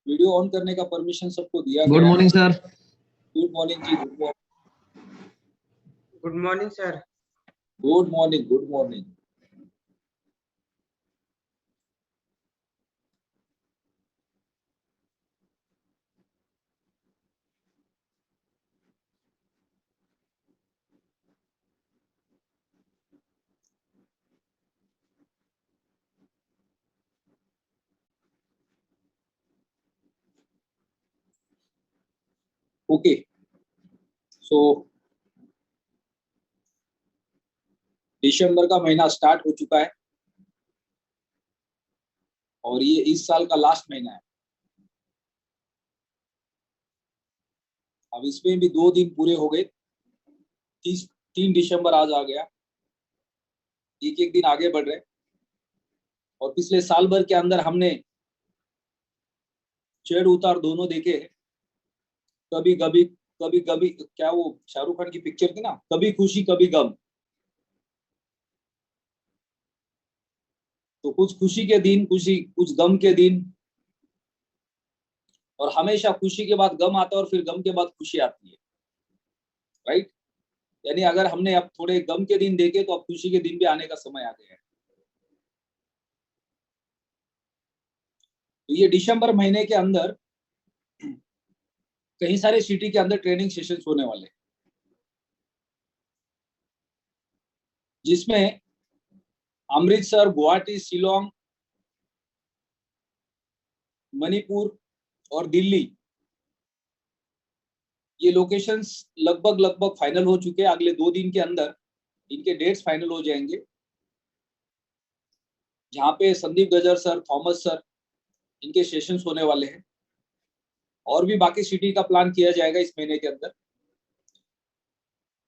Video on करने का permission सबको दिया गया। Good morning sir. Good morning जी। Good morning. Good morning sir. Good morning. Good morning. Okay, so दिसंबर का महीना स्टार्ट हो चुका है और ये इस साल का लास्ट महीना है। अब इसमें भी 2 दिन पूरे हो गए। 3 दिसंबर आज आ गया। एक एक दिन आगे बढ़ रहे और पिछले साल भर के अंदर हमने चढ़ उतार दोनों देखे हैं। कभी कभी कभी कभी क्या वो शाहरुख खान की पिक्चर थी ना, कभी खुशी कभी गम। तो कुछ खुशी के दिन, कुछ गम के दिन, और हमेशा खुशी के बाद गम आता है और फिर गम के बाद खुशी आती है, राइट। यानी अगर हमने अब थोड़े गम के दिन देखे तो अब खुशी के दिन भी आने का समय आ गया है। तो ये दिसंबर महीने के अंदर कई सारे सिटी के अंदर ट्रेनिंग सेशंस होने वाले हैं, जिसमें अमृतसर, गुवाहाटी, शिलोंग, मणिपुर और दिल्ली, ये लोकेशंस लगभग फाइनल हो चुके हैं। अगले 2 दिन के अंदर इनके डेट्स फाइनल हो जाएंगे, जहां पे संदीप गजर सर, थॉमस सर, इनके सेशंस होने वाले हैं। और भी बाकी सिटी का प्लान किया जाएगा इस महीने के अंदर।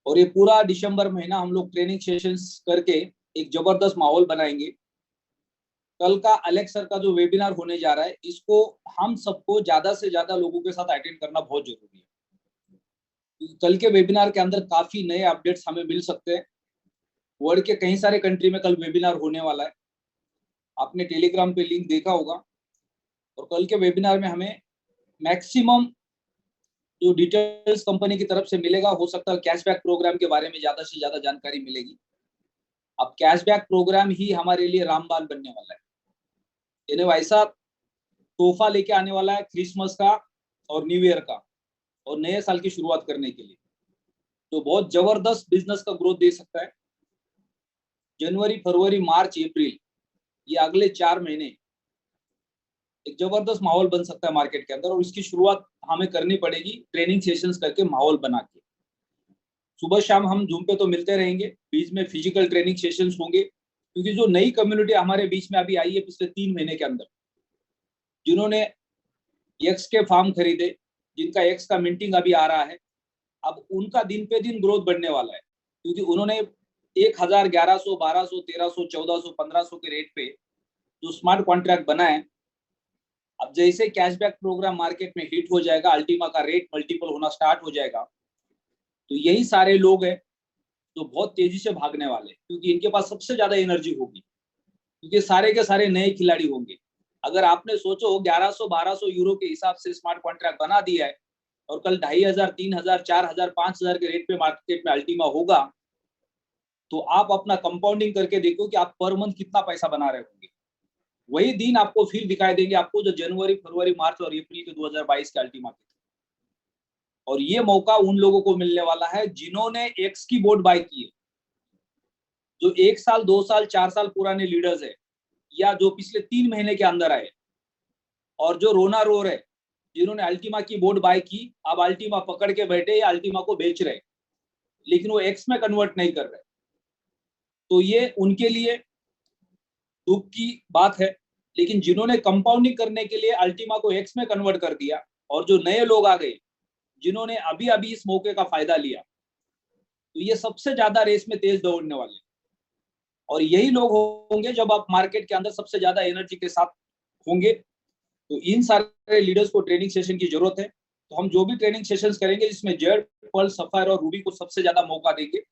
और ये पूरा दिसंबर महीना हम लोग ट्रेनिंग सेशंस करके एक जबरदस्त माहौल बनाएंगे। कल का अलेक्स सर का जो वेबिनार होने जा रहा है, इसको हम सबको ज्यादा से ज्यादा लोगों के साथ अटेंड करना बहुत जरूरी है। कल के वेबिनार के अंदर काफी नए अपडेट्स हमें मिल सकते हैं। वर्ल्ड के कई सारे कंट्री में कल वेबिनार होने वाला है, आपने टेलीग्राम पे लिंक देखा होगा। और कल के वेबिनार में हमें मैक्सिमम जो डिटेल्स कंपनी की तरफ से मिलेगा, हो सकता है कैशबैक प्रोग्राम के बारे में ज्यादा से ज्यादा जानकारी मिलेगी। अब कैशबैक प्रोग्राम ही हमारे लिए रामबाण बनने वाला है। यानी वैसा तोहफा लेके आने वाला है क्रिसमस का और न्यू ईयर का और नए साल की शुरुआत करने के लिए, तो बहुत जबरदस्त बिजनेस का ग्रोथ दे सकता है। जनवरी, फरवरी, मार्च, अप्रैल, ये अगले 4 महीने एक जबरदस्त माहौल बन सकता है मार्केट के अंदर। और इसकी शुरुआत हमें करनी पड़ेगी ट्रेनिंग सेशंस करके, माहौल बना के। सुबह शाम हम जूम पे तो मिलते रहेंगे, बीच में फिजिकल ट्रेनिंग सेशंस होंगे, क्योंकि जो नई कम्युनिटी हमारे बीच में अभी आई है पिछले 3 महीने के अंदर, जिन्होंने एक्स के फार्म खरीदे, जिनका एक्स का मिंटिंग अभी आ रहा है, अब उनका दिन पे दिन ग्रोथ बढ़ने वाला है, क्योंकि उन्होंने 1000, 1100, 1200, 1300, 1400, 1500 के रेट पे जो स्मार्ट कॉन्ट्रैक्ट बनाए। अब जैसे कैशबैक प्रोग्राम मार्केट में हिट हो जाएगा, अल्टीमा का रेट मल्टीपल होना स्टार्ट हो जाएगा, तो यही सारे लोग हैं जो बहुत तेजी से भागने वाले हैं, क्योंकि इनके पास सबसे ज्यादा एनर्जी होगी, क्योंकि सारे के सारे नए खिलाड़ी होंगे। अगर आपने सोचो 1100-1200 यूरो के हिसाब से स्मार्ट कॉन्ट्रैक्ट बना दिया है और कल 2500, 3000, 4000, 5000 के रेट पे मार्केट में अल्टीमा होगा, तो आप अपना कंपाउंडिंग करके देखो कि आप पर मंथ कितना पैसा बना रहे होंगे। वही दिन आपको फिर दिखाई देंगे, आपको जो जनवरी, फरवरी, मार्च और अप्रैल के 2022 के अल्टीमा के। और ये मौका उन लोगों को मिलने वाला है जिन्होंने एक्स की बोट बाय की है, जो 1 साल, 2 साल, 4 साल पुराने लीडर्स है, या जो पिछले 3 महीने के अंदर आए, और जो रोना रो रहे, जिन्होंने अल्टीमा की बोट बाय की, अब अल्टीमा पकड़ के बैठे या अल्टीमा को बेच रहे, लेकिन वो एक्स में कन्वर्ट नहीं कर रहे। तो ये उनके लिए दुख की बात है। लेकिन जिन्होंने कंपाउंडिंग करने के लिए अल्टीमा को एक्स में कन्वर्ट कर दिया, और जो नए लोग आ गए जिन्होंने अभी अभी इस मौके का फायदा लिया, तो ये सबसे ज्यादा रेस में तेज दौड़ने वाले। और यही लोग होंगे जब आप मार्केट के अंदर सबसे ज्यादा एनर्जी के साथ होंगे। तो इन सारे लीडर्स को ट्रेनिंग सेशन की जरूरत है। तो हम जो भी ट्रेनिंग सेशंस करेंगे, जिसमें जेड, पर्ल, सफायर और रूबी को सबसे ज्यादा मौका देंगे।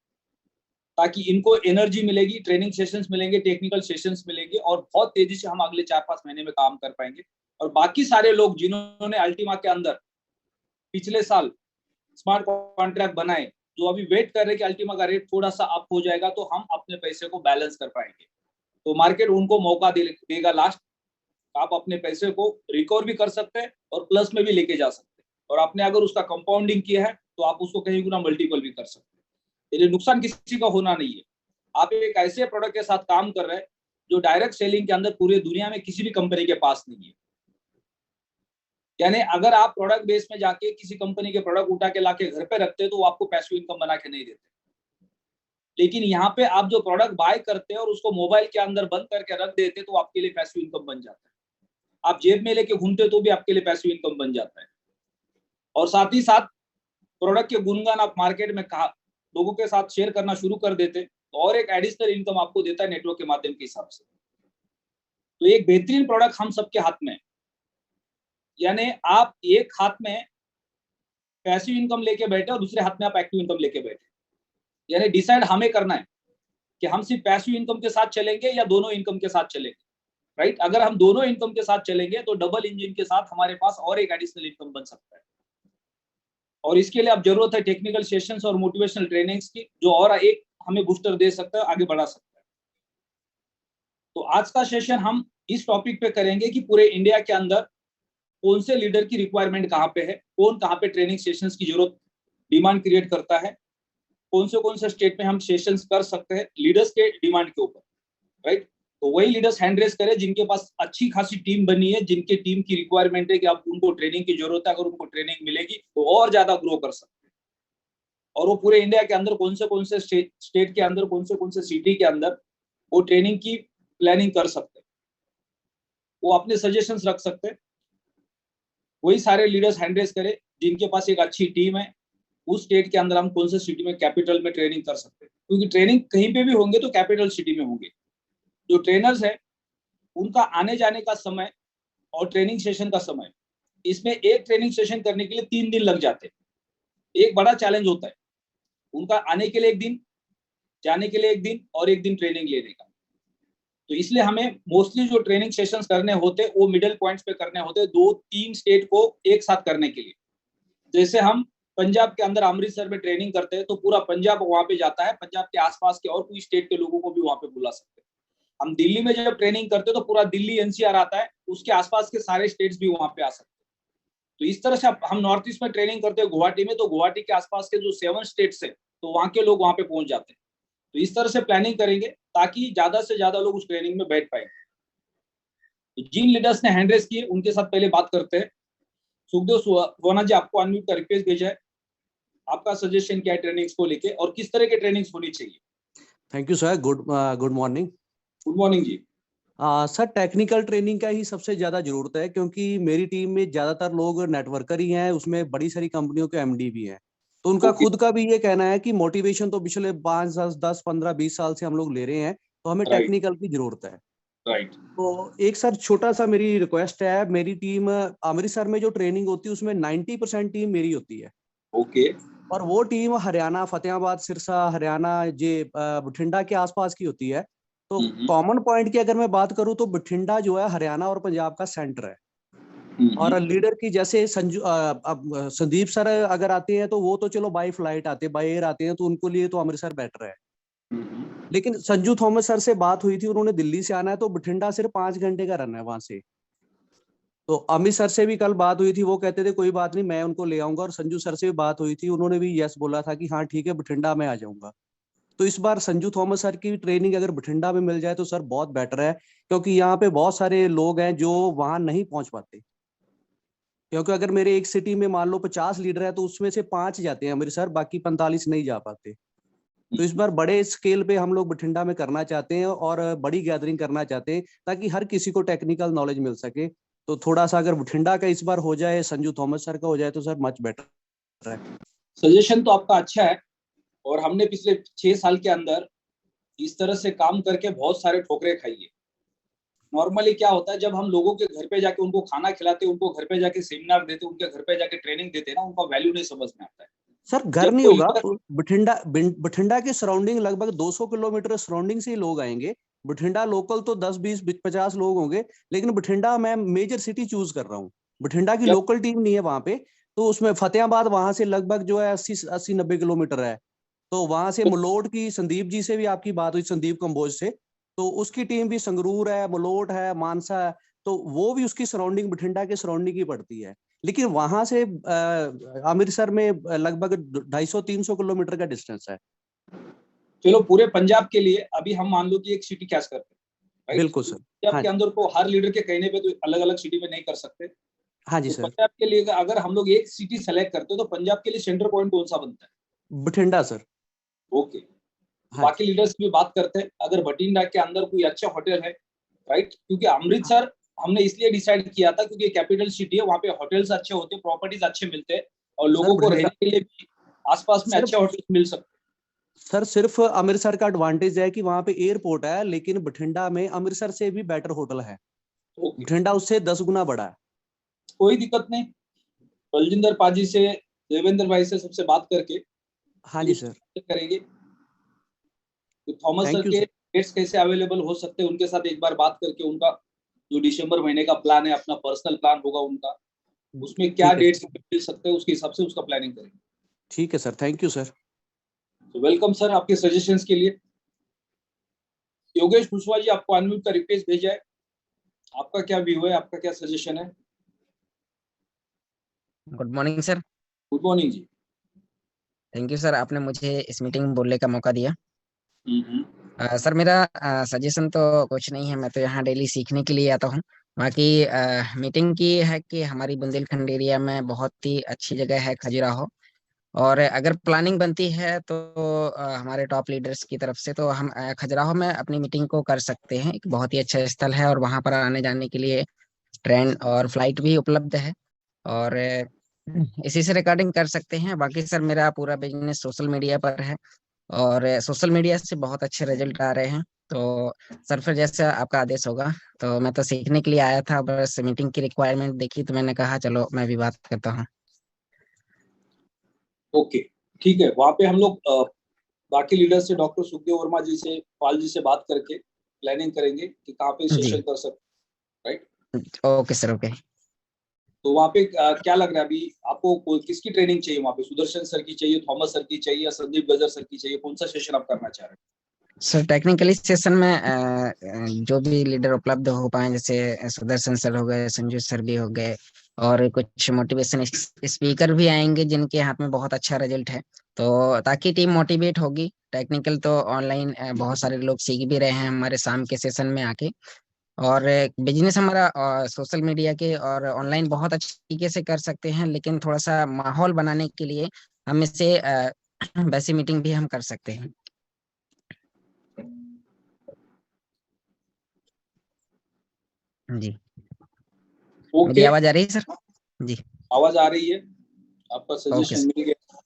ताकि इनको एनर्जी मिलेगी, ट्रेनिंग सेशंस मिलेंगे, टेक्निकल सेशंस मिलेंगे और बहुत तेजी से हम अगले 4-5 महीने में काम कर पाएंगे। और बाकी सारे लोग जिन्होंने अल्टीमा के अंदर पिछले साल स्मार्ट कॉन्ट्रैक्ट बनाए, जो अभी वेट कर रहे हैं कि अल्टीमा का रेट थोड़ा सा अप हो जाएगा तो हम अपने पैसे को बैलेंस कर पाएंगे, तो मार्केट उनको मौका देगा लास्ट, आप अपने पैसे को रिकवर भी कर सकते हैं और प्लस में भी लेके जा सकते हैं, और आपने अगर उसका कंपाउंडिंग किया है तो आप उसको कहीं गुना मल्टीपल भी कर सकते हैं। इसलिए नुकसान किसी का होना नहीं है। आप एक ऐसे प्रोडक्ट के साथ काम कर रहे हैं जो डायरेक्ट सेलिंग के अंदर पूरी दुनिया में किसी भी कंपनी के पास नहीं है। यानी अगर आप प्रोडक्ट बेस में जाके किसी कंपनी के प्रोडक्ट उठा के लाके घर पे रखते हैं तो वो आपको पैसिव इनकम बना के नहीं देते, लेकिन यहाँ पे आप जो प्रोडक्ट बाय करते हैं और उसको मोबाइल के अंदर बंद करके रख देते तो आपके लिए पैसिव इनकम बन जाता है। आप जेब में लेके घूमते तो भी आपके लिए पैसिव इनकम बन जाता है। और साथ ही साथ प्रोडक्ट के गुणगान आप मार्केट में लोगों के साथ शेयर करना शुरू कर देते तो और एक एडिशनल इनकम आपको देता है नेटवर्क के माध्यम के हिसाब से। तो एक बेहतरीन प्रोडक्ट हम सबके हाथ में है। यानी आप एक हाथ में पैसिव इनकम लेके बैठे और दूसरे हाथ में आप एक्टिव इनकम लेके बैठे, यानी डिसाइड हमें करना है कि हम सिर्फ पैसिव इनकम के साथ चलेंगे या दोनों इनकम के साथ चलेंगे, राइट। अगर हम दोनों इनकम के साथ चलेंगे तो डबल इंजन के साथ हमारे पास और एक एडिशनल इनकम बन सकता है। और इसके लिए अब जरूरत है टेक्निकल सेशंस और मोटिवेशनल ट्रेनिंग्स की, जो और एक हमें बूस्टर दे सकता है, आगे बढ़ा सकता है। तो आज का सेशन हम इस टॉपिक पे करेंगे कि पूरे इंडिया के अंदर कौन से लीडर की रिक्वायरमेंट कहाँ पे है, कौन कहाँ पे ट्रेनिंग सेशंस की जरूरत डिमांड क्रिएट करता है, कौन से स्टेट में हम सेशंस कर सकते हैं लीडर्स के डिमांड के ऊपर, राइट। तो वही लीडर्स हैंड रेस करें जिनके पास अच्छी खासी टीम बनी है, जिनके टीम की रिक्वायरमेंट है कि आप उनको ट्रेनिंग की जरूरत है, अगर उनको ट्रेनिंग मिलेगी तो और ज्यादा ग्रो कर सकते हैं। और वो पूरे इंडिया के अंदर कौन से स्टेट के अंदर कौन से सिटी के अंदर वो ट्रेनिंग की प्लानिंग कर सकते हैं, वो अपने सजेशंस रख सकते हैं। वही सारे लीडर्स हैंड रेस करें जिनके पास एक अच्छी टीम है, उस स्टेट के अंदर हम कौन से सिटी में कैपिटल में ट्रेनिंग कर सकते हैं, क्योंकि ट्रेनिंग कहीं पे भी होंगे तो कैपिटल सिटी में होंगे। जो ट्रेनर्स है उनका आने जाने का समय और ट्रेनिंग सेशन का समय, इसमें एक ट्रेनिंग सेशन करने के लिए 3 दिन लग जाते हैं। एक बड़ा चैलेंज होता है उनका आने के लिए 1 दिन, जाने के लिए 1 दिन और 1 दिन ट्रेनिंग लेने का। तो इसलिए हमें मोस्टली जो ट्रेनिंग सेशंस करने होते हैं वो मिडिल पॉइंट्स पे करने होते हैं, 2-3 स्टेट को एक साथ करने के लिए। जैसे हम पंजाब के अंदर अमृतसर में ट्रेनिंग करते हैं तो पूरा पंजाब वहां पे जाता है, पंजाब के आसपास के और कोई स्टेट के लोगों को भी वहां पे बुला सकते हैं। हम दिल्ली में जब ट्रेनिंग करते हैं तो पूरा दिल्ली एनसीआर आता है, उसके आसपास के सारे स्टेट्स भी वहां पे आ सकते हैं। तो इस तरह से हम नॉर्थ ईस्ट में ट्रेनिंग करते हैं गुवाहाटी में, तो गुवाहाटी के आसपास के जो 7 स्टेट्स है तो वहां के लोग वहां पे पहुंच जाते हैं। तो इस तरह से प्लानिंग करेंगे ताकि ज्यादा से ज्यादा लोग उस ट्रेनिंग में बैठ पाए। तो जिन लीडर्स ने हैंड रेस किए उनके साथ पहले बात करते हैं। सुखदेव सोना जी, आपको अनम्यूट का रिक्वेस्ट भेजा है, आपका सजेशन क्या है ट्रेनिंग्स को लेके और किस तरह के ट्रेनिंग्स होनी चाहिए? Thank you sir, good morning. Good morning जी। सर, टेक्निकल ट्रेनिंग का ही सबसे ज्यादा जरूरत है, क्योंकि मेरी टीम में ज्यादातर लोग नेटवर्कर ही हैं, उसमें बड़ी सारी कंपनियों के एमडी भी हैं। तो उनका खुद का भी ये कहना है कि मोटिवेशन तो पिछले 5, 10, 15, 20 साल से हम लोग ले रहे हैं, तो हमें टेक्निकल की जरूरत है। राइट। तो एक सर छोटा सा मेरी रिक्वेस्ट है, मेरी टीम अमृतसर में जो ट्रेनिंग होती है उसमें 90% टीम मेरी होती है। ओके। और वो टीम हरियाणा, फतेहाबाद, सिरसा, हरियाणा, बठिंडा के आसपास की होती है। तो कॉमन पॉइंट की अगर मैं बात करूं तो बठिंडा जो है हरियाणा और पंजाब का सेंटर है। और लीडर की जैसे संदीप सर अगर आते हैं तो वो तो चलो बाय फ्लाइट आते हैं, बाय एयर आते हैं, तो उनको लिए तो अमृतसर बेटर है। लेकिन संजू थॉमस सर से बात हुई थी, उन्होंने दिल्ली से आना है, तो बठिंडा सिर्फ 5 घंटे का रन है वहां से। तो अमित सर से भी कल बात हुई थी, वो कहते थे कोई बात नहीं, मैं उनको ले आऊंगा। और संजू सर से भी बात हुई थी, उन्होंने भी यस बोला था कि हाँ ठीक है, बठिंडा में आ जाऊंगा। तो इस बार संजू थॉमस सर की ट्रेनिंग अगर बठिंडा में मिल जाए तो सर बहुत बेटर है, क्योंकि यहाँ पे बहुत सारे लोग हैं जो वहां नहीं पहुंच पाते। क्योंकि अगर मेरे एक सिटी में मान लो 50 लीडर है तो उसमें से 5 जाते हैं अमृतसर, बाकी 45 नहीं जा पाते। तो इस बार बड़े स्केल पे हम लोग बठिंडा में करना चाहते हैं और बड़ी गैदरिंग करना चाहते हैं, ताकि हर किसी को टेक्निकल नॉलेज मिल सके। तो थोड़ा सा अगर बठिंडा का इस बार हो जाए, संजू थॉमस सर का हो जाए, तो सर मच बेटर है। सजेशन तो आपका अच्छा है, और हमने पिछले 6 साल के अंदर इस तरह से काम करके बहुत सारे ठोकरे खाई है। नॉर्मली क्या होता है, जब हम लोगों के घर पे जाके उनको खाना खिलाते, उनको घर पे जाके सेमिनार देते, उनके घर पे जाके ट्रेनिंग देते ना, उनका वैल्यू नहीं समझ में आता है। सर घर जब नहीं कोई होगा, leader- बठिंडा के सराउंडिंग लगभग 200 किलोमीटर सराउंडिंग से ही लोग आएंगे। बठिंडा लोकल तो 10 20 50 लोग होंगे, लेकिन बठिंडा मैं मेजर सिटी चूज कर रहा हूँ। बठिंडा की जब लोकल टीम नहीं है वहां पे, तो उसमें फतेहाबाद वहां से लगभग जो है 80 90 किलोमीटर है। तो वहां से मलोट की संदीप जी से भी आपकी बात हुई, संदीप कंबोज से, तो उसकी टीम भी संगरूर है, मलोट है, मानसा है, तो वो भी उसकी सराउंडिंग बठिंडा के सराउंडिंग ही पड़ती है। लेकिन वहां से अमृतसर में लगभग 250 300 किलोमीटर का डिस्टेंस है। चलो पूरे पंजाब के लिए अभी हम मान लो कि एक सिटी कैच करते हैं, राइट? बिल्कुल सर। पंजाब हाँ के अंदर को हर लीडर के कहने पे तो अलग अलग सिटी में नहीं कर सकते। हाँ जी तो सर। पंजाब के लिए अगर हम लोग एक सिटी सेलेक्ट करते हो तो पंजाब के लिए सेंटर पॉइंट कौन सा बनता है? बठिंडा सर। ओके, हाँ बाकी जी लीडर्स भी बात करते हैं। अगर बठिंडा के अंदर कोई अच्छा होटल है, राइट, क्योंकि अमृतसर हमने इसलिए डिसाइड किया था क्योंकि कैपिटल सिटी है, वहाँ पे होटल्स अच्छे होते हैं, प्रॉपर्टीज अच्छे मिलते हैं और सर। लोगों को बठिंडा रहने के लिए भी आसपास में सर, अच्छे होटल्स मिल सकते सर सिर्फ अमृतसर का एडवांटेज है कि वहां पे एयरपोर्ट है, लेकिन बठिंडा में अमृतसर से भी बेटर होटल है। हैं। ओके, बठिंडा उससे 10 गुना बड़ा है। कोई दिक्कत नहीं। बलजिंदर पाजी से, देवेंद्र भाई से सबसे बात करके हाँ जी सर। करेंगे कि थॉमस सर थैंक यू के सर। डेट्स कैसे अवेलेबल हो सकते हैं, उनके साथ एक बार बात करके उनका जो दिसंबर महीने का प्लान है, अपना पर्सनल प्लान होगा उनका, उसमें क्या ठीक है डेट्स सर। मिल सकते हैं उसके हिसाब से उसका प्लानिंग करेंगे। ठीक है सर, थैंक यू सर। तो वेलकम सर आपके सजेशंस के लिए। योगेश कुशवाहा जी, आपको अनम्यूट का रिक्वेस्ट भेजा है, आपका क्या व्यू है, आपका क्या सजेशन है? Good morning sir. Good morning जी। थैंक यू सर, आपने मुझे इस मीटिंग में बोलने का मौका दिया। हम्म। सर मेरा सजेशन तो कुछ नहीं है, मैं तो यहाँ डेली सीखने के लिए आता हूँ। बाकी मीटिंग की है कि हमारी बुंदेलखंड एरिया में बहुत ही अच्छी जगह है खजुराहो, और अगर प्लानिंग बनती है तो हमारे टॉप लीडर्स की तरफ से तो हम खजुराहो में अपनी मीटिंग को कर सकते हैं। एक बहुत ही अच्छा स्थल है और वहाँ पर आने जाने के लिए ट्रेन और फ्लाइट भी उपलब्ध है, और इसी से रिकॉर्डिंग कर सकते हैं। बाकी सर मेरा पूरा बिजनेस सोशल मीडिया पर है, और सोशल मीडिया से बहुत अच्छे रिजल्ट आ रहे हैं। तो सर फिर जैसे आपका आदेश होगा, तो मैं तो सीखने के लिए आया था, बस मीटिंग की रिक्वायरमेंट देखी तो मैंने कहा चलो मैं भी बात करता हूँ। ओके, ठीक है। वहाँ पे हम लोग बाकी लीडर से, डॉक्टर सुखदेव वर्मा जी से, पाल जी से बात करके प्लानिंग करेंगे कि कहाँ पे जी सेशन कर सकते, राइट? Okay sir. ओके, तो वहाँ पे क्या लग रहा है अभी आपको, किसकी ट्रेनिंग चाहिए वहाँ पे? सुदर्शन सर की चाहिए, थॉमस सर की चाहिए, या संदीप गजर सर की चाहिए? कौन सा सेशन आप करना चाह रहे हैं? सर टेक्निकली सेशन में जो भी लीडर उपलब्ध हो पाए, जैसे सुदर्शन सर हो गए, संजू सर भी हो गए, और कुछ मोटिवेशन स्पीकर भी आएंगे जिनके हाथ में बहुत अच्छा रिजल्ट है, तो ताकि टीम मोटिवेट होगी। टेक्निकल तो ऑनलाइन बहुत सारे लोग सीख भी रहे हैं हमारे शाम के सेशन में आके, और बिजनेस हमारा सोशल मीडिया के और ऑनलाइन बहुत अच्छे तरीके से कर सकते हैं, लेकिन थोड़ा सा माहौल बनाने के लिए हम इससे वैसी मीटिंग भी हम कर सकते हैं। जी, मेरी ओके, आवाज आ रही है सर? जी आवाज आ रही है। आपका ओके सजेशन मिल गया,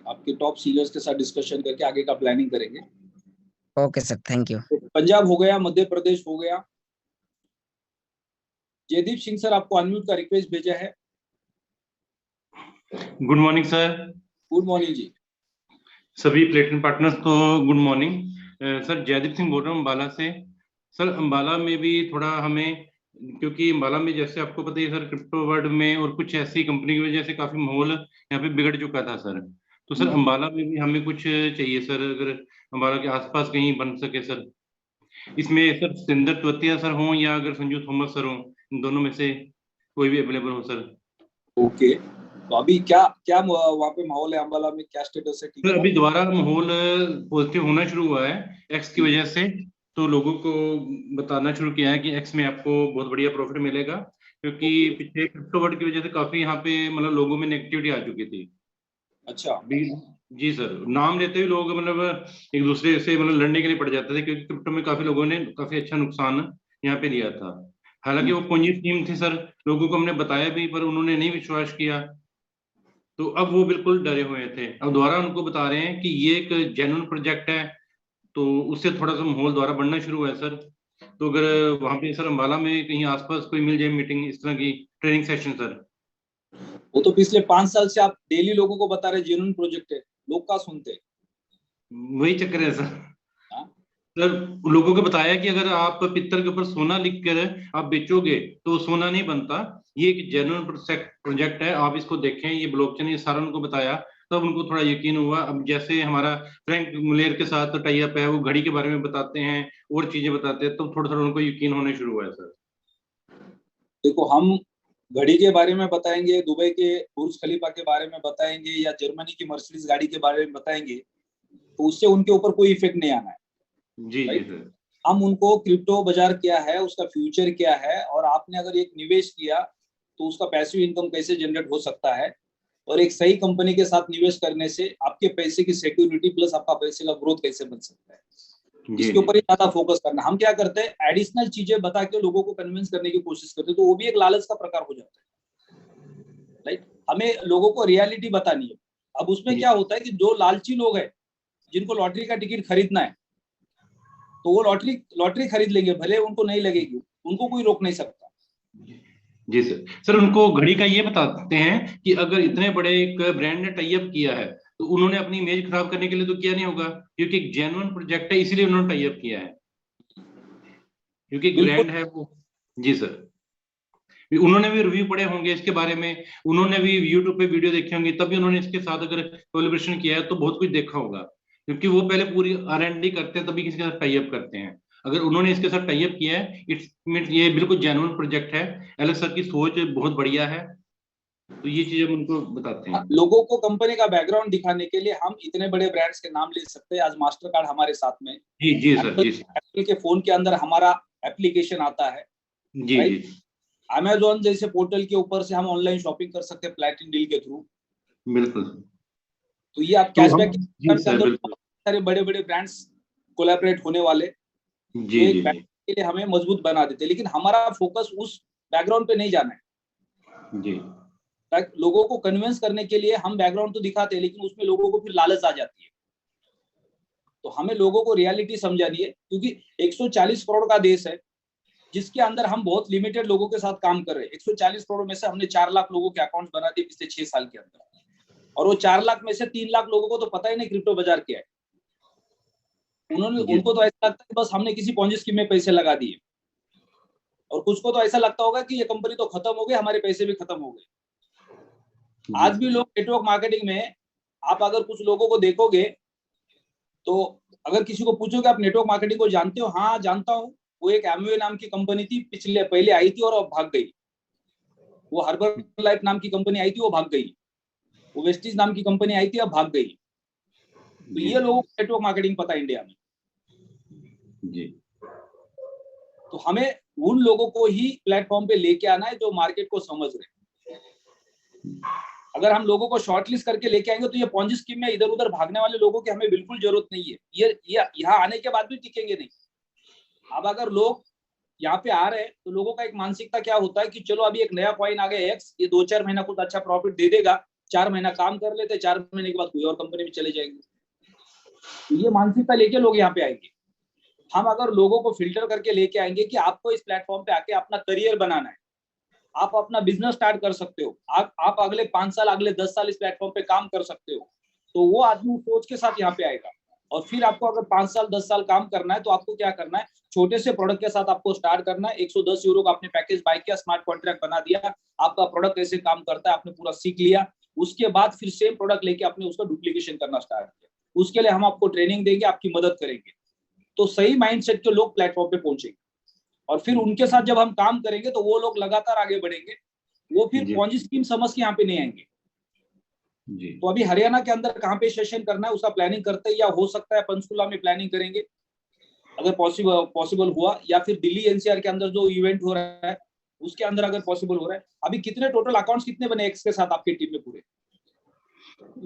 आपके टॉप सीनियर्स के साथ डिस्कशन करके आगे का प्लानिंग करेंगे। Okay sir, thank you. तो पंजाब हो गया, मध्य प्रदेश हो गया। जयदीप सिंह सर, आपको अनम्यूट का रिक्वेस्ट भेजा है। Good morning sir. Good morning जी। सभी प्लेटन पार्टनर्स को good morning. Sir Jaideep Singh बोल रहा हूँ अम्बाला से। सर अम्बाला में भी थोड़ा हमें, क्योंकि अम्बाला में जैसे आपको पता ही सर, क्रिप्टो वर्ल्ड में और कुछ ऐसी कंपनी की वजह से काफी माहौल यहाँ पे बिगड़ चुका था सर। तो सर अम्बाला में भी हमें कुछ चाहिए सर, अगर अम्बाला के आसपास कहीं बन सके सर। इसमें सर सिंदर त्वतिया सर हों या अगर संजू थॉमस सर हों, इन दोनों में से कोई भी अवेलेबल हो सर। ओके, तो अभी क्या क्या वहाँ पे माहौल है अम्बाला में, क्या स्टेटस है टीम सर का? अभी दोबारा माहौल पॉजिटिव होना शुरू हुआ है एक्स की वजह से। तो लोगों को बताना शुरू किया है कि एक्स में आपको बहुत बढ़िया प्रॉफिट मिलेगा, क्योंकि पिछले क्रिप्टो वर्ल्ड की वजह से काफी यहाँ पे मतलब लोगों में नेगेटिविटी आ चुकी थी। अच्छा, भी जी सर, नाम लेते हुए लोग मतलब एक दूसरे से मतलब लड़ने के लिए पड़ जाते थे, क्योंकि क्रिप्टो में काफी लोगों ने काफी अच्छा नुकसान यहाँ पे लिया था। हालांकि वो पोंजी स्कीम थी सर, लोगों को हमने बताया भी पर उन्होंने नहीं विश्वास किया। तो अब वो बिल्कुल डरे हुए थे। अब दोबारा उनको बता रहे हैं कि ये एक जेन्युइन प्रोजेक्ट है, तो उससे थोड़ा सा माहौल दोबारा बढ़ना शुरू हुआ है सर। तो अगर वहां पे सर अम्बाला में कहीं आसपास कोई मिल जाए मीटिंग इस तरह की ट्रेनिंग सेशन सर। वो तो पिछले 5 साल से आप डेली लोगों को बता रहे जेन्युइन प्रोजेक्ट है, लोग का सुनते। वही चक्कर है सर। हाँ? सर लोगों को बताया कि अगर आप पित्तल के ऊपर सोना लिख कर आप बेचोगे तो सोना नहीं बनता, ये एक जेन्युइन प्रोजेक्ट है, आप इसको देखें, ये ब्लॉकचेन, ये सारा उनको बताया, तब उनको थोड़ा यकीन हुआ। अब जैसे हमारा फ्रैंक मुलेर के साथ टाई अप है, वो घड़ी के बारे में बताते हैं और चीजें बताते हैं, तब थोड़ा थोड़ा उनको यकीन होने शुरू हुआ है सर। देखो, हम घड़ी के बारे में बताएंगे, दुबई के बुर्ज खलीफा के बारे में बताएंगे, या जर्मनी की मर्सिडीज गाड़ी के बारे में बताएंगे, तो उससे उनके ऊपर कोई इफेक्ट नहीं आना है। जी जी सर। हम उनको क्रिप्टो बाजार क्या है, उसका फ्यूचर क्या है, और आपने अगर एक निवेश किया तो उसका पैसिव इनकम कैसे जनरेट हो सकता है, और एक सही कंपनी के साथ निवेश करने से आपके पैसे की सिक्योरिटी प्लस आपका पैसे का ग्रोथ कैसे बन सकता है, इसके ऊपर ही ज्यादा फोकस करना। हम क्या करते हैं, एडिशनल चीजें बता के लोगों को कन्विंस करने की कोशिश करते हैं, तो वो भी एक लालच का प्रकार हो जाता है। राइट, हमें लोगों को रियलिटी बतानी है। अब उसमें क्या होता है कि जो लालची लोग हैं, जिनको लॉटरी का टिकट खरीदना है, तो वो लॉटरी खरीद लेंगे, भले उनको नहीं लगेगी, उनको कोई रोक नहीं सकता। जी सर। सर उनको घड़ी का ये बताते हैं कि अगर इतने बड़े एक ब्रांड ने टाई अप किया है तो उन्होंने अपनी इमेज खराब करने के लिए तो किया नहीं होगा, क्योंकि एक जेन्युइन प्रोजेक्ट है, इसीलिए उन्होंने टाई अप किया है, क्योंकि एक ब्रांड है वो। जी सर, उन्होंने भी रिव्यू पढ़े होंगे इसके बारे में, उन्होंने भी यूट्यूब पे वीडियो देखे होंगे, तभी उन्होंने इसके साथ अगर कोलैबोरेशन किया है तो बहुत कुछ देखा होगा, क्योंकि वो पहले पूरी R&D करते हैं तभी किसी के साथ टाई अप करते हैं। अगर उन्होंने इसके साथ टाई अप किया है, इट्स मीन ये बिल्कुल जेन्युइन प्रोजेक्ट है, एलेक्स सर की सोच बहुत बढ़िया है, तो ये चीज हम उनको बताते हैं। लोगों को कंपनी का बैकग्राउंड दिखाने के लिए हम इतने बड़े ब्रांड्स के नाम ले सकते हैं। आज मास्टर कार्ड हमारे साथ में, जी जी सर। जी सर। एप्पल के फोन के अंदर हमारा एप्लीकेशन आता है। जी जी। अमेजोन जैसे पोर्टल के ऊपर से हम ऑनलाइन शॉपिंग कर सकते हैं प्लैटिनम डील के थ्रू। बिल्कुल। तो ये आप कैशबैक के अंदर बहुत सारे बड़े बड़े ब्रांड्स कोलैबोरेट होने वाले, जी जो जी एक बैंक के लिए हमें मजबूत बना देते, लेकिन हमारा फोकस उस बैकग्राउंड पे नहीं जाना है। जी, लोगों को कन्विंस करने के लिए हम बैकग्राउंड तो दिखाते हैं, लेकिन उसमें लोगों को फिर लालच आ जाती है। तो हमें लोगों को रियलिटी समझानी है, क्योंकि 140 करोड़ का देश है, जिसके अंदर हम बहुत लिमिटेड लोगों के साथ काम कर रहे हैं। 140 करोड़ में से हमने 4 लाख लोगों के अकाउंट बना दिए पिछले 6 साल के अंदर, और वो 4 लाख में से 3 लाख लोगों को तो पता ही नहीं क्रिप्टो बाजार क्या है। उनको तो ऐसा लगता है कि बस हमने किसी पॉन्जी स्कीम में पैसे लगा दिए, और कुछ को तो ऐसा लगता होगा कि ये कंपनी तो खत्म हो गई, हमारे पैसे भी खत्म हो गए। आज भी लोग नेटवर्क मार्केटिंग में, आप अगर कुछ लोगों को देखोगे तो अगर किसी को पूछोगे आप नेटवर्क मार्केटिंग को जानते हो, हाँ जानता हूँ, वो एक एमवे नाम की कंपनी थी, पहले आई थी और अब भाग गई। वो हर्बल लाइफ नाम की कंपनी आई थी, वो भाग गई। वो वेस्टीज नाम की कंपनी आई थी, अब भाग गई। तो ये लोगों को नेटवर्क मार्केटिंग पता है इंडिया में। जी। तो हमें उन लोगों को ही प्लेटफॉर्म पे लेके आना है जो मार्केट को समझ रहे हैं। अगर हम लोगों को शॉर्टलिस्ट करके लेके आएंगे तो ये पॉन्जी स्कीम में इधर उधर भागने वाले लोगों की हमें बिल्कुल जरूरत नहीं है। ये यहाँ आने के बाद भी टिकेंगे नहीं। अब अगर लोग यहाँ पे आ रहे हैं तो लोगों का एक मानसिकता क्या होता है कि चलो अभी एक नया कॉइन आ गया एक्स, ये 2-4 महीना कुछ अच्छा प्रॉफिट दे देगा, 4 महीना काम कर लेते, 4 महीने के बाद कोई और कंपनी में चले जाएंगे। तो ये मानसिकता लेके लोग यहाँ पे आएंगे। हम अगर लोगों को फिल्टर करके लेके आएंगे कि आपको इस प्लेटफॉर्म पे आके अपना करियर बनाना है, आप अपना बिजनेस स्टार्ट कर सकते हो, आप अगले 5 साल, अगले 10 साल इस प्लेटफॉर्म पे काम कर सकते हो, तो वो आदमी सोच के साथ यहाँ पे आएगा। और फिर आपको अगर 5 साल 10 साल काम करना है तो आपको क्या करना है, छोटे से प्रोडक्ट के साथ आपको स्टार्ट करना है। 110 यूरो का आपने पैकेज बाय किया, स्मार्ट कॉन्ट्रैक्ट बना दिया, आपका प्रोडक्ट कैसे काम करता है आपने पूरा सीख लिया। उसके बाद फिर सेम प्रोडक्ट लेके आपने उसका डुप्लीकेशन करना स्टार्ट किया। उसके लिए हम आपको ट्रेनिंग देंगे, आपकी मदद करेंगे। तो सही माइंडसेट के लोग प्लेटफॉर्म पे पहुंचेंगे, और फिर उनके साथ जब हम काम करेंगे तो वो लोग लगातार आगे बढ़ेंगे। वो फिर पॉन्जी स्कीम समझ के यहाँ पे नहीं आएंगे। जी। तो अभी हरियाणा के अंदर कहाँ पे सेशन करना है उसका प्लानिंग करते हैं, या हो सकता है पंचकुला में प्लानिंग करेंगे अगर पॉसिबल हुआ, या फिर दिल्ली NCR के अंदर जो इवेंट हो रहा है उसके अंदर अगर पॉसिबल हो रहा है। अभी कितने टोटल अकाउंट्स कितने बने एक्स के साथ आपकी टीम में पूरे?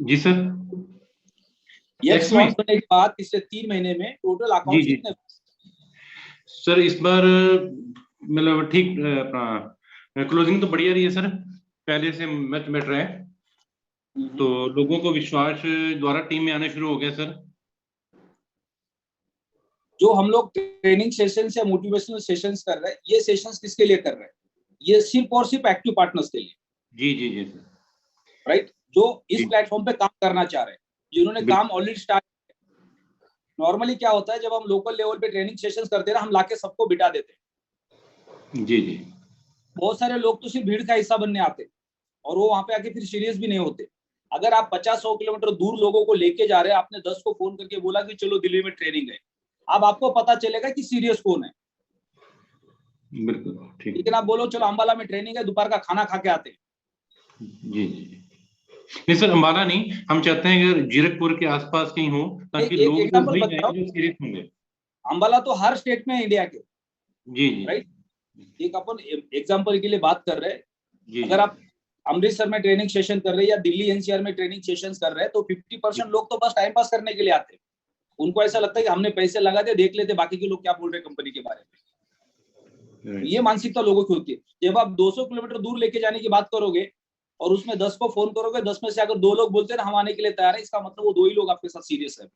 जी सर, एक्स लॉन्च होने के बाद पिछले 3 महीने में टोटल अकाउंट कितने? सर इस बार मतलब ठीक क्लोजिंग तो बढ़िया रही है सर, पहले से मच बेटर है, तो लोगों को विश्वास द्वारा टीम में आने शुरू हो गया सर। जो हम लोग ट्रेनिंग सेशंस या मोटिवेशनल सेशंस कर रहे हैं, ये सेशंस किसके लिए कर रहे हैं? ये सिर्फ और सिर्फ एक्टिव पार्टनर्स के लिए। जी जी जी सर। राइट, जो इस प्लेटफॉर्म पे काम करना चाह रहे हैं, जिन्होंने काम ऑलरेडी स्टार्ट। नॉर्मली क्या होता है, जब हम लोकल लेवल पे ट्रेनिंग सेशंस करते हैं ना, हम लाके सबको बिठा देते हैं। जी जी। बहुत सारे लोग तो सिर्फ भीड़ का हिस्सा बनने आते हैं और वो वहां पे आके फिर सीरियस भी नहीं होते। अगर आप 50-100 किलोमीटर दूर लोगों को लेके जा रहे हैं, आपने 10 को फोन करके बोला कि चलो दिल्ली में ट्रेनिंग है, अब आपको पता चलेगा कि सीरियस कौन है। बिल्कुल ठीक। लेकिन आप बोलो चलो अंबाला में ट्रेनिंग है, दोपहर का खाना खा के आते हैं। जी जी। नहीं सर, अंबाला नहीं, हम चाहते हैं कि जीरकपुर के आसपास कहीं हो, ताकि लोग जो वही जाएं जो सीरियस होंगे। अंबाला तो हर स्टेट में है इंडिया के। जी जी। राइट, एक अपन एग्जांपल के लिए बात कर रहे हैं। अगर आप अमृतसर में ट्रेनिंग सेशन कर रहे हैं या दिल्ली एनसीआर में ट्रेनिंग सेशन कर रहे हैं, तो 50% लोग तो बस टाइम पास करने के लिए आते हैं। उनको ऐसा लगता है कि हमने पैसे लगा दे, देख लेते बाकी के लोग क्या बोल रहे हैं कंपनी के बारे में। ये मानसिकता लोगों की होती है। जब आप 200 किलोमीटर दूर लेके जाने की बात करोगे और उसमें 10 को फोन करोगे, 10 में से अगर 2 लोग बोलते हैं ना हम आने के लिए तैयार है, इसका मतलब वो 2 ही लोग आपके साथ सीरियस है।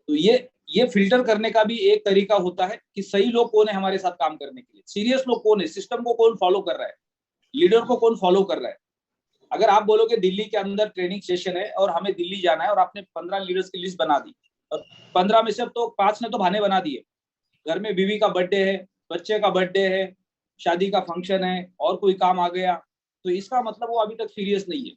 तो ये फिल्टर करने का भी एक तरीका होता है कि सही लोग कौन है हमारे साथ काम करने के लिए, सीरियस लोग कौन है, सिस्टम को कौन फॉलो कर रहा है, लीडर को कौन फॉलो कर रहा है। अगर आप बोलोगे दिल्ली के अंदर ट्रेनिंग सेशन है और हमें दिल्ली जाना है और आपने 15 लीडर्स की लिस्ट बना दी और 15 में से तो 5 ने तो बहाने बना दिए, घर में बीवी का बर्थडे है, बच्चे का बर्थडे है, शादी का फंक्शन है और कोई काम आ गया, तो इसका मतलब वो अभी तक सीरियस नहीं है।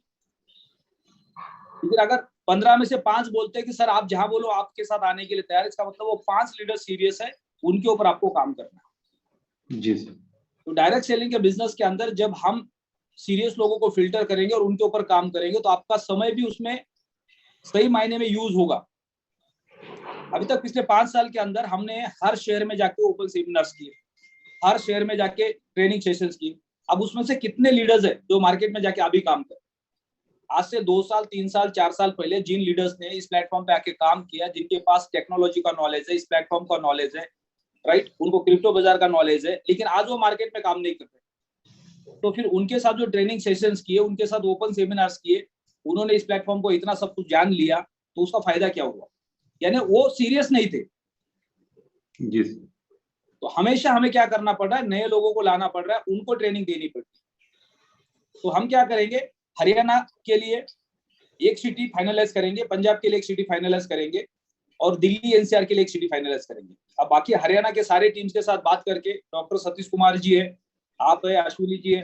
लेकिन अगर 15 में से 5 बोलते हैं कि सर आप जहां बोलो आपके साथ आने के लिए तैयार, इसका मतलब वो 5 लीडर सीरियस है, उनके ऊपर आपको काम करना है। जी सर। तो डायरेक्ट सेलिंग के बिजनेस के अंदर जब हम सीरियस लोगों को फिल्टर करेंगे और उनके ऊपर काम करेंगे, तो आपका समय भी उसमें सही मायने में यूज होगा। अभी तक पिछले 5 साल के अंदर हमने हर शहर में जाके ओपन सेमिनार्स किए, हर शहर में जाके ट्रेनिंग सेशंस किए। अब उसमें से कितने लीडर्स है जो मार्केट में जाके अभी काम कर, आज से 2 साल 3 साल 4 साल पहले जिन लीडर्स ने इस प्लेटफॉर्म पे आके काम किया, जिनके पास टेक्नोलॉजी का नॉलेज है, इस प्लेटफॉर्म का नॉलेज है, राइट, उनको क्रिप्टो बाजार का नॉलेज है, लेकिन आज वो मार्केट में काम नहीं कर रहे, तो फिर उनके साथ जो ट्रेनिंग सेशंस किए, उनके साथ ओपन सेमिनार्स किए, उन्होंने इस प्लेटफॉर्म को इतना सब कुछ जान लिया, तो उसका फायदा क्या हुआ? यानी वो सीरियस नहीं थे। जी। तो हमेशा हमें क्या करना पड़ रहा है, नए लोगों को लाना पड़ रहा है, उनको ट्रेनिंग देनी पड़ती है। तो हम क्या करेंगे, हरियाणा के लिए एक सिटी फाइनलाइज करेंगे, पंजाब के लिए एक सिटी फाइनलाइज करेंगे और दिल्ली एनसीआर के लिए एक सिटी फाइनलाइज करेंगे। अब बाकी हरियाणा के सारे टीम्स के साथ बात करके, डॉक्टर सतीश कुमार जी है, आप है, अश्विनी जी है,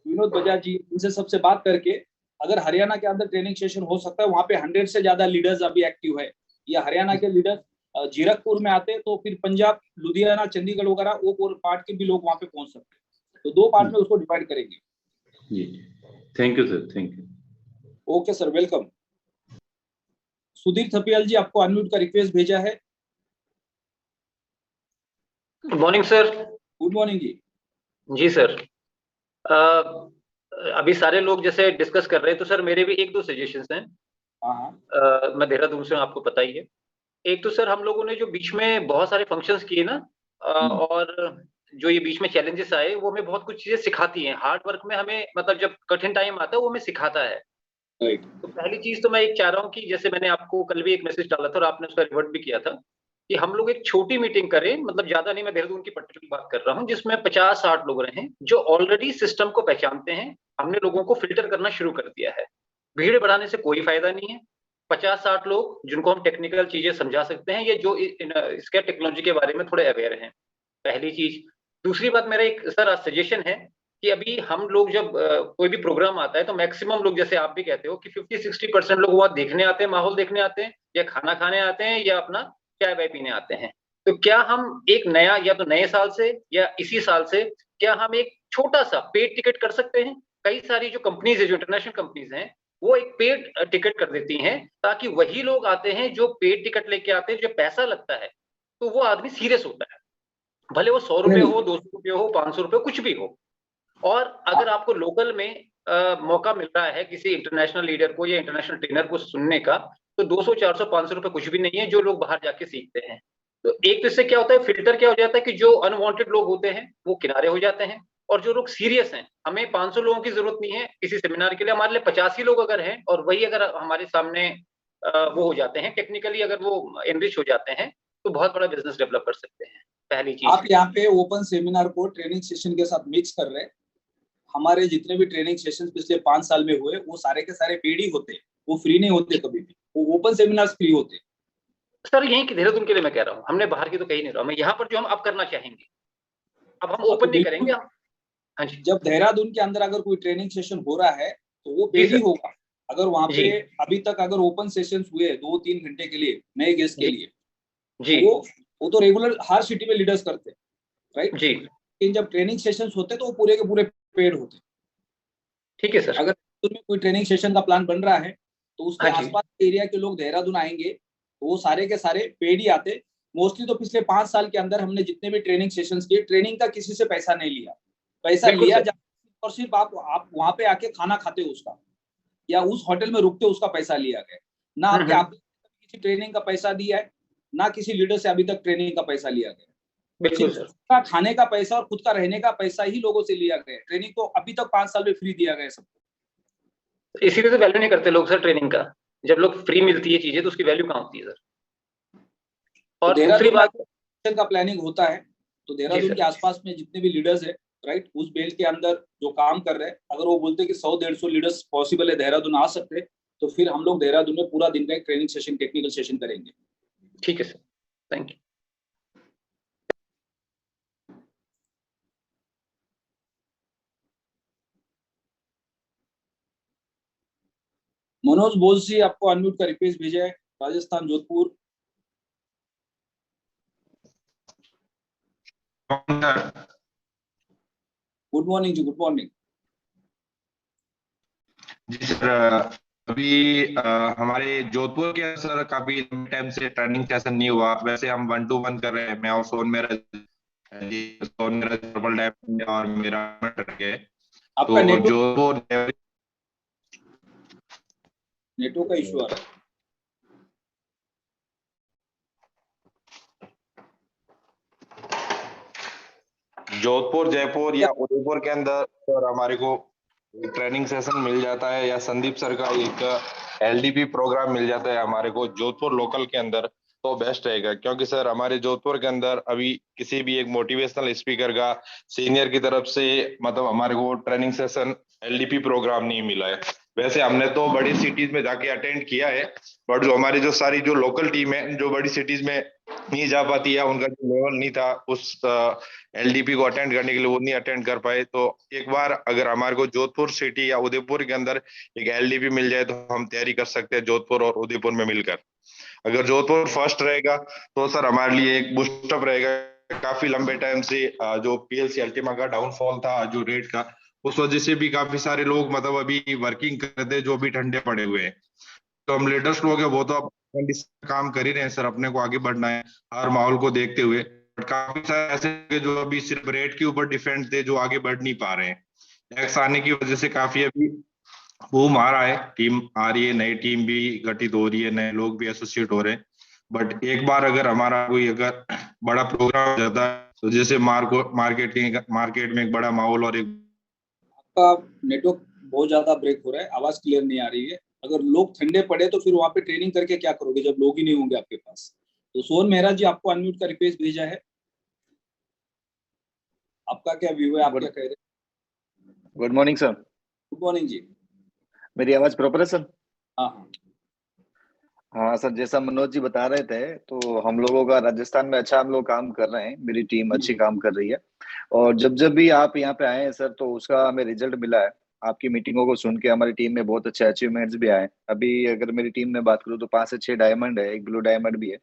विनोद बजाज जी, इनसे सबसे बात करके अगर हरियाणा के अंदर ट्रेनिंग सेशन हो सकता है, वहां पे 100 से ज्यादा लीडर्स अभी एक्टिव है, या हरियाणा के लीडर जीरकपुर में आते, तो फिर पंजाब, लुधियाना, चंडीगढ़ वगैरह वो पार्ट के भी लोग वहां पे पहुंच सकते हैं। तो 2 पार्ट में उसको डिवाइड करेंगे। जी, thank you sir, thank you. Okay sir, welcome. Sudhir Thapliyal ji, आपको अनम्यूट का रिक्वेस्ट भेजा है। Good morning sir. Good morning जी। जी सर, अभी सारे लोग जैसे डिस्कस कर रहे हैं, तो सर मेरे भी 1-2 सजेशंस हैं। हाँ। मैं देहरादून से हूं, आपको पता ही है। एक तो सर हम लोगों ने जो बीच में बहुत सारे फंक्शंस किए ना, और जो ये बीच में चैलेंजेस आए, वो हमें बहुत कुछ चीजें सिखाती हैं। हार्ड वर्क में हमें, मतलब जब कठिन टाइम आता है वो हमें सिखाता है। राइट। तो पहली चीज तो मैं एक चाह रहा हूँ कि जैसे मैंने आपको कल भी एक मैसेज डाला था और आपने उसका रिवर्ट भी किया था, कि हम लोग एक छोटी मीटिंग करें, मतलब ज्यादा नहीं, मैं देहरादून की पर्टिकुलर बात कर रहा हूँ, जिसमें 50-60 लोग रहें जो ऑलरेडी सिस्टम को पहचानते हैं। हमने लोगों को फिल्टर करना शुरू कर दिया है। भीड़ बढ़ाने से कोई फायदा नहीं है। 50-60 लोग जिनको हम टेक्निकल चीजें समझा सकते हैं, या जो इसके टेक्नोलॉजी के बारे में थोड़े अवेयर हैं, पहली चीज। दूसरी बात, मेरा एक सर सजेशन है कि अभी हम लोग जब कोई भी प्रोग्राम आता है, तो मैक्सिमम लोग, जैसे आप भी कहते हो कि 50-60% लोग वहां देखने आते हैं, माहौल देखने आते हैं, या खाना खाने आते हैं, या अपना चाय वाय पीने आते हैं। तो क्या हम एक नया, या तो नए साल से या इसी साल से, क्या हम एक छोटा सा पेड टिकट कर सकते हैं? कई सारी जो कंपनीज है, जो इंटरनेशनल कंपनीज हैं, वो एक पेड टिकट कर देती हैं, ताकि वही लोग आते हैं जो पेड टिकट लेके आते हैं, जो पैसा लगता है, तो वो आदमी सीरियस होता है, भले वो 100 रुपए हो, 200 रुपए हो, 500 रुपए, कुछ भी हो। और अगर आपको लोकल में मौका मिल रहा है किसी इंटरनेशनल लीडर को या इंटरनेशनल ट्रेनर को सुनने का, तो 200, 400, 500 रुपए कुछ भी नहीं है, जो लोग बाहर जाके सीखते हैं। तो एक तो इससे क्या होता है, फिल्टर क्या हो जाता है कि जो अनवांटेड लोग होते हैं वो किनारे हो जाते हैं, और जो लोग सीरियस हैं, हमें 500 लोगों की जरूरत नहीं है किसी सेमिनार के लिए, हमारे लिए 85 लोग अगर हैं, और वही अगर हमारे सामने वो हो जाते हैं, टेक्निकली अगर वो एनरिच हो जाते हैं, तो बहुत बड़ा बिजनेस डेवलप कर सकते हैं। पहली चीज, आप यहाँ पे ओपन सेमिनार को ट्रेनिंग सेशन के साथ मिक्स कर रहे हैं। हमारे जितने भी ट्रेनिंग सेशंस पिछले 5 साल में हुए वो सारे के सारे पेड ही होते, वो फ्री नहीं होते कभी भी, वो ओपन सेमिनार्स फ्री होते। सर यहीं की देहरादून के लिए मैं कह रहा हूँ, हमने बाहर की तो कहीं नहीं रहा, मैं यहाँ पर जो हम अब करना चाहेंगे, अब हम ओपन नहीं करेंगे। हाँ जी, जब देहरादून के अंदर अगर कोई ट्रेनिंग सेशन हो रहा है तो वो पेड ही होगा। अगर वहां पे अभी तक अगर ओपन सेशंस हुए 2-3 घंटे के लिए नए गेस्ट के लिए जी, वो तो रेगुलर हर सिटी में लीडर्स करते हैं, राइट जी, लेकिन जब ट्रेनिंग सेशंस होते तो वो पूरे के पूरे पेड होते। ठीक है सर। अगर में कोई ट्रेनिंग सेशन का प्लान बन रहा है तो उसके हाँ जी, आसपास एरिया के लोग देहरादून आएंगे तो वो सारे के सारे पेड ही आते। मोस्टली तो पिछले 5 साल के अंदर हमने जितने भी ट्रेनिंग सेशंस किए, ट्रेनिंग का किसी से पैसा नहीं लिया, पैसा बिल्कुल लिया सर। और सिर्फ आप वहां पे आके खाना खाते हो उसका, या उस होटल में रुकते हो उसका पैसा लिया गया, ना आपके आप किसी ट्रेनिंग का पैसा दिया है, ना किसी लीडर से अभी तक ट्रेनिंग का पैसा लिया गया। बिल्कुल सिर्फ सर। खाने का पैसा और खुद का रहने का पैसा ही लोगों से लिया गया। ट्रेनिंग तो अभी तक 5 साल में फ्री दिया गया सबको। इसीलिए तो वैल्यू नहीं करते लोग सर ट्रेनिंग का। जब लोग फ्री मिलती है चीजें तो उसकी वैल्यू कहाँ होती है सर। और दूसरी बात का प्लानिंग होता है तो देहरादून के आसपास में जितने भी लीडर्स है, राइट, उस बेल्ट के अंदर जो काम कर रहे हैं, अगर वो बोलते हैं कि 100-150 लीडर्स पॉसिबल है देहरादून आ सकते हैं, तो फिर हम लोग देहरादून में पूरा दिन का एक ट्रेनिंग सेशन, टेक्निकल सेशन करेंगे। ठीक है sir, thank you. Manoj Bose ji, आपको अनम्यूट का रिक्वेस्ट भेजा है, राजस्थान जोधपुर। गुड मॉर्निंग जी, गुड मॉर्निंग जी सर। अभी हमारे जोधपुर के सर काफी लंबे टाइम से ट्रेनिंग सेशन नहीं हुआ। वैसे हम 1-to-1 कर रहे हैं, मैं और सोन मेरा ट्रिपल डैम और मेरा है। आपका तो जोधपुर नेटवर्क का इशू आ रहा है। जोधपुर, जयपुर या उदयपुर के अंदर सर हमारे को ट्रेनिंग सेशन मिल जाता है, या संदीप सर का एक एलडीपी प्रोग्राम मिल जाता है हमारे को जोधपुर लोकल के अंदर, तो बेस्ट रहेगा। क्योंकि सर हमारे जोधपुर के अंदर अभी किसी भी एक मोटिवेशनल स्पीकर का सीनियर की तरफ से मतलब हमारे को ट्रेनिंग सेशन एलडीपी प्रोग्राम नहीं मिला है। वैसे हमने तो बड़ी सिटीज में जाके अटेंड किया है, बट जो हमारी जो सारी जो लोकल टीम है जो बड़ी सिटीज में नहीं जा पाती है, उनका जो लेवल नहीं था उस एलडीपी को अटेंड करने के लिए, वो नहीं अटेंड कर पाए। तो एक बार अगर हमारे को जोधपुर सिटी या उदयपुर के अंदर एक एलडीपी मिल जाए तो हम तैयारी कर सकते हैं जोधपुर और उदयपुर में मिलकर। अगर जोधपुर फर्स्ट रहेगा तो सर हमारे लिए एक बूस्टअप रहेगा। काफी लंबे टाइम से जो पीएलसी अल्टीमा का डाउनफॉल था जो रेट का, उस वजह से भी काफी सारे लोग मतलब अभी वर्किंग करते जो अभी ठंडे पड़े हुए हैं। तो हम लेटेस्ट लोग हैं वो तो अब काम कर ही रहे हैं सर, अपने को आगे बढ़ना है हर माहौल को देखते हुए। काफी सारे ऐसे जो अभी सिर्फ रेट के ऊपर डिफेंड थे जो आगे बढ़ नहीं पा रहे हैं। टैक्स आने की वजह से काफी अभी बूम आ रहा है, टीम आ रही है, नई टीम भी गठित हो रही है, नए लोग भी एसोसिएट हो रहे हैं। बट एक बार अगर हमारा कोई अगर बड़ा प्रोग्राम हो जाता है तो जैसे मार्केट में एक बड़ा माहौल और एक आपका नेटवर्क बहुत ज्यादा ब्रेक हो रहा है, आवाज क्लियर नहीं आ रही है। अगर लोग ठंडे पड़े तो फिर वहां पे ट्रेनिंग करके क्या करोगे जब लोग ही नहीं होंगे आपके पास। तो सोन मेहरा जी, आपको अनम्यूट का रिक्वेस्ट भेजा है, आपका क्या व्यू है, आप क्या कह रहे हैं? Good morning sir. Good morning जी। मेरी आवाज प्रॉपर है सर? हाँ हाँ सर, जैसा मनोज जी बता रहे थे तो हम लोगों का राजस्थान में अच्छा हम लोग काम कर रहे हैं, मेरी टीम अच्छी काम कर रही है। और जब जब भी आप यहाँ पे आए हैं सर तो उसका हमें रिजल्ट मिला है। आपकी मीटिंगों को सुन के हमारी टीम में बहुत अच्छे अचीवमेंट्स भी आए। अभी अगर मेरी टीम में बात करूँ तो 5 से 6 डायमंड है, एक ब्लू डायमंड भी है।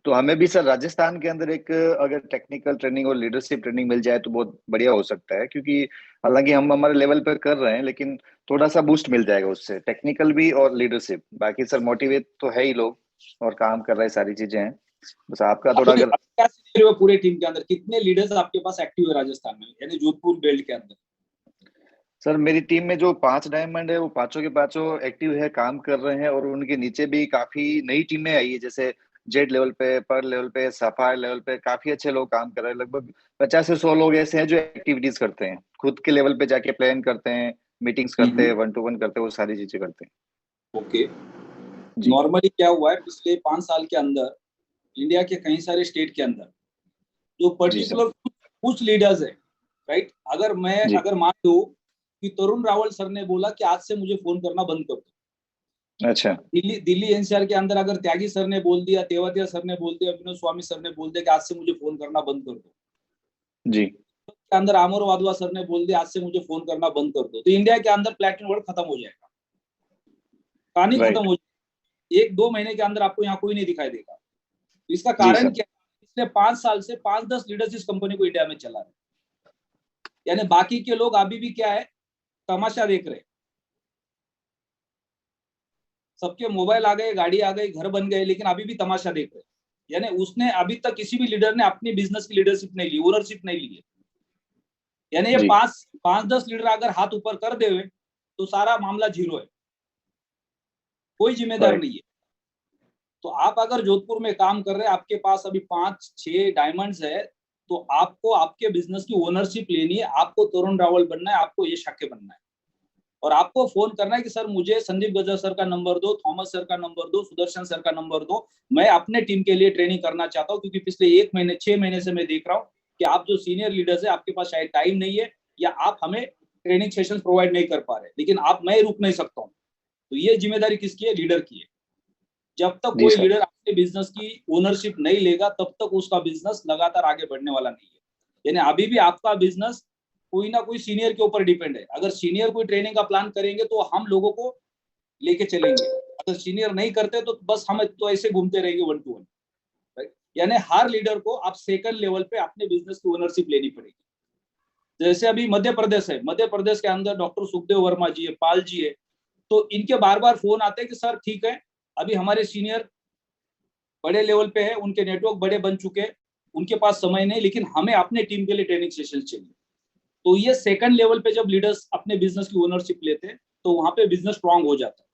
तो हमें भी सर राजस्थान के अंदर एक अगर टेक्निकल ट्रेनिंग और लीडरशिप ट्रेनिंग मिल जाए तो बहुत बढ़िया हो सकता है। क्योंकि हालांकि हम हमारे लेवल पर कर रहे हैं लेकिन थोड़ा सा बूस्ट मिल जाएगा उससे, टेक्निकल भी और लीडरशिप। बाकी सर मोटिवेट तो है ही लोग और काम कर रहे सारी चीजें हैं, बस आपका थोड़ा अगर क्या सिनेरियो है पूरे टीम के अंदर, कितने लीडर्स आपके पास एक्टिव है राजस्थान में यानी जोधपुर बेल्ट के अंदर? सर मेरी टीम में जो 5 डायमंड है वो पांचों के पांचों एक्टिव है, काम कर रहे हैं। और उनके नीचे भी काफी नई टीमें आई है, जैसे जेड लेवल पे, पर लेवल पे, सफायर लेवल पे काफी अच्छे लोग काम कर रहे हैं। लगभग 50 से 100 लोग ऐसे हैं जो एक्टिविटीज करते हैं, खुद के लेवल पे जाके प्लान करते हैं, मीटिंग्स करते हैं, 1-to-1 करते हैं, वो सारी चीजें करते हैं। ओके, नॉर्मली क्या हुआ है पिछले 5 साल के अंदर इंडिया के कई सारे स्टेट के अंदर जो पर्टिकुलर कुछ लीडर्स है, राइट, अगर मान लूं कि तरुण रावल सर ने बोला कि आज से मुझे फोन करना बंद कर दो। अच्छा। दिल्ली एनसीआर के अंदर अगर त्यागी सर ने बोल दिया, तेवतिया सर ने बोल दिया, विनोद स्वामी सर ने बोल दिया कि आज से मुझे फोन करना बंद कर दो जी, के अंदर आमोर वाधवा सर ने बोल दिया आज से मुझे फोन करना बंद कर दो, तो इंडिया के अंदर प्लेटिनम वर्ल्ड खत्म हो जाएगा, कहानी खत्म हो जाएगी। 1-2 महीने के अंदर आपको यहाँ कोई नहीं दिखाई देगा। तो इसका कारण क्या? पिछले 5 साल से 5-10 लीडर्स इस कंपनी को इंडिया में चला रहे, यानी बाकी के लोग अभी भी क्या है, तमाशा देख रहे। सबके मोबाइल आ गए, गाड़ी आ गई, घर बन गए, लेकिन अभी भी तमाशा देख रहे। यानी उसने अभी तक किसी भी लीडर ने अपनी बिजनेस की लीडरशिप नहीं ली, ओनरशिप नहीं ली है। यानी ये 5-10 लीडर अगर हाथ ऊपर कर दे तो सारा मामला जीरो है, कोई जिम्मेदार नहीं है। तो आप अगर जोधपुर में काम कर रहे हैं, आपके पास अभी 5-6 डायमंड्स है, तो आपको आपके बिजनेस की ओनरशिप लेनी है। आपको तरुण रावल बनना है, आपको ये शाक्य बनना है, और आपको फोन करना है कि सर मुझे संदीप गजर सर का नंबर दो, थॉमस सर का नंबर दो, सुदर्शन सर का नंबर दो, मैं अपने टीम के लिए ट्रेनिंग करना चाहता हूँ। क्योंकि पिछले 6 महीने से मैं देख रहा हूँ कि आप जो सीनियर लीडर्स है, आपके पास शायद टाइम नहीं है, या आप हमें ट्रेनिंग सेशन प्रोवाइड नहीं कर पा रहे, लेकिन मैं रुक नहीं सकता हूँ। तो ये जिम्मेदारी किसकी है? लीडर की है। जब तक कोई लीडर अपने बिजनेस की ओनरशिप नहीं लेगा, तब तक उसका बिजनेस लगातार आगे बढ़ने वाला नहीं है। यानी अभी भी आपका बिजनेस कोई ना कोई सीनियर के ऊपर डिपेंड है। अगर सीनियर कोई ट्रेनिंग का प्लान करेंगे तो हम लोगों को लेके चलेंगे, अगर सीनियर नहीं करते तो बस हम तो ऐसे घूमते रहेंगे 1 to 1, राइट। यानी हर लीडर को आप सेकंड लेवल पे अपने बिजनेस की ओनरशिप लेनी पड़ेगी। जैसे अभी मध्य प्रदेश है, मध्य प्रदेश के अंदर डॉक्टर सुखदेव वर्मा जी है, पाल जी है, तो इनके बार बार फोन आते हैं कि सर ठीक है, अभी हमारे सीनियर बड़े लेवल पे है, उनके नेटवर्क बड़े बन चुके हैं, उनके पास समय नहीं, लेकिन हमें अपने टीम के लिए ट्रेनिंग सेशन चाहिए। तो ये सेकंड लेवल पे जब लीडर्स अपने बिजनेस की ओनरशिप लेते हैं, तो वहां पे बिजनेस स्ट्रांग हो जाता है।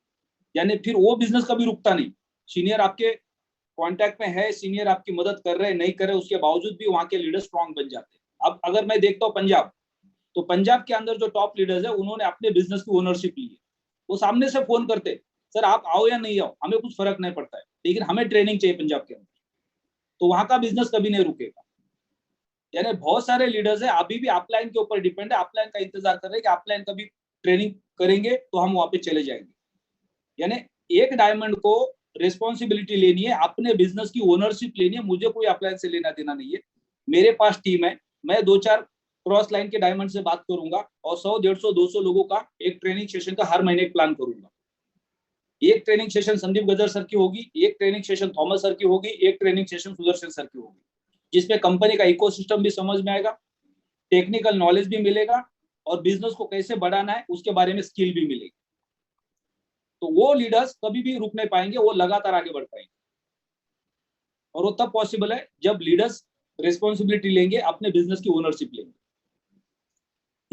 यानी फिर वो बिजनेस कभी रुकता नहीं। सीनियर आपके कांटेक्ट में है, सीनियर आपकी मदद कर रहे हैं, नहीं कर रहे, उसके बावजूद भी वहां के लीडर स्ट्रांग बन जाते हैं। अब अगर मैं देखता हूँ पंजाब, तो पंजाब के अंदर जो टॉप लीडर्स है, उन्होंने अपने बिजनेस की ओनरशिप ली है। वो सामने से फोन करते, सर आप आओ या नहीं आओ, हमें कुछ फर्क नहीं पड़ता है, लेकिन हमें ट्रेनिंग चाहिए पंजाब के अंदर। तो वहां का बिजनेस कभी नहीं रुकेगा। यानी बहुत सारे लीडर्स है अभी भी अपलाइन के ऊपर डिपेंड है, अपलाइन का इंतजार कर रहे हैं कि अपलाइन कभी ट्रेनिंग करेंगे तो हम वहां पे चले जाएंगे। यानी एक डायमंड को रिस्पॉन्सिबिलिटी लेनी है, अपने बिजनेस की ओनरशिप लेनी है। मुझे कोई अपलाइन से लेना देना नहीं है, मेरे पास टीम है, मैं 2-4 क्रॉस लाइन के डायमंड से बात करूंगा और 100, 150, 200 लोगों का एक ट्रेनिंग सेशन का हर महीने प्लान करूंगा। एक ट्रेनिंग सेशन संदीप गजर सर की होगी, एक ट्रेनिंग सेशन थॉमस सर की होगी, एक ट्रेनिंग सेशन सुदर्शन सर की होगी, जिसमें कंपनी का इकोसिस्टम भी समझ में आएगा, टेक्निकल नॉलेज भी मिलेगा, और बिजनेस को कैसे बढ़ाना है उसके बारे में स्किल भी मिलेगी। तो वो लीडर्स कभी भी रुक नहीं पाएंगे, वो लगातार आगे बढ़ पाएंगे। और वो तब पॉसिबल है जब लीडर्स रिस्पॉन्सिबिलिटी लेंगे, अपने बिजनेस की ओनरशिप लेंगे।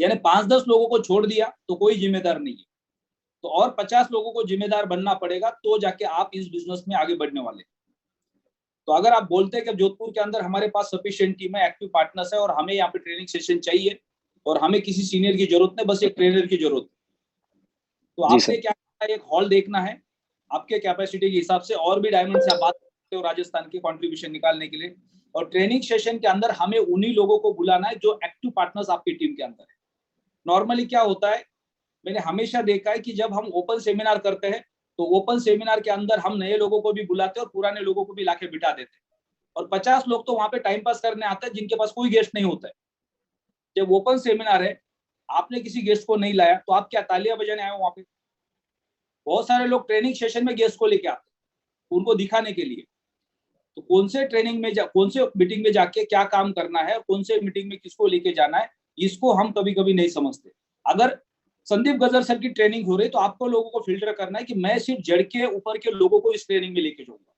यानी 5-10 लोगों को छोड़ दिया तो कोई जिम्मेदार नहीं है, तो और 50 लोगों को जिम्मेदार बनना पड़ेगा, तो जाके आप इस बिजनेस में आगे बढ़ने वाले। तो अगर आप बोलते हैं कि जोधपुर के अंदर हमारे पास सफिशिएंट टीम है, एक्टिव पार्टनर्स है, और हमें यहाँ पे ट्रेनिंग सेशन चाहिए, और हमें किसी सीनियर की जरूरत नहीं, बस एक ट्रेनर की जरूरत है, तो आपने क्या एक हॉल देखना है आपके कैपेसिटी के हिसाब से, और भी डायमंड से आप बात करते हो राजस्थान की कंट्रीब्यूशन निकालने के लिए। और ट्रेनिंग सेशन के अंदर हमें उन्हीं लोगों को बुलाना है जो एक्टिव पार्टनर्स आपकी टीम के अंदर है। नॉर्मली क्या होता है, मैंने हमेशा देखा है कि जब हम ओपन सेमिनार करते हैं, तो ओपन सेमिनार के अंदर हम नए लोगों को भी बुलाते हैं और पुराने लोगों को भी लाके बिठा देते हैं, और 50 लोग तो वहां पे टाइम पास करने आते हैं जिनके पास कोई गेस्ट नहीं होता है। जब ओपन सेमिनार है, आपने किसी गेस्ट को नहीं लाया, तो आप क्या तालियां बजाने आए हो वहां पे? बहुत सारे लोग ट्रेनिंग सेशन में गेस्ट को लेके आते हैं उनको दिखाने के लिए। तो कौन से ट्रेनिंग में कौन से मीटिंग में जाके क्या काम करना है, कौन से मीटिंग में किसको लेके जाना है, इसको हम कभी कभी नहीं समझते। अगर संदीप गजर सर की ट्रेनिंग हो रही, तो आपको लोगों को फिल्टर करना है कि मैं सिर्फ जड़ के ऊपर के लोगों को इस ट्रेनिंग में लेके जाऊंगा।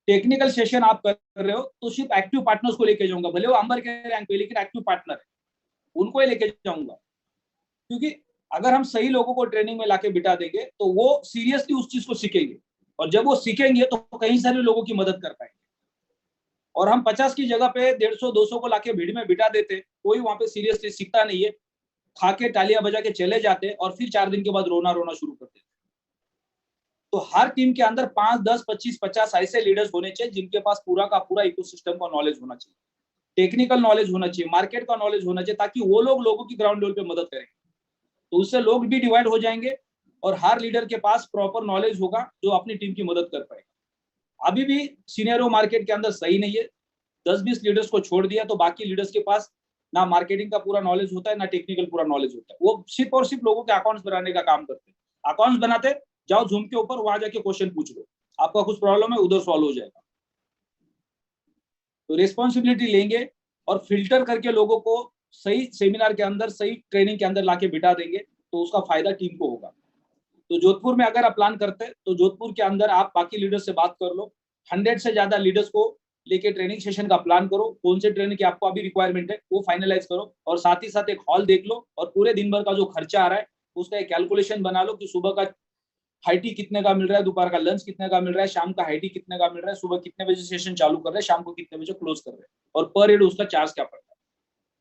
टेक्निकल सेशन आप कर रहे हो तो सिर्फ एक्टिव पार्टनर्स को लेके जाऊंगा, भले वो अंबर के रैंक पे, लेकिन एक्टिव पार्टनर है, उनको ही लेके जाऊंगा। क्योंकि अगर हम सही लोगों को ट्रेनिंग में लाके बिठा देंगे तो वो सीरियसली उस चीज को सीखेंगे, और जब वो सीखेंगे तो कई सारे लोगों की मदद कर पाएंगे। और हम 50 की जगह पे 150-200 को लाके भीड़ में बिठा देते, कोई वहां पे सीरियसली सीखता नहीं है, खा के तालियां बजा के चले जाते, और फिर 4 दिन के बाद रोना शुरू कर देते। तो हर टीम के अंदर 5, 10, 25, 50 ऐसे लीडर्स होने चाहिए जिनके पास पूरा का पूरा इकोसिस्टम का नॉलेज होना चाहिए, टेक्निकल नॉलेज होना चाहिए, मार्केट का नॉलेज होना चाहिए, ताकि वो लोग लोगों की ग्राउंड लेवल पे मदद करें। तो उससे लोग भी डिवाइड हो जाएंगे और हर लीडर के पास प्रॉपर नॉलेज होगा जो अपनी टीम की मदद कर पाएगा। अभी भी सीनियरों मार्केट के अंदर सही नहीं है, 10-20 लीडर्स को छोड़ दिया तो बाकी लीडर्स के पास ना मार्केटिंग का पूरा नॉलेज होता है, ना टेक्निकल पूरा नॉलेज होता है। वो सिर्फ और सिर्फ लोगों के अकाउंट्स बनाने का काम करते हैं। अकाउंट्स बनाते जाओ जूम के ऊपर, वहां जाके क्वेश्चन पूछ लो, आपका कुछ प्रॉब्लम है उधर सॉल्व हो जाएगा। तो रिस्पॉन्सिबिलिटी लेंगे और फिल्टर करके लोगों को सही सेमिनार के अंदर, सही ट्रेनिंग के अंदर लाके बिठा देंगे तो उसका फायदा टीम को होगा। तो जोधपुर में अगर आप प्लान करते हैं तो जोधपुर के अंदर आप बाकी लीडर्स से बात कर लो, 100 से ज्यादा लीडर्स को लेके ट्रेनिंग सेशन का प्लान करो, कौन से ट्रेनिंग की आपको अभी रिक्वायरमेंट है वो फाइनलाइज करो, और साथ ही साथ एक हॉल देख लो और पूरे दिन भर का जो खर्चा आ रहा है उसका एक कैलकुलेशन बना लो कि सुबह का हाई टी कितने का मिल रहा है, दोपहर का लंच कितने का मिल रहा है, शाम का हाई टी कितने का मिल रहा है, सुबह कितने बजे सेशन चालू कर रहे हैं, शाम को कितने बजे क्लोज कर रहे हैं, और पर हेड उसका चार्ज क्या पड़ता है।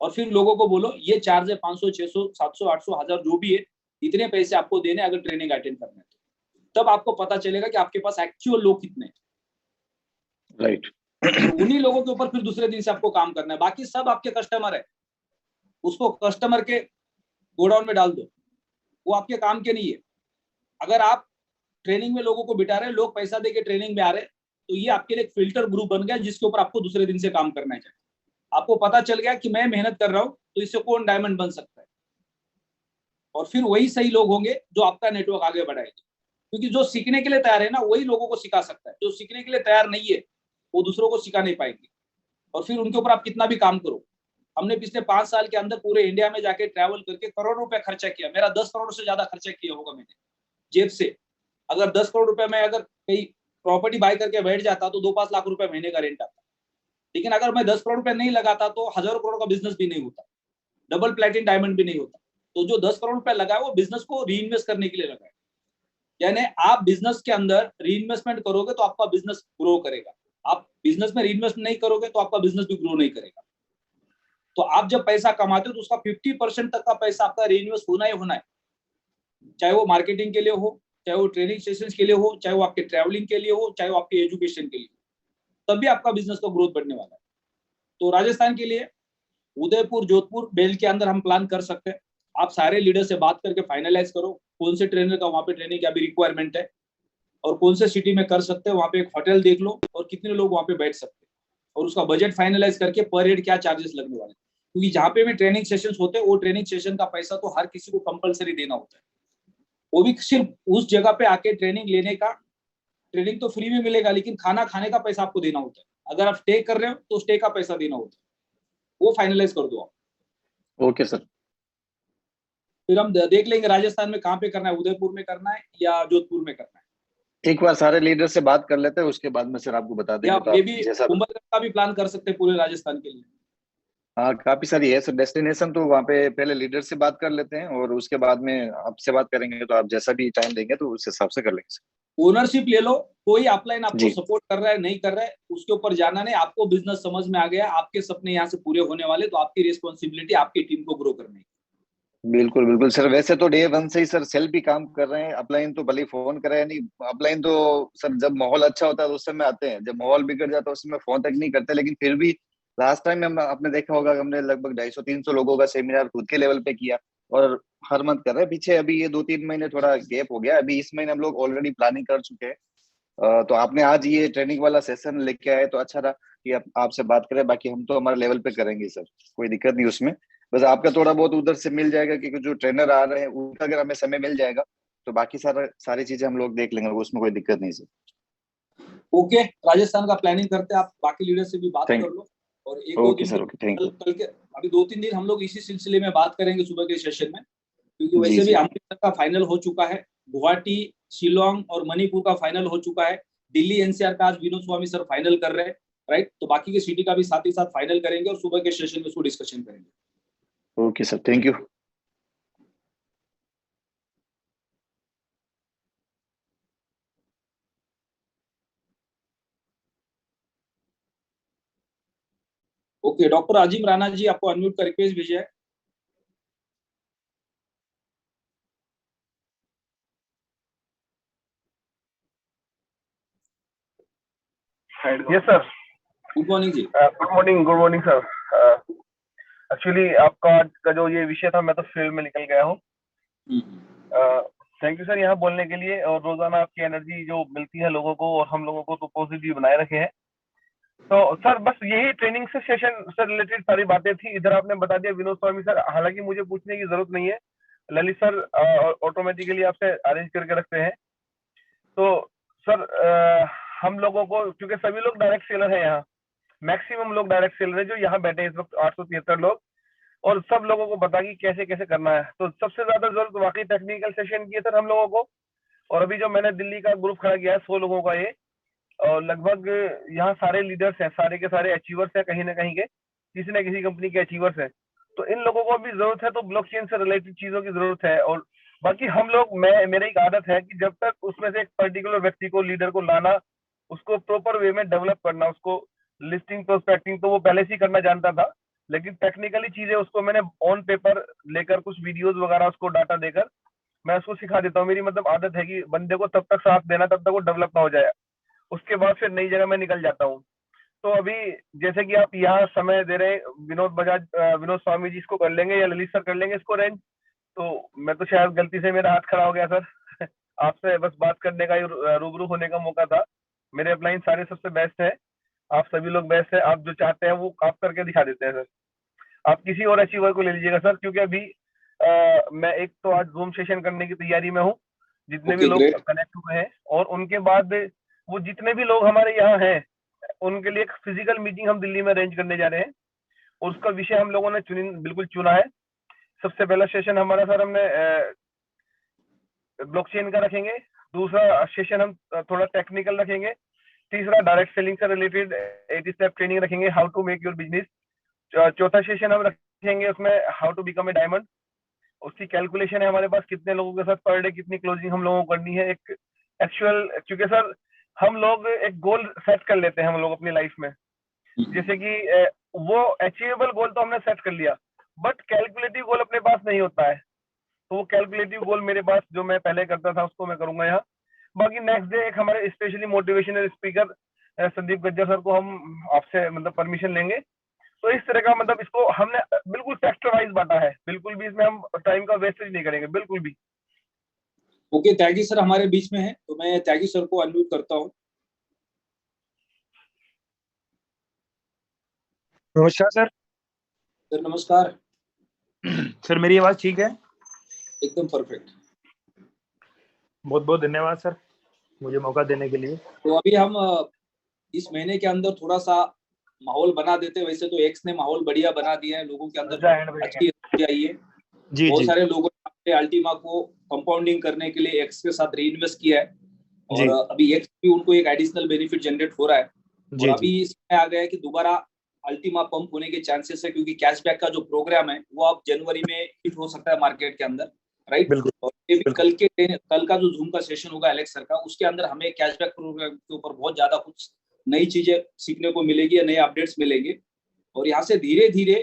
और फिर लोगों को बोलो ये चार्ज है 500, 600, 700, 800, 1000 जो भी है, इतने पैसे आपको देने अगर ट्रेनिंग अटेंड करना है तो। तब आपको पता चलेगा कि आपके पास एक्चुअल लोग कितने हैं। राइट। उन्हीं लोगों के ऊपर फिर दूसरे दिन से आपको काम करना है। बाकी सब आपके कस्टमर है, उसको कस्टमर के गोडाउन में डाल दो, वो आपके काम के नहीं है। अगर आप ट्रेनिंग में लोगों को बिठा रहे हैं, लोग पैसा देके ट्रेनिंग में आ रहे हैं, तो ये आपके लिए एक फिल्टर ग्रुप बन गया जिसके ऊपर आपको दूसरे दिन से काम करना चाहिए। आपको पता चल गया कि मैं मेहनत कर रहा हूं तो इससे कौन डायमंड बन सकता है, और फिर वही सही लोग होंगे जो आपका नेटवर्क आगे बढ़ाएंगे। क्योंकि जो सीखने के लिए तैयार है ना वही लोगों को सिखा सकता है, जो सीखने के लिए तैयार नहीं है वो दूसरों को सिखा नहीं पाएंगे। और फिर उनके ऊपर आप कितना भी काम करो, हमने पिछले 5 साल के अंदर पूरे इंडिया में जाके ट्रैवल करके करोड़ों रुपए खर्चा किया। मेरा 10 करोड़ से ज्यादा खर्चा किया होगा मैंने जेब से। अगर 10 करोड़ रुपए में अगर कहीं प्रॉपर्टी बाय करके बैठ जाता तो 2-5 लाख रुपए महीने का रेंट आता। लेकिन अगर मैं 10 करोड़ रुपए नहीं लगाता तो हजारों करोड़ का बिजनेस भी नहीं होता, डबल प्लेटिन डायमंड भी नहीं होता। तो जो 10 करोड़ रुपए लगाया वो बिजनेस को री इन्वेस्ट करने के लिए लगाया। यानी आप बिजनेस के अंदर री इन्वेस्टमेंट करोगे तो आपका बिजनेस ग्रो करेगा, आप बिजनेस में री इन्वेस्ट नहीं करोगे तो आपका बिजनेस भी ग्रो नहीं करेगा। तो आप जब पैसा कमाते हो तो उसका 50% तक का पैसा आपका री इन्वेस्ट होना ही होना है, चाहे वो मार्केटिंग के लिए हो, चाहे वो ट्रेनिंग सेशंस के लिए हो, चाहे वो आपके ट्रैवलिंग के लिए हो, चाहे वो आपके एजुकेशन के लिए, तभी आपका बिजनेस का ग्रोथ बढ़ने वाला है। तो राजस्थान के लिए उदयपुर, जोधपुर, बेल के अंदर हम प्लान कर सकते हैं। आप सारे लीडर से बात करके फाइनलाइज करो कौन से ट्रेनर का वहाँ पे ट्रेनिंग की अभी रिक्वायरमेंट है और कौन से सिटी में कर सकते हैं। वहाँ पे एक होटल देख लो और कितने लोग वहाँ पे बैठ सकते हैं, और उसका बजट फाइनलाइज करके पर हेड क्या चार्जेस लगने वाले। क्योंकि जहाँ पे भी ट्रेनिंग सेशंस होते हैं वो ट्रेनिंग सेशन का पैसा तो हर किसी को कंपलसरी देना होता है, वो भी सिर्फ उस जगह पे आके ट्रेनिंग लेने का। ट्रेनिंग तो फ्री में मिलेगा लेकिन खाना खाने का पैसा आपको देना होता है। अगर आप स्टे कर रहे हो तो स्टे का पैसा देना होता है, वो फाइनलाइज कर दो आप। Okay sir. फिर हम देख लेंगे राजस्थान में कहाँ पे करना है, उदयपुर में करना है या जोधपुर में करना है। एक बार सारे लीडर से बात कर लेते हैं, उसके बाद में सर आपको बता देंगे। या तो मे आप भी जैसा कुंभलगढ़ का भी प्लान कर सकते हैं पूरे राजस्थान के लिए। हाँ, काफी सारी है सर डेस्टिनेशन। तो वहाँ पे पहले लीडर से बात कर लेते हैं और उसके बाद में आपसे बात करेंगे। तो आप जैसा भी टाइम देंगे तो उस हिसाब से कर लेंगे सर। ओनरशिप ले लो, कोई अपलाइन आपको जी। सपोर्ट कर रहा है नहीं कर रहा है उसके ऊपर जाना नहीं। आपको बिजनेस समझ में आ गया, आपके सपने यहाँ से पूरे होने वाले, तो आपकी रिस्पॉन्सिबिलिटी आपकी टीम को ग्रो करने की। बिल्कुल बिल्कुल सर। वैसे तो डे 1 से ही सर सेल भी काम कर रहे हैं। अपलाइन तो भले फोन करे नहीं, अपलाइन तो सर जब माहौल अच्छा होता है तो उस समय आते हैं, जब माहौल बिगड़ जाता है उस समय फोन तक नहीं करते। लेकिन फिर भी लास्ट टाइम में आपने देखा होगा हमने लगभग 250-300 लोगों का सेमिनार खुद के लेवल पे किया और हर मंथ कर रहे हैं। पीछे अभी ये 2-3 महीने थोड़ा गैप हो गया, अभी इस महीने हम लोग ऑलरेडी प्लानिंग कर चुके हैं। तो आपने आज ये ट्रेनिंग वाला सेशन लेके आए तो अच्छा रहा कि आपसे बात करें। बाकी हम तो हमारे लेवल पे करेंगे सर, कोई दिक्कत नहीं उसमें। बस आपका थोड़ा बहुत उधर से मिल जाएगा क्योंकि जो ट्रेनर आ रहे हैं उनका अगर हमें समय मिल जाएगा तो बाकी सारी चीजें हम लोग देख लेंगे, उसमें कोई दिक्कत नहीं सर। ओके, राजस्थान का प्लानिंग करते हैं। आप बाकी लीडर से भी बात कर लो और एक दो ओके दिन सर। Okay, thank you. कल के अभी 2-3 दिन हम लोग इसी सिलसिले में बात करेंगे सुबह के सेशन में, क्योंकि जी, वैसे भी जी। अमृतसर का फाइनल हो चुका है, गुवाहाटी, शिलोंग और मणिपुर का फाइनल हो चुका है, दिल्ली एनसीआर का आज विनोद स्वामी सर फाइनल कर रहे हैं, राइट। तो बाकी के सिटी का भी साथ ही साथ फाइनल करेंगे और सुबह के सेशन में उसको डिस्कशन करेंगे। Okay sir, thank you. Okay, doctor Azim Rana ji आपको अनम्यूट का रिक्वेस्ट भेजा है। Yes sir. गुड मॉर्निंग जी। Good morning sir. एक्चुअली आपका आज का जो ये विषय था, मैं तो फील्ड में निकल गया हूँ, थैंक यू सर यहाँ बोलने के लिए, और रोजाना आपकी एनर्जी जो मिलती है लोगों को और हम लोगों को तो पॉजिटिव बनाए रखे हैं। तो सर बस यही ट्रेनिंग से सेशन से रिलेटेड सारी बातें थी। इधर आपने बता दिया विनोद स्वामी सर, हालांकि मुझे पूछने की जरूरत नहीं है, ललित सर ऑटोमेटिकली आपसे अरेंज करके रखते हैं। तो सर हम लोगों को, क्योंकि सभी लोग डायरेक्ट सेलर है यहाँ, मैक्सिमम लोग डायरेक्ट सेलर है जो यहाँ बैठे हैं इस वक्त 873 लोग, और सब लोगों को पता कि कैसे कैसे करना है। तो सबसे ज्यादा जरूरत वाकई टेक्निकल सेशन की है सर हम लोगों को। और अभी जो मैंने दिल्ली का ग्रुप खड़ा किया है 100 लोगों का ये, और लगभग यहाँ सारे लीडर्स हैं, सारे के सारे अचीवर्स हैं कहीं ना कहीं के, किसी न किसी कंपनी के अचीवर्स हैं। तो इन लोगों को भी जरूरत है, तो ब्लॉकचेन से रिलेटेड चीजों की जरूरत है। और बाकी हम लोग, मेरी एक आदत है कि जब तक उसमें से एक पर्टिकुलर व्यक्ति को, लीडर को लाना, उसको प्रॉपर वे में डेवलप करना, उसको लिस्टिंग प्रोस्पेक्टिंग तो वो पहले से ही करना जानता था, लेकिन टेक्निकली चीजें उसको मैंने ऑन पेपर लेकर, कुछ वीडियोस वगैरह उसको डाटा देकर मैं उसको सिखा देता हूँ। मेरी मतलब आदत है कि बंदे को तब तक साथ देना तब तक वो डेवलप ना हो जाए, उसके बाद फिर नई जगह में निकल जाता हूँ। तो अभी जैसे कि आप यहाँ समय दे रहे हैं, विनोद स्वामी जी इसको कर लेंगे या ललित सर कर लेंगे इसको अरेंज। तो मैं तो शायद गलती से मेरा हाथ खड़ा हो गया सर आपसे बस बात करने का, रूबरू होने का मौका था। मेरे अपलाइन सारे सबसे बेस्ट है, आप सभी लोग बेस्ट है, आप जो चाहते हैं वो आप करके दिखा देते हैं सर। आप किसी और अचीवर को ले लीजिएगा सर, क्योंकि अभी मैं एक तो आज जूम सेशन करने की तैयारी में हूँ, जितने भी लोग कनेक्ट हुए हैं, और उनके बाद वो जितने भी लोग हमारे यहाँ हैं उनके लिए एक फिजिकल मीटिंग हम दिल्ली में अरेंज करने जा रहे हैं, और उसका विषय हम लोगों ने बिल्कुल चुना है। सबसे पहला सेशन हमारा सर हमने ब्लॉकचेन का रखेंगे, दूसरा सेशन हम थोड़ा टेक्निकल रखेंगे, तीसरा डायरेक्ट सेलिंग से रिलेटेड 80 स्टेप ट्रेनिंग रखेंगे, how to make your business. चौथा सेशन हम रखेंगे उसमें how to become a diamond, उसकी कैलकुलेशन है हमारे पास, कितने लोगों के साथ पर डे कितनी क्लोजिंग हम लोगों को करनी है, एक एक्चुअल, क्योंकि सर हम लोग एक गोल सेट कर लेते हैं हम लोग अपनी लाइफ में, जैसे कि वो अचीवेबल गोल तो हमने सेट कर लिया, बट कैलकुलेटिव गोल अपने पास नहीं होता है। तो वो कैलकुलेटिव गोल मेरे पास जो मैं पहले करता था उसको मैं करूंगा यहाँ। बाकी नेक्स्ट डे एक हमारे specially motivational speaker Sandeep Gajjar sir को हम आपसे मतलब परमिशन लेंगे। तो इस तरह का मतलब इसको हमने बिल्कुल सेक्टर वाइज बांटा है, बिल्कुल भी इसमें हम टाइम का वेस्टेज नहीं करेंगे, बिल्कुल भी। ओके, त्यागी सर हमारे बीच में है, तो मैं त्यागी सर को अनम्यूट करता हूँ। नमस्कार सर। सर नमस्कार। सर मेरी आवाज ठीक है? एकदम परफेक्ट। बहुत बहुत धन्यवाद सर मुझे मौका देने के लिए। तो अभी हम इस महीने के अंदर थोड़ा सा माहौल बना देते हैं। वैसे तो एक्स ने माहौल बढ़िया बना दिया है, लोगों के अंदर अच्छी आई है। बहुत सारे लोगों ने अल्टीमा को कंपाउंडिंग करने के लिए एक्स के साथ रीइन्वेस्ट किया है, और अभी एक्स भी उनको एक एडिशनल बेनिफिट जनरेट हो रहा है। और अभी इसमें आ गया है कि दोबारा अल्टीमा पंप होने के चांसेस है, क्योंकि कैशबैक का जो प्रोग्राम है वो अब जनवरी में हिट हो सकता है मार्केट के अंदर, राइट। और कल का जो जूम का सेशन होगा एलेक्स सर का, उसके अंदर हमें कैशबैक प्रोग्राम के ऊपर बहुत ज्यादा कुछ नई चीजें सीखने को मिलेगी या नए अपडेट्स मिलेंगे। और यहाँ से धीरे धीरे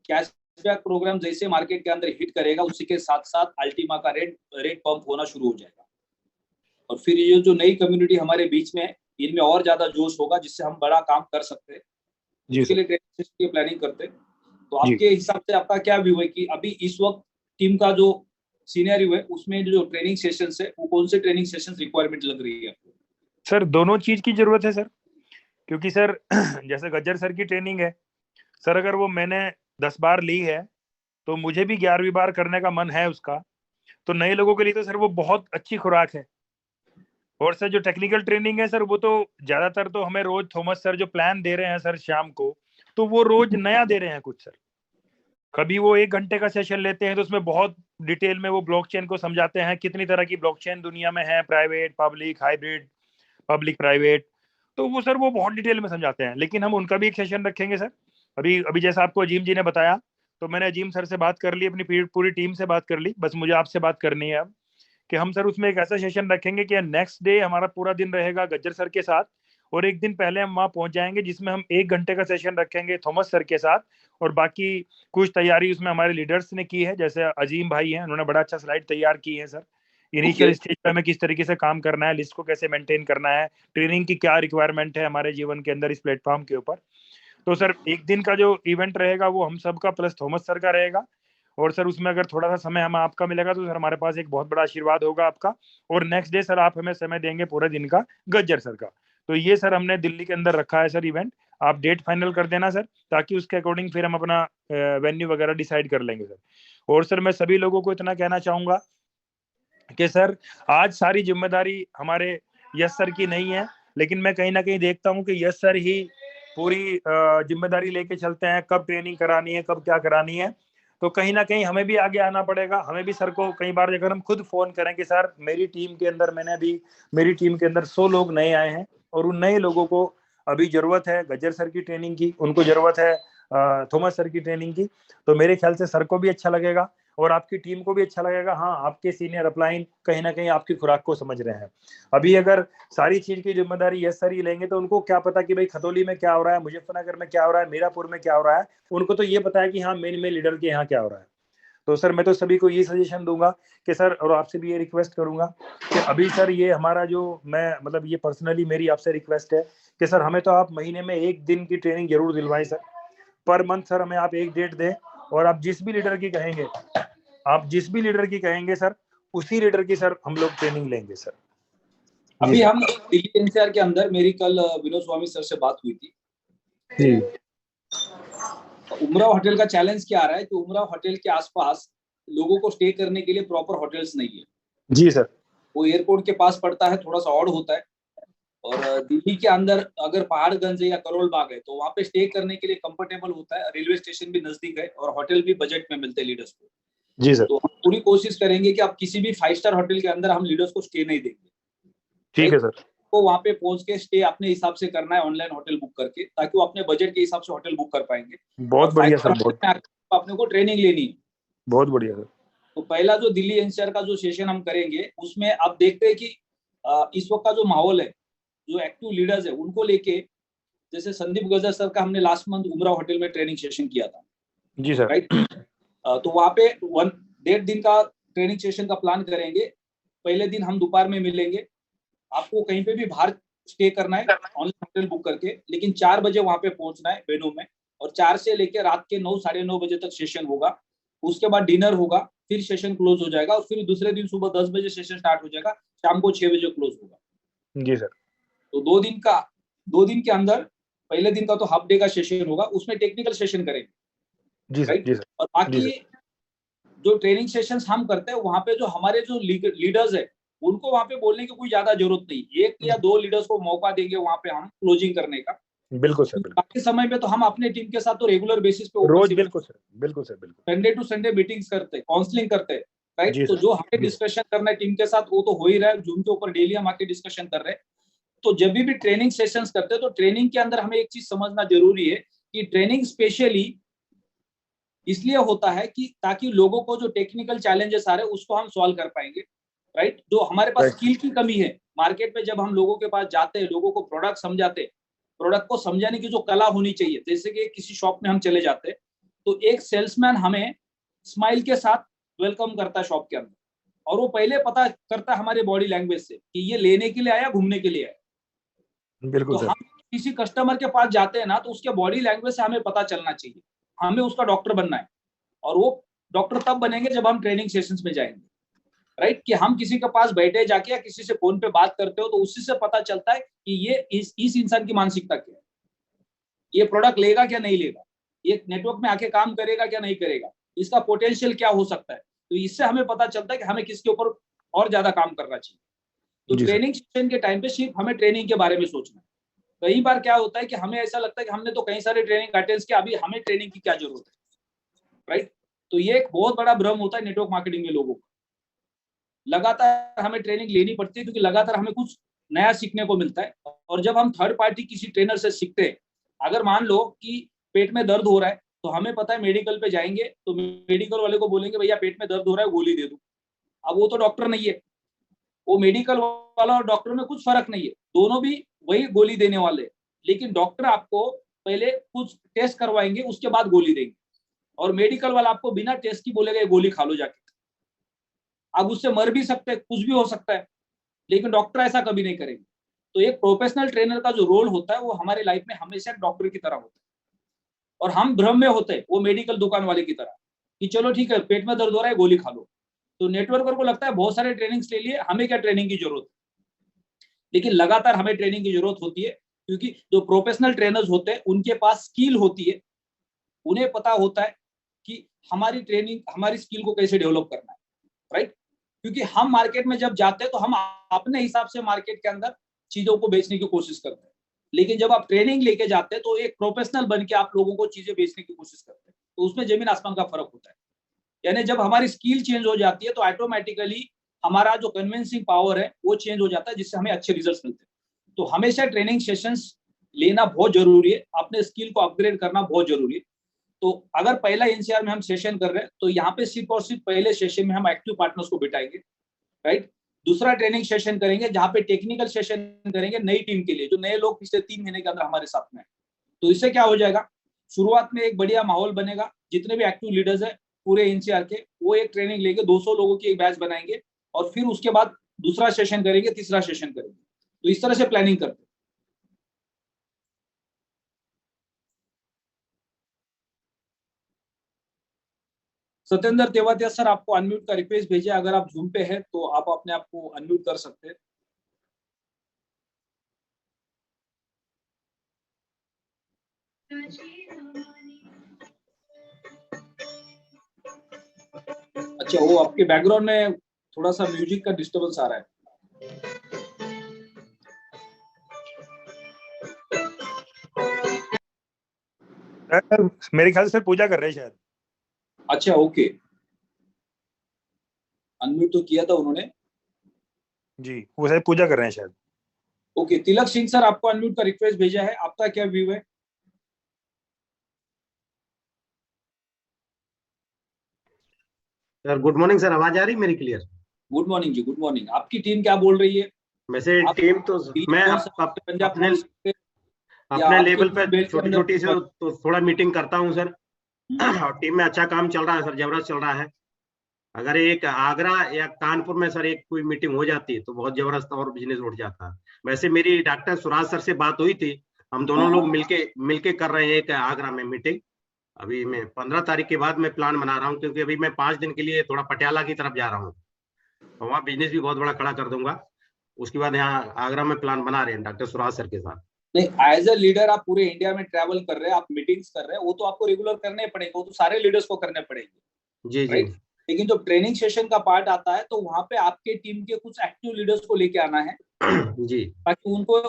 कैशबैक प्रोग्राम जैसे मार्केट के अंदर हिट करेगा, उसी के साथ साथ अल्टीमा का रेट पंप होना शुरू हो जाएगा। और फिर ये जो नई कम्युनिटी हमारे बीच में है, इनमें और ज्यादा जोश होगा, जिससे हम बड़ा काम कर सकते हैं। इसके लिए ट्रेनिंग की प्लानिंग करते हैं। तो आपके हिसाब से आपका क्या व्यू है कि अभी इस वक्त टीम का जो सीनियरियो है उसमें जो ट्रेनिंग सेशंस है वो कौन से ट्रेनिंग सेशंस रिक्वायरमेंट लग रही है आपको? सर दोनों चीज की जरूरत है सर, क्योंकि सर जैसे गज्जर सर की ट्रेनिंग है सर, अगर वो मैंने 10 बार ली है तो मुझे भी 11वीं बार करने का मन है उसका। तो नए लोगों के लिए तो सर वो बहुत अच्छी खुराक है। और सर जो टेक्निकल ट्रेनिंग है सर, वो तो ज्यादातर तो हमें रोज थॉमस सर जो प्लान दे रहे हैं सर शाम को, तो वो रोज नया दे रहे हैं कुछ सर। कभी वो 1 घंटे का सेशन लेते हैं तो उसमें बहुत डिटेल में वो ब्लॉकचेन को समझाते हैं, कितनी तरह की ब्लॉकचेन दुनिया में है, private, public, hybrid, public private, तो वो सर वो बहुत डिटेल में समझाते हैं। लेकिन हम उनका भी एक सेशन रखेंगे सर। अभी जैसा आपको अजीम जी ने बताया, तो मैंने अजीम सर से बात कर ली, अपनी पूरी टीम से बात कर ली, बस मुझे आपसे बात करनी है अब कि हम सर उसमें एक ऐसा सेशन रखेंगे कि नेक्स्ट डे हमारा पूरा दिन रहेगा गज्जर सर के साथ, और एक दिन पहले हम वहाँ पहुंच जाएंगे जिसमें हम 1 घंटे का सेशन रखेंगे थॉमस सर के साथ। और बाकी कुछ तैयारी उसमें हमारे लीडर्स ने की है, जैसे अजीम भाई हैं, उन्होंने बड़ा अच्छा स्लाइड तैयार की है सर। इनिशियल स्टेज पे हमें किस तरीके से काम करना है, लिस्ट को कैसे मेंटेन करना है, ट्रेनिंग की क्या रिक्वायरमेंट है हमारे जीवन के अंदर इस प्लेटफॉर्म के ऊपर। तो सर एक दिन का जो इवेंट रहेगा वो हम सबका प्लस थॉमस सर का रहेगा। और सर उसमें अगर थोड़ा सा समय हमें आपका मिलेगा तो सर हमारे पास एक बहुत बड़ा आशीर्वाद होगा आपका। और नेक्स्ट डे सर आप हमें समय देंगे पूरे दिन का गज्जर सर का। तो ये सर हमने दिल्ली के अंदर रखा है सर इवेंट, आप डेट फाइनल कर देना सर, ताकि उसके अकॉर्डिंग फिर हम अपना वेन्यू वगैरह डिसाइड कर लेंगे सर। और सर मैं सभी लोगों को इतना कहना चाहूंगा कि सर आज सारी जिम्मेदारी हमारे यश सर की नहीं है, लेकिन मैं कहीं ना कहीं देखता हूँ कि यश सर ही पूरी जिम्मेदारी लेके चलते हैं, कब ट्रेनिंग करानी है, कब क्या करानी है। तो कहीं ना कहीं हमें भी आगे आना पड़ेगा। हमें भी सर को कई बार अगर हम खुद फोन करें कि सर मेरी टीम के अंदर 100 लोग नए आए हैं और उन नए लोगों को अभी जरूरत है गज्जर सर की ट्रेनिंग की, उनको जरूरत है थॉमस सर की ट्रेनिंग की, तो मेरे ख्याल से सर को भी अच्छा लगेगा और आपकी टीम को भी अच्छा लगेगा। हाँ, आपके सीनियर अपलाइन कहीं ना कहीं आपकी खुराक को समझ रहे हैं। अभी अगर सारी चीज की जिम्मेदारी यस सर ही लेंगे तो उनको क्या पता कि भाई खतौली में क्या हो रहा है, मुजफ्फरनगर में क्या हो रहा है, मीरापुर में क्या हो रहा है। उनको तो ये पता है कि हाँ मेन लीडर के यहाँ क्या हो रहा है। तो सर मैं तो सभी को ये सजेशन दूंगा कि सर, और आपसे भी ये रिक्वेस्ट करूंगा कि अभी सर ये हमारा जो मैं मतलब ये पर्सनली मेरी आपसे रिक्वेस्ट है कि सर हमें तो आप महीने में 1 दिन की ट्रेनिंग जरूर दिलवाएं सर, पर मंथ सर हमें आप एक डेट दें और आप जिस भी लीडर की कहेंगे सर उसी लीडर की सर हम लोग ट्रेनिंग लेंगे सर। अभी हम दिल्ली एनसीआर के अंदर मेरी कल विनोद स्वामी सर से बात हुई थी। उमराव होटल का चैलेंज क्या आ रहा है कि उमराव होटल के आसपास लोगों को स्टे करने के लिए प्रॉपर होटल्स नहीं है। जी सर। वो एयरपोर्ट के पास पड़ता है, थोड़ा सा ऑड होता है। और दिल्ली के अंदर अगर पहाड़गंज है या करोल बाग है तो वहाँ पे स्टे करने के लिए कंफर्टेबल होता है, रेलवे स्टेशन भी नजदीक है और होटल भी बजट में मिलते हैं लीडर्स को। जी सर। तो हम पूरी कोशिश करेंगे कि आप किसी भी 5 स्टार होटल के अंदर हम लीडर्स को स्टे नहीं देंगे। ठीक है सर। तो वहाँ पे पहुंच के स्टे अपने हिसाब से करना है, ऑनलाइन होटल बुक करके, ताकि वो अपने बजट के हिसाब से होटल बुक कर पाएंगे। बहुत बढ़िया सर, बहुत अपने को ट्रेनिंग लेनी है। बहुत बढ़िया सर। तो पहला जो दिल्ली एनसीआर का जो सेशन हम करेंगे उसमें आप देखते हैं कि इस वक्त का जो माहौल है, जो एक्टिव लीडर्स है उनको लेके, जैसे संदीप गजर सर का हमने लास्ट मंथ उमराव होटल में ट्रेनिंग सेशन किया था। जी सर। राइट। तो वहाँ पे 1.5 दिन का ट्रेनिंग सेशन का प्लान करेंगे। पहले दिन हम दोपहर में मिलेंगे, आपको कहीं पे भी बाहर स्टे करना है ऑनलाइन होटल बुक करके, लेकिन 4 बजे वहाँ पे पहुंचना है वेन्यू में, और 4 से लेकर रात के 9 साढ़े 9 बजे तक सेशन होगा। उसके बाद डिनर होगा, फिर सेशन क्लोज हो जाएगा और फिर दूसरे दिन सुबह 10 बजे सेशन स्टार्ट हो जाएगा, शाम को 6 बजे क्लोज होगा। जी सर। तो 2 दिन के अंदर पहले दिन का तो हाफ डे का सेशन होगा, उसमें टेक्निकल सेशन करेंगे। जी सर। जी सर। और बाकी जो ट्रेनिंग सेशंस हम करते हैं वहाँ पे जो हमारे जो लीडर्स है उनको वहाँ पे बोलने की कोई ज्यादा जरूरत नहीं, 1 या 2 लीडर्स को मौका देंगे वहाँ पे हम क्लोजिंग करने का। बिल्कुल सर। बाकी समय में तो हम अपने टीम के साथ तो रेगुलर बेसिस पे रोज, बिल्कुल सर, बिल्कुल सर, बिल्कुल संडे टू संडे मीटिंग्स करते हैं, काउंसलिंग करते हैं। राइट। तो जो हमें डिस्कशन करना है टीम के साथ वो तो हो ही रहा है, जूम के ऊपर डेली हम आके डिस्कशन कर रहे हैं। तो जब भी ट्रेनिंग सेशंस करते हैं तो ट्रेनिंग के अंदर हमें एक चीज समझना जरूरी है कि ट्रेनिंग स्पेशली इसलिए होता है कि ताकि लोगों को जो टेक्निकल चैलेंजेस आ रहे हैं उसको हम सॉल्व कर पाएंगे। राइट। जो हमारे पास स्किल की कमी है मार्केट में, जब हम लोगों के पास जाते हैं, लोगों को प्रोडक्ट समझाते हैं, प्रोडक्ट को समझाने की जो कला होनी चाहिए, जैसे कि किसी शॉप में हम चले जाते हैं तो एक सेल्समैन हमें स्माइल के साथ वेलकम करता है शॉप के अंदर, और वो पहले पता करता है हमारे बॉडी लैंग्वेज से कि ये लेने के लिए आया, घूमने के लिए आया। बिल्कुल तो सर। हम किसी कस्टमर के पास जाते हैं ना तो उसके बॉडी लैंग्वेज से हमें पता चलना चाहिए, हमें उसका डॉक्टर बनना है। और वो डॉक्टर तब बनेंगे जब हम ट्रेनिंग सेशंस में जाएंगे। राइट। कि हम किसी के पास बैठे जाके या किसी से फोन पे बात करते हो तो उसी से पता चलता है कि ये इस इंसान की मानसिकता क्या है, ये प्रोडक्ट लेगा क्या नहीं लेगा, ये नेटवर्क में आके काम करेगा क्या नहीं करेगा, इसका पोटेंशियल क्या हो सकता है। तो इससे हमें पता चलता है कि हमें किसके ऊपर और ज्यादा काम करना चाहिए। तो ट्रेनिंग सेशन के टाइम पे सिर्फ हमें ट्रेनिंग के बारे में सोचना है। कई बार क्या होता है कि हमें ऐसा लगता है कि हमने तो कई सारे ट्रेनिंग अटेंड किया, अभी हमें ट्रेनिंग की क्या जरूरत है। राइट। तो ये एक बहुत बड़ा भ्रम होता है नेटवर्क मार्केटिंग में लोगों को। लगातार हमें ट्रेनिंग लेनी पड़ती है क्योंकि लगातार हमें कुछ नया सीखने को मिलता है। और जब हम थर्ड पार्टी किसी ट्रेनर से सीखते हैं, अगर मान लो कि पेट में दर्द हो रहा है तो हमें पता है मेडिकल पे जाएंगे तो मेडिकल वाले को बोलेंगे भैया पेट में दर्द हो रहा है, गोली दे दो। अब वो तो डॉक्टर नहीं है, वो मेडिकल वाला और डॉक्टर में कुछ फर्क नहीं है, दोनों भी वही गोली देने वाले हैं। लेकिन डॉक्टर आपको पहले कुछ टेस्ट करवाएंगे उसके बाद गोली देंगे, और मेडिकल वाला आपको बिना टेस्ट की बोलेगा ये गोली खा लो जाके। अब उससे मर भी सकते हैं, कुछ भी हो सकता है, लेकिन डॉक्टर ऐसा कभी नहीं करेंगे। तो एक प्रोफेशनल ट्रेनर का जो रोल होता है वो हमारे लाइफ में हमेशा डॉक्टर की तरह होता है, और हम भ्रम में होते हैं वो मेडिकल दुकान वाले की तरह। कि चलो ठीक है पेट में दर्द हो रहा है गोली खा लो। तो नेटवर्कर को लगता है बहुत सारे ट्रेनिंग्स ले लिए, हमें क्या ट्रेनिंग की जरूरत है। लेकिन लगातार हमें ट्रेनिंग की जरूरत होती है, क्योंकि जो प्रोफेशनल ट्रेनर्स होते हैं उनके पास स्किल होती है, उन्हें पता होता है कि हमारी ट्रेनिंग हमारी स्किल को कैसे डेवलप करना है, राइट। क्योंकि हम मार्केट में जब जाते हैं तो हम अपने हिसाब से मार्केट के अंदर चीजों को बेचने की कोशिश करते हैं, लेकिन जब आप ट्रेनिंग लेके जाते हैं तो एक प्रोफेशनल बन के आप लोगों को चीजें बेचने की कोशिश करते हैं, तो उसमें जमीन आसमान का फर्क होता है। यानी जब हमारी स्किल चेंज हो जाती है तो ऑटोमेटिकली हमारा जो कन्विंसिंग पावर है वो चेंज हो जाता है, जिससे हमें अच्छे रिजल्ट्स मिलते हैं। तो हमेशा ट्रेनिंग सेशंस लेना बहुत जरूरी है, अपने स्किल को अपग्रेड करना बहुत जरूरी है। तो अगर पहला एनसीआर में हम सेशन कर रहे हैं तो यहाँ पे सिर्फ और सिर्फ पहले सेशन में हम एक्टिव पार्टनर्स को बिठाएंगे, राइट। दूसरा ट्रेनिंग सेशन करेंगे जहाँ पे टेक्निकल सेशन करेंगे नई टीम के लिए, जो नए लोग पिछले 3 महीने के अंदर हमारे साथ में है। तो इससे क्या हो जाएगा, शुरुआत में एक बढ़िया माहौल बनेगा, जितने भी एक्टिव लीडर्स है पूरे एनसीआर के वो एक ट्रेनिंग लेके 200 लोगों की एक बैच बनाएंगे, और फिर उसके बाद दूसरा सेशन करेंगे, तीसरा सेशन करेंगे। तो इस तरह से प्लानिंग करते हैं। सत्येंद्र तेवातिया सर, आपको अनम्यूट का रिक्वेस्ट भेजा, अगर आप जूम पे हैं तो आप अपने आप को अनम्यूट कर सकते हैं। अच्छा, वो आपके बैकग्राउंड में थोड़ा सा म्यूजिक का डिस्टर्बेंस आ रहा है। मेरे ख्याल से पूजा कर रहे हैं शायद। अच्छा, ओके, अनम्यूट तो किया था उन्होंने जी, वो शायद पूजा कर रहे हैं शायद। ओके, तिलक सिंह सर, आपको अनम्यूट का रिक्वेस्ट भेजा है, आपका क्या व्यू है? सर गुड मॉर्निंग सर, आवाज आ रही मेरी क्लियर? गुड मॉर्निंग जी, गुड मॉर्निंग। आपकी टीम क्या बोल रही है? वैसे टीम तो मैं अपने लेवल पे छोटी छोटी से तो थोड़ा मीटिंग करता हूं सर, और टीम में अच्छा काम चल रहा है सर, जबरदस्त चल रहा है। अगर एक आगरा या कानपुर में सर एक कोई मीटिंग हो जाती है तो बहुत जबरदस्त और बिजनेस उठ जाता है। वैसे मेरी डॉक्टर सुराज सर से बात हुई थी, हम दोनों लोग मिलके कर रहे हैं एक आगरा में मीटिंग। अभी मैं 15 तारीख के बाद मैं प्लान बना रहा हूँ, क्योंकि अभी मैं 5 दिन के लिए थोड़ा पटियाला की तरफ जा रहा हूँ, तो वहाँ बिजनेस भी बहुत बड़ा खड़ा कर दूंगा। उसके बाद यहाँ आगरा में प्लान बना रहे हैं डॉक्टर सुराज सर के साथ। नहीं, एज ए लीडर आप पूरे इंडिया में ट्रैवल कर रहे हैं, आप मीटिंग्स कर रहे हैं, वो तो आपको रेगुलर करने पड़ेंगे, वो तो सारे लीडर्स को करने पड़ेंगे। जी जी। लेकिन जब ट्रेनिंग सेशन का पार्ट आता है तो वहां पे आपके टीम के कुछ एक्टिव लीडर्स को लेके आना है जी, ताकि उनको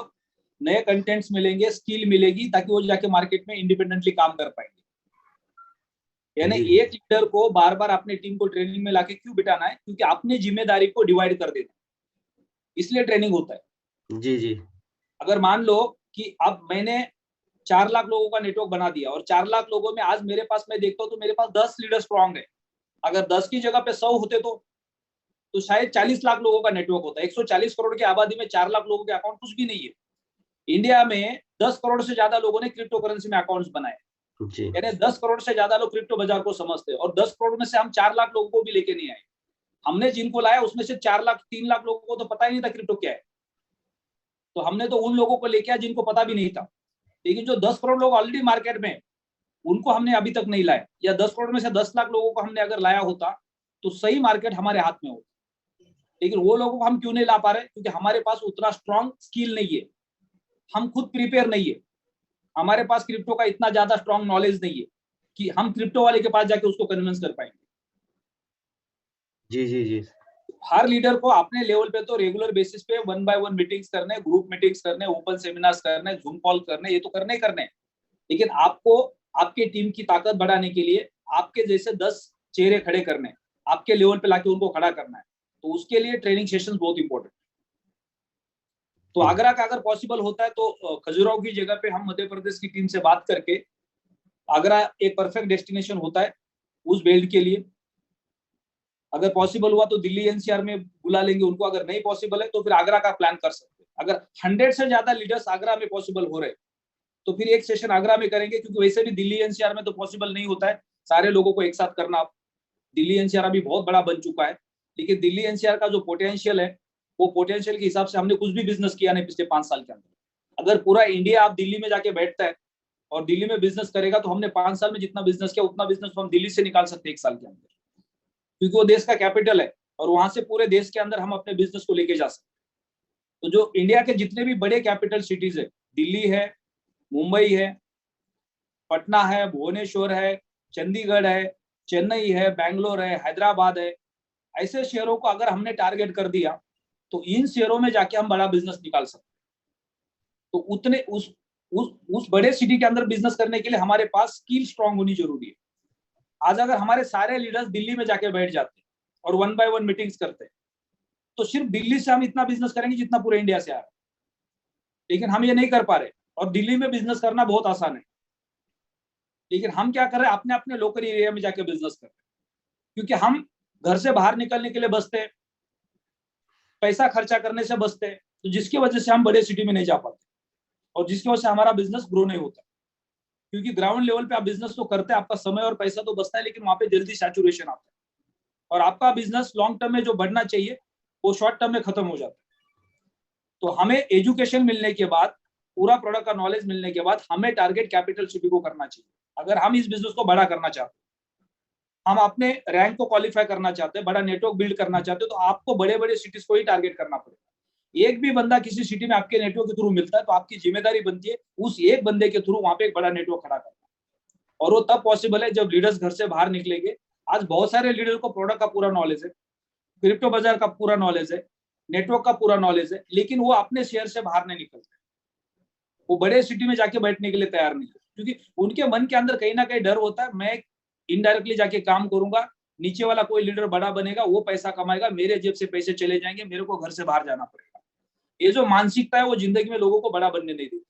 नए कंटेंट्स मिलेंगे, स्किल मिलेगी, ताकि वो जाके मार्केट में इंडिपेंडेंटली काम कर पाएंगे। यानी एक लीडर को बार बार अपने टीम को ट्रेनिंग में लाके क्यों बिठाना है? क्योंकि अपनी जिम्मेदारी को डिवाइड कर देना, इसलिए ट्रेनिंग होता है। जी जी। अगर मान लो कि अब मैंने 4 लाख लोगों का नेटवर्क बना दिया, और 4 लाख लोगों में आज मेरे पास, मैं देखता हूँ तो मेरे पास 10 लीडर स्ट्रॉन्ग है। अगर 10 की जगह पे 100 होते तो शायद 40 लाख लोगों का नेटवर्क होता है। 140 करोड़ की आबादी में 4 लाख लोगों के अकाउंट कुछ भी नहीं है। इंडिया में 10 करोड़ से ज्यादा लोगों ने क्रिप्टो करेंसी में अकाउंट्स बनाए, यानी 10 करोड़ से ज्यादा लोग क्रिप्टो बाजार को समझते हैं, और 10 करोड़ में से हम 4 लाख लोगों को भी लेके नहीं आए। हमने जिनको लाया उसमें से 4 लाख 3 लाख लोगों को तो पता ही नहीं था क्रिप्टो क्या है, तो हमने तो उन लोगों को लेके आया जिनको पता भी नहीं था। लेकिन जो 10 करोड़ लोग ऑलरेडी मार्केट में, उनको हमने अभी तक नहीं लाया, या 10 करोड़ में से 10 लाख लोगों को हमने अगर लाया होता तो सही मार्केट हमारे हाथ में होता। लेकिन वो लोगों को हम क्यों नहीं ला पा रहे? क्योंकि हमारे पास उतना स्ट्रॉन्ग स्किल नहीं है, हम खुद प्रिपेयर नहीं है, हमारे पास क्रिप्टो का इतना ज्यादा स्ट्रॉन्ग नॉलेज नहीं है कि हम क्रिप्टो वाले के पास जाके उसको कन्विंस कर पाएंगे। जी जी जी। हर लीडर को अपने लेवल पे तो रेगुलर बेसिस पे 1 by 1 मीटिंग्स करने, ग्रुप मीटिंग्स करने, ओपन सेमिनार्स करने, जूम कॉल करने, ये तो करने ही करने। लेकिन आपको आपके टीम की ताकत बढ़ाने के लिए आपके जैसे 10 चेहरे खड़े करने, आपके लेवल पे लाके उनको खड़ा करना है, तो उसके लिए ट्रेनिंग सेशंस बहुत इंपॉर्टेंट। तो आगरा का अगर पॉसिबल होता है तो खजुराहो की जगह पे हम मध्य प्रदेश की टीम से बात करके, आगरा एक परफेक्ट डेस्टिनेशन होता है उस बेल्ट के लिए। अगर पॉसिबल हुआ तो दिल्ली एनसीआर में बुला लेंगे उनको, अगर नहीं पॉसिबल है तो फिर आगरा का प्लान कर सकते हैं। अगर 100 से ज्यादा लीडर्स आगरा में पॉसिबल हो रहे तो फिर एक सेशन आगरा में करेंगे, क्योंकि वैसे भी दिल्ली एनसीआर में तो पॉसिबल नहीं होता है सारे लोगों को एक साथ करना। दिल्ली एनसीआर अभी बहुत बड़ा बन चुका है, लेकिन दिल्ली एनसीआर का जो पोटेंशियल है, वो पोटेंशियल के हिसाब से हमने कुछ भी बिजनेस किया नहीं पिछले 5 साल के अंदर। अगर पूरा इंडिया आप दिल्ली में जाके बैठता है और दिल्ली में बिजनेस करेगा तो हमने 5 साल में जितना बिजनेस किया उतना बिजनेस तो हम दिल्ली से निकाल सकते हैं 1 साल के अंदर, क्योंकि वो देश का कैपिटल है और वहां से पूरे देश के अंदर हम अपने बिजनेस को लेके जा सकते हैं। तो जो इंडिया के जितने भी बड़े कैपिटल सिटीज है, दिल्ली है, मुंबई है, पटना है, भुवनेश्वर है, चंडीगढ़ है, चेन्नई है, बैंगलोर है, हैदराबाद है, ऐसे शहरों को अगर हमने टारगेट कर दिया तो इन शहरों में जाके हम बड़ा बिजनेस निकाल सकते हैं। तो उतने उस बड़े सिटी के अंदर बिजनेस करने के लिए हमारे पास स्किल स्ट्रांग होनी जरूरी है। आज अगर हमारे सारे लीडर्स दिल्ली में जाके बैठ जाते हैं और 1 by 1 मीटिंग्स करते हैं तो सिर्फ दिल्ली से हम इतना बिजनेस करेंगे जितना पूरे इंडिया से आ रहा है, लेकिन हम ये नहीं कर पा रहे। और दिल्ली में बिजनेस करना बहुत आसान है, लेकिन हम क्या कर रहे हैं, अपने अपने लोकल एरिया में जाके बिजनेस कर रहे हैं, क्योंकि हम घर से बाहर निकलने के लिए बचते हैं, पैसा खर्चा करने से बचते हैं, तो जिसकी वजह से हम बड़े सिटी में नहीं जा पाते और जिसकी वजह से हमारा बिजनेस ग्रो नहीं होता। क्योंकि ग्राउंड लेवल पे आप बिजनेस तो करते हैं, आपका समय और पैसा तो बचता है, लेकिन वहां पे जल्दी सैचुरेशन आता है और आपका बिजनेस लॉन्ग टर्म में जो बढ़ना चाहिए वो शॉर्ट टर्म में खत्म हो जाता है। तो हमें एजुकेशन मिलने के बाद, पूरा प्रोडक्ट का नॉलेज मिलने के बाद हमें टारगेट कैपिटल सिटी को करना चाहिए। अगर हम इस बिजनेस को बड़ा करना चाहते हैं, हम अपने रैंक को क्वालिफाई करना चाहते हैं, बड़ा नेटवर्क बिल्ड करना चाहते हैं, तो आपको बड़े बड़े सिटीज को ही टारगेट करना पड़ेगा। एक भी बंदा किसी सिटी में आपके नेटवर्क के थ्रू मिलता है तो आपकी जिम्मेदारी बनती है उस एक बंदे के थ्रू वहां पे एक बड़ा नेटवर्क खड़ा करना, और वो तब पॉसिबल है जब लीडर्स घर से बाहर निकलेंगे। आज बहुत सारे लीडर को प्रोडक्ट का पूरा नॉलेज है, क्रिप्टो बाजार का पूरा नॉलेज है, नेटवर्क का पूरा नॉलेज है, लेकिन वो अपने शहर से बाहर नहीं निकलते, वो बड़े सिटी में जाके बैठने के लिए तैयार नहीं है, क्योंकि उनके मन के अंदर कहीं ना कहीं डर होता है, मैं इनडायरेक्टली जाके काम करूंगा, नीचे वाला कोई लीडर बड़ा बनेगा, वो पैसा कमाएगा, मेरे जेब से पैसे चले जाएंगे, मेरे को घर से बाहर जाना पड़ेगा। ये जो मानसिकता है वो जिंदगी में लोगों को बड़ा बनने नहीं देती।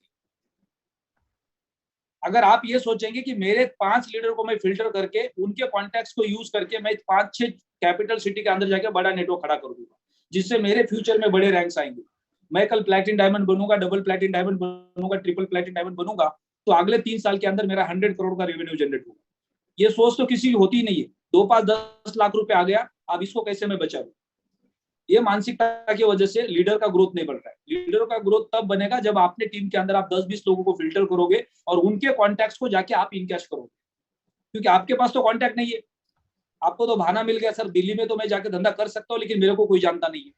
अगर आप ये सोचेंगे कि मेरे 5 लीडर को मैं फिल्टर करके उनके कॉन्टैक्ट्स को यूज करके मैं 5-6 कैपिटल सिटी के अंदर जाके बड़ा नेटवर्क खड़ा कर दूंगा, जिससे मेरे फ्यूचर में बड़े रैंक्स आएंगे, मैं कल प्लैटिनम डायमंड बनूंगा, डबल प्लैटिनम डायमंड बनूंगा, ट्रिपल प्लैटिनम डायमंड बनूंगा, तो अगले 3 साल के अंदर मेरा 100 करोड़ का रेवेन्यू जनरेट होगा। ये सोच तो किसी की होती ही नहीं है। 2-5-10 लाख रुपए आ गया, अब इसको कैसे मैं बचा लूं, ये मानसिकता की वजह से लीडर का ग्रोथ नहीं बढ़ रहा है। लीडर का ग्रोथ तब बनेगा जब आपने टीम के अंदर आप 10-20 लोगों को फिल्टर करोगे और उनके कॉन्टैक्ट्स को जाके आप इनकैश करोगे, क्योंकि आपके पास तो कॉन्टैक्ट नहीं है। आपको तो बहाना मिल गया, सर दिल्ली में तो मैं जाके धंधा कर सकता हूँ लेकिन मेरे को कोई जानता नहीं है,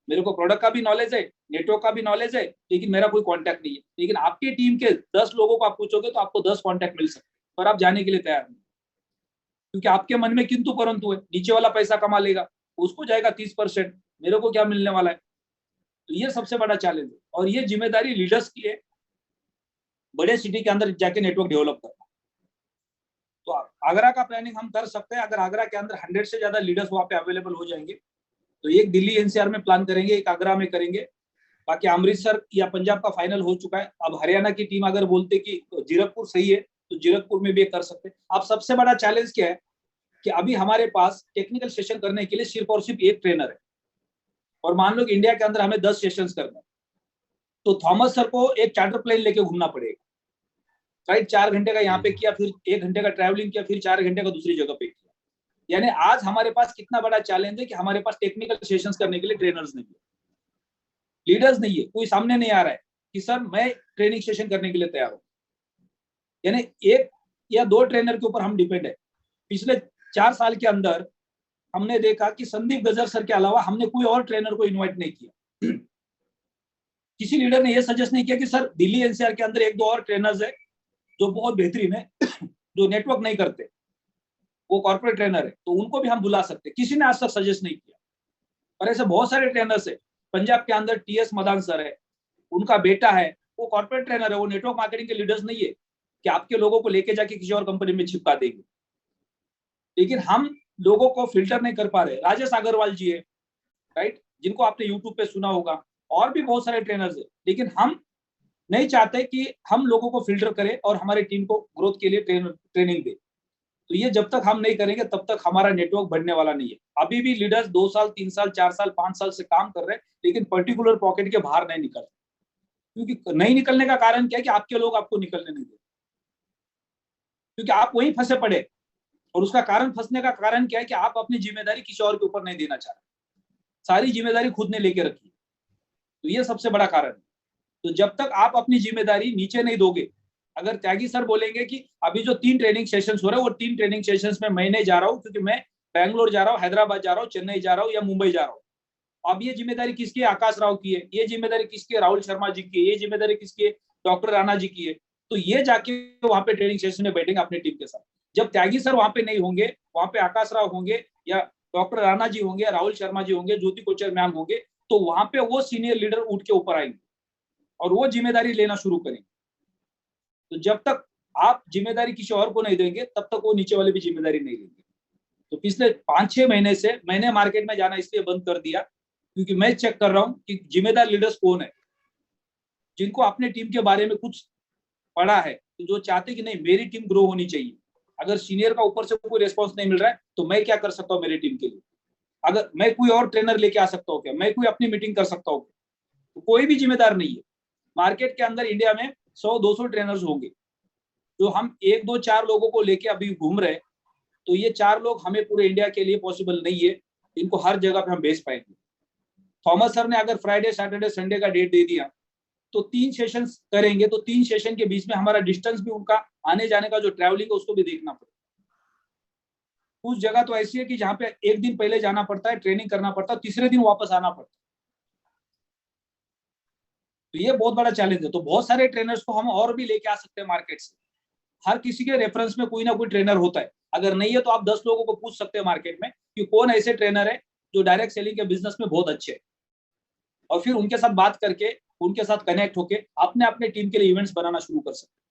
मेरे को प्रोडक्ट का भी नॉलेज है, नेटवर्क का भी नॉलेज है, लेकिन मेरा कोई कॉन्टैक्ट नहीं है। लेकिन आपकी टीम के 10 लोगों को आप पूछोगे तो आपको 10 कॉन्टैक्ट मिल सकते हैं, पर आप जाने के लिए तैयार नहीं, क्योंकि आपके मन में किंतु परंतु है। नीचे वाला पैसा कमा लेगा, उसको जाएगा 30%, मेरे को क्या मिलने वाला है। तो ये सबसे बड़ा चैलेंज है और ये जिम्मेदारी लीडर्स की है, बड़े सिटी के अंदर जाके नेटवर्क डेवलप करना। तो आगरा का प्लानिंग हम कर सकते हैं। अगर आगरा के अंदर 100 से ज्यादा लीडर्स वहां पे अवेलेबल हो जाएंगे तो एक दिल्ली एनसीआर में प्लान करेंगे, एक आगरा में करेंगे, बाकी अमृतसर या पंजाब का फाइनल हो चुका है। अब हरियाणा की टीम अगर बोलते कि जीरकपुर सही है तो जीरकपुर में भी कर सकते हैं। अब सबसे बड़ा चैलेंज क्या है कि अभी हमारे पास टेक्निकल सेशन करने के लिए सिर्फ और सिर्फ एक ट्रेनर है, और मान लो कि इंडिया के अंदर हमें 10 सेशंस करना है तो थॉमस सर को एक चार्टर प्लेन लेके घूमना पड़ेगा, राइट। 4 घंटे का यहाँ पे किया, फिर 1 घंटे का ट्रैवलिंग किया, फिर 4 घंटे का दूसरी जगह पे किया। यानी आज हमारे पास कितना बड़ा चैलेंज है कि हमारे पास टेक्निकल सेशंस करने के लिए ट्रेनर्स नहीं है, लीडर्स नहीं है, कोई सामने नहीं आ रहा है कि सर मैं ट्रेनिंग सेशन करने के लिए तैयार हूं। यानी 1 या 2 ट्रेनर के ऊपर हम डिपेंड है। पिछले 4 साल के अंदर हमने देखा कि संदीप गजर सर के अलावा हमने कोई और ट्रेनर को इन्वाइट नहीं किया। किसी लीडर ने यह सजेस्ट नहीं किया कि सर दिल्ली एनसीआर के अंदर 1-2 और ट्रेनर्स है जो बहुत बेहतरीन है, जो नेटवर्क नहीं करते, वो कॉर्पोरेट ट्रेनर है, तो उनको भी हम बुला सकते। किसी ने आज तक सजेस्ट नहीं किया, और ऐसे बहुत सारे ट्रेनर्स है। पंजाब के अंदर टीएस मदान सर है, उनका बेटा है, वो कॉर्पोरेट ट्रेनर है, वो नेटवर्क मार्केटिंग के लीडर्स नहीं है कि आपके लोगों को लेके जाके किसी और कंपनी में चिपका देंगे। लेकिन हम लोगों को फिल्टर नहीं कर पा रहे। राजेश अग्रवाल जी है, राइट, जिनको आपने यूट्यूब पे सुना होगा, और भी बहुत सारे ट्रेनर्स है, लेकिन हम नहीं चाहते कि हम लोगों को फिल्टर करें और हमारी टीम को ग्रोथ के लिए ट्रेनिंग दे। तो ये जब तक हम नहीं करेंगे तब तक हमारा नेटवर्क बढ़ने वाला नहीं है। अभी भी लीडर्स 2 साल, 3 साल, 4 साल, 5 साल से काम कर रहे हैं, लेकिन पर्टिकुलर पॉकेट के बाहर नहीं निकल रहे। क्योंकि नहीं निकलने का कारण क्या है कि आपके लोग आपको निकलने नहीं देते, क्योंकि आप वहीं फंसे पड़े। और उसका कारण, फंसने का कारण क्या है कि आप अपनी जिम्मेदारी किसी और के ऊपर नहीं देना चाह रहे, सारी जिम्मेदारी खुद ने लेके रखी। तो ये सबसे बड़ा कारण है। तो जब तक आप अपनी जिम्मेदारी नीचे नहीं दोगे, अगर त्यागी सर बोलेंगे कि अभी जो 3 ट्रेनिंग सेशंस हो रहे हैं वो 3 ट्रेनिंग सेशंस में मैं नहीं जा रहा हूँ क्योंकि मैं बैंगलोर जा रहा हूँ, हैदराबाद जा रहा हूँ, चेन्नई जा रहा हूँ या मुंबई जा रहा हूँ, अब ये जिम्मेदारी किसकी है? आकाश राव की है, ये जिम्मेदारी किसकी है? राहुल शर्मा जी की है, ये जिम्मेदारी किसकी है? डॉक्टर राणा जी की है। तो ये जाके वहां पे ट्रेनिंग सेशन में बैठेंगे अपनी टीम के साथ। जब त्यागी सर वहां पे नहीं होंगे, वहां पे आकाश राव होंगे या डॉक्टर राणा जी होंगे, राहुल शर्मा जी होंगे, ज्योति कोचर मैम होंगे, तो वहां पे वो सीनियर लीडर उठ के ऊपर आएंगे और वो जिम्मेदारी लेना शुरू करेंगे। तो जब तक आप जिम्मेदारी किसी और को नहीं देंगे तब तक वो नीचे वाले भी जिम्मेदारी नहीं लेंगे। तो पिछले 5-6 महीने से मैंने मार्केट में जाना इसलिए बंद कर दिया क्योंकि मैं चेक कर रहा हूं कि जिम्मेदार लीडर्स कौन है, जिनको अपने टीम के बारे में कुछ पढ़ा है, तो जो चाहते कि नहीं मेरी टीम ग्रो होनी चाहिए। अगर सीनियर का ऊपर से कोई रिस्पॉन्स नहीं मिल रहा है तो मैं क्या कर सकता हूँ मेरी टीम के लिए? अगर मैं कोई और ट्रेनर लेके आ सकता हूँ क्या? मैं कोई अपनी मीटिंग कर सकता हूँ? तो कोई भी जिम्मेदार नहीं है। मार्केट के अंदर इंडिया में 100-200 ट्रेनर्स होंगे, जो हम 1-2-4 लोगों को लेके अभी घूम रहे हैं, तो ये 4 लोग हमें पूरे इंडिया के लिए पॉसिबल नहीं है, इनको हर जगह पे हम भेज पाएंगे। थॉमस सर ने अगर फ्राइडे, सैटरडे, संडे का डेट दे दिया तो 3 सेशंस करेंगे, तो 3 सेशन के बीच में हमारा डिस्टेंस भी, उनका आने जाने का जो ट्रैवलिंग है उसको भी देखना पड़ेगा। कुछ जगह तो ऐसी है कि जहाँ पे 1 दिन पहले जाना पड़ता है, ट्रेनिंग करना पड़ता है, तीसरे दिन वापस आना पड़ता है। तो ये बहुत बड़ा चैलेंज है। तो बहुत सारे ट्रेनर्स को हम और भी लेके आ सकते हैं मार्केट से। हर किसी के रेफरेंस में कोई ना कोई ट्रेनर होता है, अगर नहीं है तो आप 10 लोगों को पूछ सकते हैं मार्केट में कि कौन ऐसे ट्रेनर है जो डायरेक्ट सेलिंग के बिजनेस में बहुत अच्छे हैं, और फिर उनके साथ बात करके, उनके साथ कनेक्ट होके अपने अपने टीम के लिए इवेंट्स बनाना शुरू कर सकते हैं।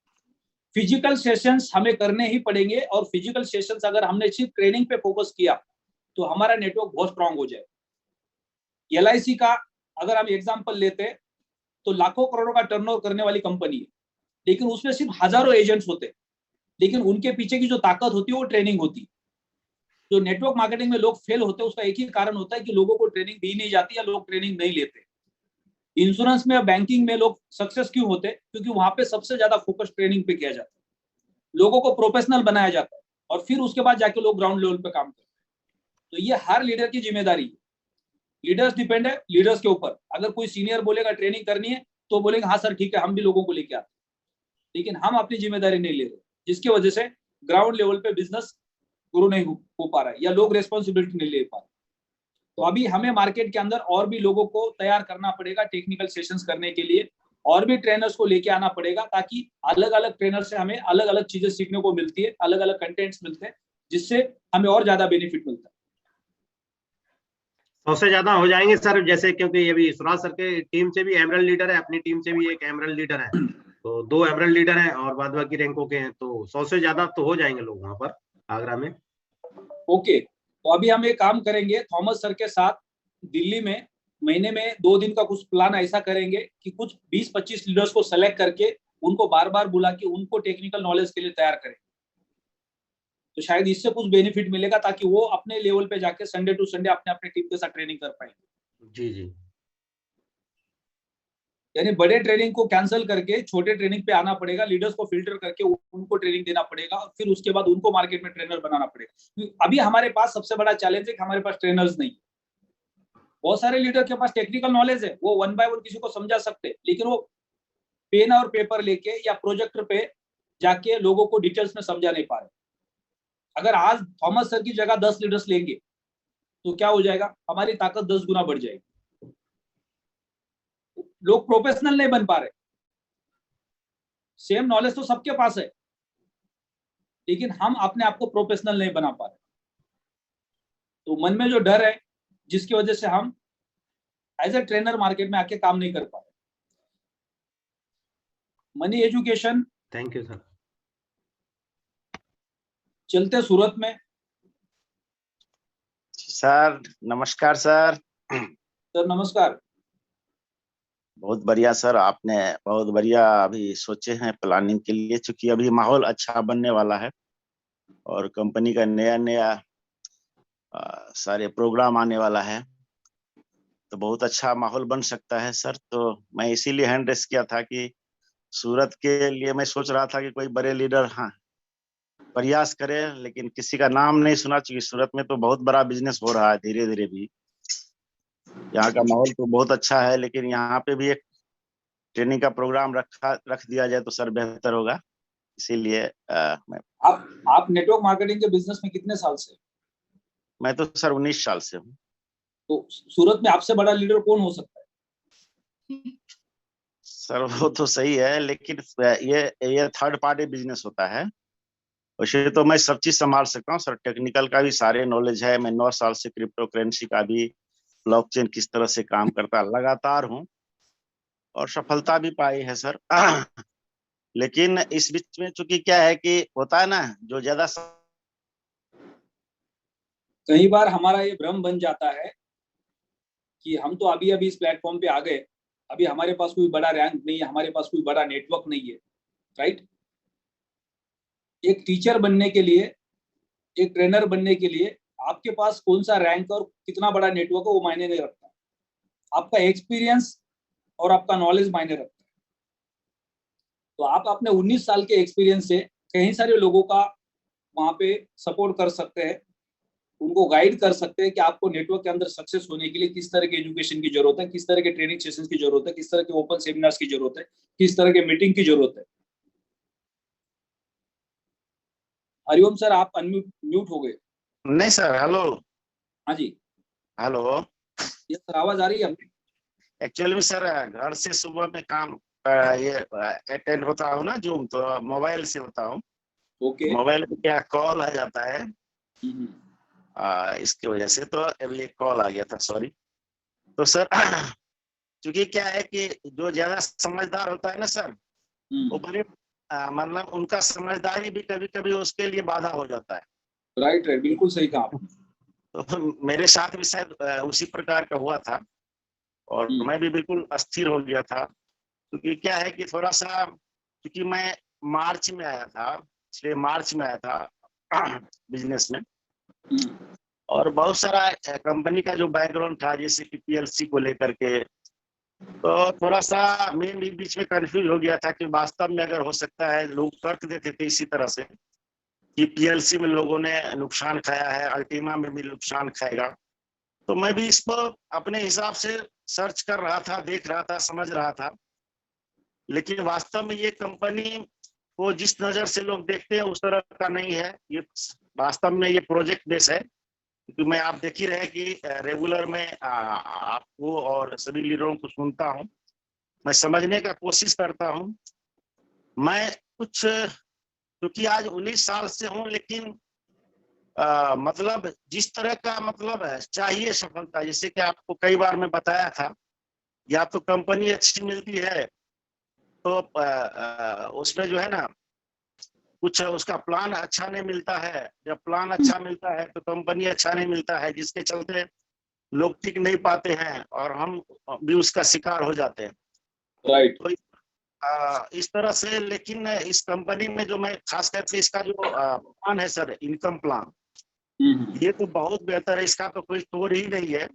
फिजिकल सेशंस हमें करने ही पड़ेंगे, और फिजिकल सेशंस अगर हमने सिर्फ ट्रेनिंग पे फोकस किया तो हमारा नेटवर्क बहुत स्ट्रांग हो जाएगा। LIC का अगर हम एग्जांपल लेते तो लाखों करोड़ों का टर्नओवर करने वाली कंपनी है, लेकिन उसमें सिर्फ हजारों एजेंट्स होते हैं, लेकिन उनके पीछे की जो ताकत होती है वो ट्रेनिंग होती है। जो नेटवर्क मार्केटिंग में लोग फेल होते हैं उसका एक ही कारण होता है कि लोगों को ट्रेनिंग दी नहीं जाती या लोग ट्रेनिंग नहीं लेते। इंश्योरेंस में या बैंकिंग में लोग सक्सेस क्यों होते? क्योंकि वहां पे सबसे ज्यादा फोकस ट्रेनिंग पे किया जाता है, लोगों को प्रोफेशनल बनाया जाता है, और फिर उसके बाद जाके लोग ग्राउंड लेवल पे काम करते हैं। तो ये हर लीडर की जिम्मेदारी है। लीडर्स डिपेंड है लीडर्स के ऊपर। अगर कोई सीनियर बोलेगा ट्रेनिंग करनी है तो बोलेंगे हाँ सर ठीक है, हम भी लोगों को लेके आते हैं, लेकिन हम अपनी जिम्मेदारी नहीं ले रहे, जिसकी वजह से ग्राउंड लेवल पे बिजनेस ग्रो नहीं हो पा रहा है या लोग रेस्पॉन्सिबिलिटी नहीं ले पा रहे। तो अभी हमें मार्केट के अंदर और भी लोगों को तैयार करना पड़ेगा टेक्निकल सेशंस करने के लिए, और भी ट्रेनर्स को लेके आना पड़ेगा, ताकि अलग अलग ट्रेनर से हमें अलग अलग चीजें सीखने को मिलती है, अलग अलग कंटेंट्स मिलते हैं, जिससे हमें और ज्यादा बेनिफिट मिलता है। 100 से ज्यादा हो जाएंगे सर, जैसे क्योंकि अभी सुराज सर के टीम से भी एमरल्ड लीडर है, अपनी टीम से भी एक एमरल्ड लीडर है, तो 2 एमरल्ड लीडर हैं और बाद बाकी रैंकों के हैं, तो 100 से ज्यादा तो हो जाएंगे लोग वहां पर आगरा में। ओके, तो अभी हम एक काम करेंगे, थॉमस सर के साथ दिल्ली में महीने में 2 दिन का कुछ प्लान ऐसा करेंगे कि कुछ 20-25 लीडर्स को सेलेक्ट करके उनको बार बार बुला के उनको टेक्निकल नॉलेज के लिए तैयार करें। तो शायद इससे कुछ बेनिफिट मिलेगा, ताकि वो अपने लेवल पे जाके संडे टू संडे अपने अपने टीम के साथ ट्रेनिंग कर पाएंगे। जी जी, यानी बड़े ट्रेनिंग को कैंसिल करके छोटे ट्रेनिंग पे आना पड़ेगा, लीडर्स को फिल्टर करके उनको ट्रेनिंग देना पड़ेगा, और फिर उसके बाद उनको मार्केट में ट्रेनर बनाना पड़ेगा। अभी हमारे पास सबसे बड़ा चैलेंज है कि हमारे पास ट्रेनर्स नहीं। बहुत सारे लीडर के पास टेक्निकल नॉलेज है, वो 1 बाय 1 किसी को समझा सकते हैं, लेकिन वो पेन और पेपर लेके या प्रोजेक्टर पे जाके लोगों को डिटेल्स में समझा नहीं पा रहे। अगर आज थॉमस सर की जगह 10 लीडर्स लेंगे तो क्या हो जाएगा? हमारी ताकत 10 गुना बढ़ जाएगी। लोग प्रोफेशनल नहीं बन पा रहे। सेम नॉलेज तो सबके पास है, लेकिन हम अपने आप को प्रोफेशनल नहीं बना पा रहे। तो मन में जो डर है, जिसकी वजह से हम एज ए ट्रेनर मार्केट में आके काम नहीं कर पा रहे। Money education, thank you sir. चलते सूरत में। सर नमस्कार सर। सर नमस्कार। बहुत बढ़िया सर, आपने बहुत बढ़िया अभी सोचे हैं प्लानिंग के लिए, चूंकि अभी माहौल अच्छा बनने वाला है और कंपनी का नया नया सारे प्रोग्राम आने वाला है, तो बहुत अच्छा माहौल बन सकता है सर। तो मैं इसीलिए हैंड रेस किया था कि सूरत के लिए मैं सोच रहा था कि कोई बड़े लीडर हाँ प्रयास करे, लेकिन किसी का नाम नहीं सुना, चूंकि सूरत में तो बहुत बड़ा बिजनेस हो रहा है धीरे धीरे भी। यहाँ का माहौल तो बहुत अच्छा है, लेकिन यहाँ पे भी एक ट्रेनिंग का प्रोग्राम रख दिया जाए तो सर बेहतर होगा। इसीलिए मैं आप नेटवर्क मार्केटिंग के बिजनेस में कितने साल से? मैं तो सर 19 साल से हूँ। तो सूरत में आपसे बड़ा लीडर कौन हो सकता है? सर वो तो सही है, लेकिन ये थर्ड पार्टी बिजनेस होता है। वैसे तो मैं सब चीज संभाल सकता हूँ सर, टेक्निकल का भी सारे नॉलेज है। मैं 9 साल से क्रिप्टो करेंसी का भी, ब्लॉकचेन किस तरह से काम करता है लगातार हूँ और सफलता भी पाई है सर। लेकिन इस बीच में चूंकि क्या है कि होता है ना, जो ज्यादा कई बार हमारा ये भ्रम बन जाता है कि हम तो अभी अभी इस प्लेटफॉर्म पे आ गए, अभी हमारे पास कोई बड़ा रैंक नहीं है, हमारे पास कोई बड़ा नेटवर्क नहीं है, राइट? एक टीचर बनने के लिए, एक ट्रेनर बनने के लिए आपके पास कौन सा रैंक और कितना बड़ा नेटवर्क है वो मायने नहीं रखता। आपका एक्सपीरियंस और आपका नॉलेज मायने रखता है। तो आप अपने 19 साल के एक्सपीरियंस से कई सारे लोगों का वहां पे सपोर्ट कर सकते हैं, उनको गाइड कर सकते हैं कि आपको नेटवर्क के अंदर सक्सेस होने के लिए किस तरह के एजुकेशन की जरूरत है, किस तरह के ट्रेनिंग सेशंस की जरूरत है, किस तरह के ओपन सेमिनार्स की जरूरत है, किस तरह के मीटिंग की जरूरत है। हरिओम सर, आप म्यूट हो गए। नहीं सर, हेलो। हाँ जी, हेलो। ये सर आवाज आ रही है आपकी? एक्चुअली में सर घर से सुबह में काम ये अटेंड होता हूँ ना जूम, तो मोबाइल से होता हूँ। ओके। मोबाइल पे क्या कॉल आ जाता है, इसकी वजह से तो अभी एक कॉल आ गया था, सॉरी। तो सर क्योंकि क्या है कि जो ज्यादा समझदार होता है ना सर, वो बड़े मतलब उनका समझदारी भी कभी कभी उसके लिए बाधा हो जाता है। राइट राइट, बिल्कुल सही कहा आपने। तो मेरे साथ भी शायद उसी प्रकार का हुआ था और मैं भी बिल्कुल अस्थिर हो गया था। क्योंकि क्या है कि थोड़ा सा, क्योंकि मैं मार्च में आया था, पिछले मार्च में आया था बिजनेस में, और बहुत सारा कंपनी का जो बैकग्राउंड था, जैसे कि पीएलसी को लेकर के, तो थोड़ा सा मैं भी बीच में कंफ्यूज हो गया था कि वास्तव में अगर हो सकता है, लोग तर्क देते थे इसी तरह से कि पीएलसी में लोगों ने नुकसान खाया है, अल्टीमा में भी नुकसान खाएगा। तो मैं भी इसको अपने हिसाब से सर्च कर रहा था, देख रहा था, समझ रहा था। लेकिन वास्तव में ये कंपनी को जिस नजर से लोग देखते हैं उस तरह का नहीं है। ये वास्तव में ये प्रोजेक्ट बेस है। क्योंकि मैं आप देख ही रहे कि रेगुलर में आपको और सभी लीडरों को सुनता हूँ, मैं समझने का कोशिश करता हूँ। मैं कुछ, क्योंकि आज 19 साल से हूँ, लेकिन मतलब जिस तरह का मतलब है चाहिए सफलता, जैसे कि आपको कई बार मैं बताया था, या तो कंपनी अच्छी मिलती है तो उसमें जो है ना, कुछ उसका प्लान अच्छा नहीं मिलता है। जब प्लान अच्छा मिलता है तो कंपनी अच्छा नहीं मिलता है, जिसके चलते लोग टिक नहीं पाते हैं और हम भी उसका शिकार हो जाते हैं। राइट। तो इस तरह से, लेकिन इस कंपनी में जो मैं खास करके इसका जो प्लान है सर, इनकम प्लान, ये तो बहुत बेहतर है, इसका तो कोई तोड़ ही नहीं है।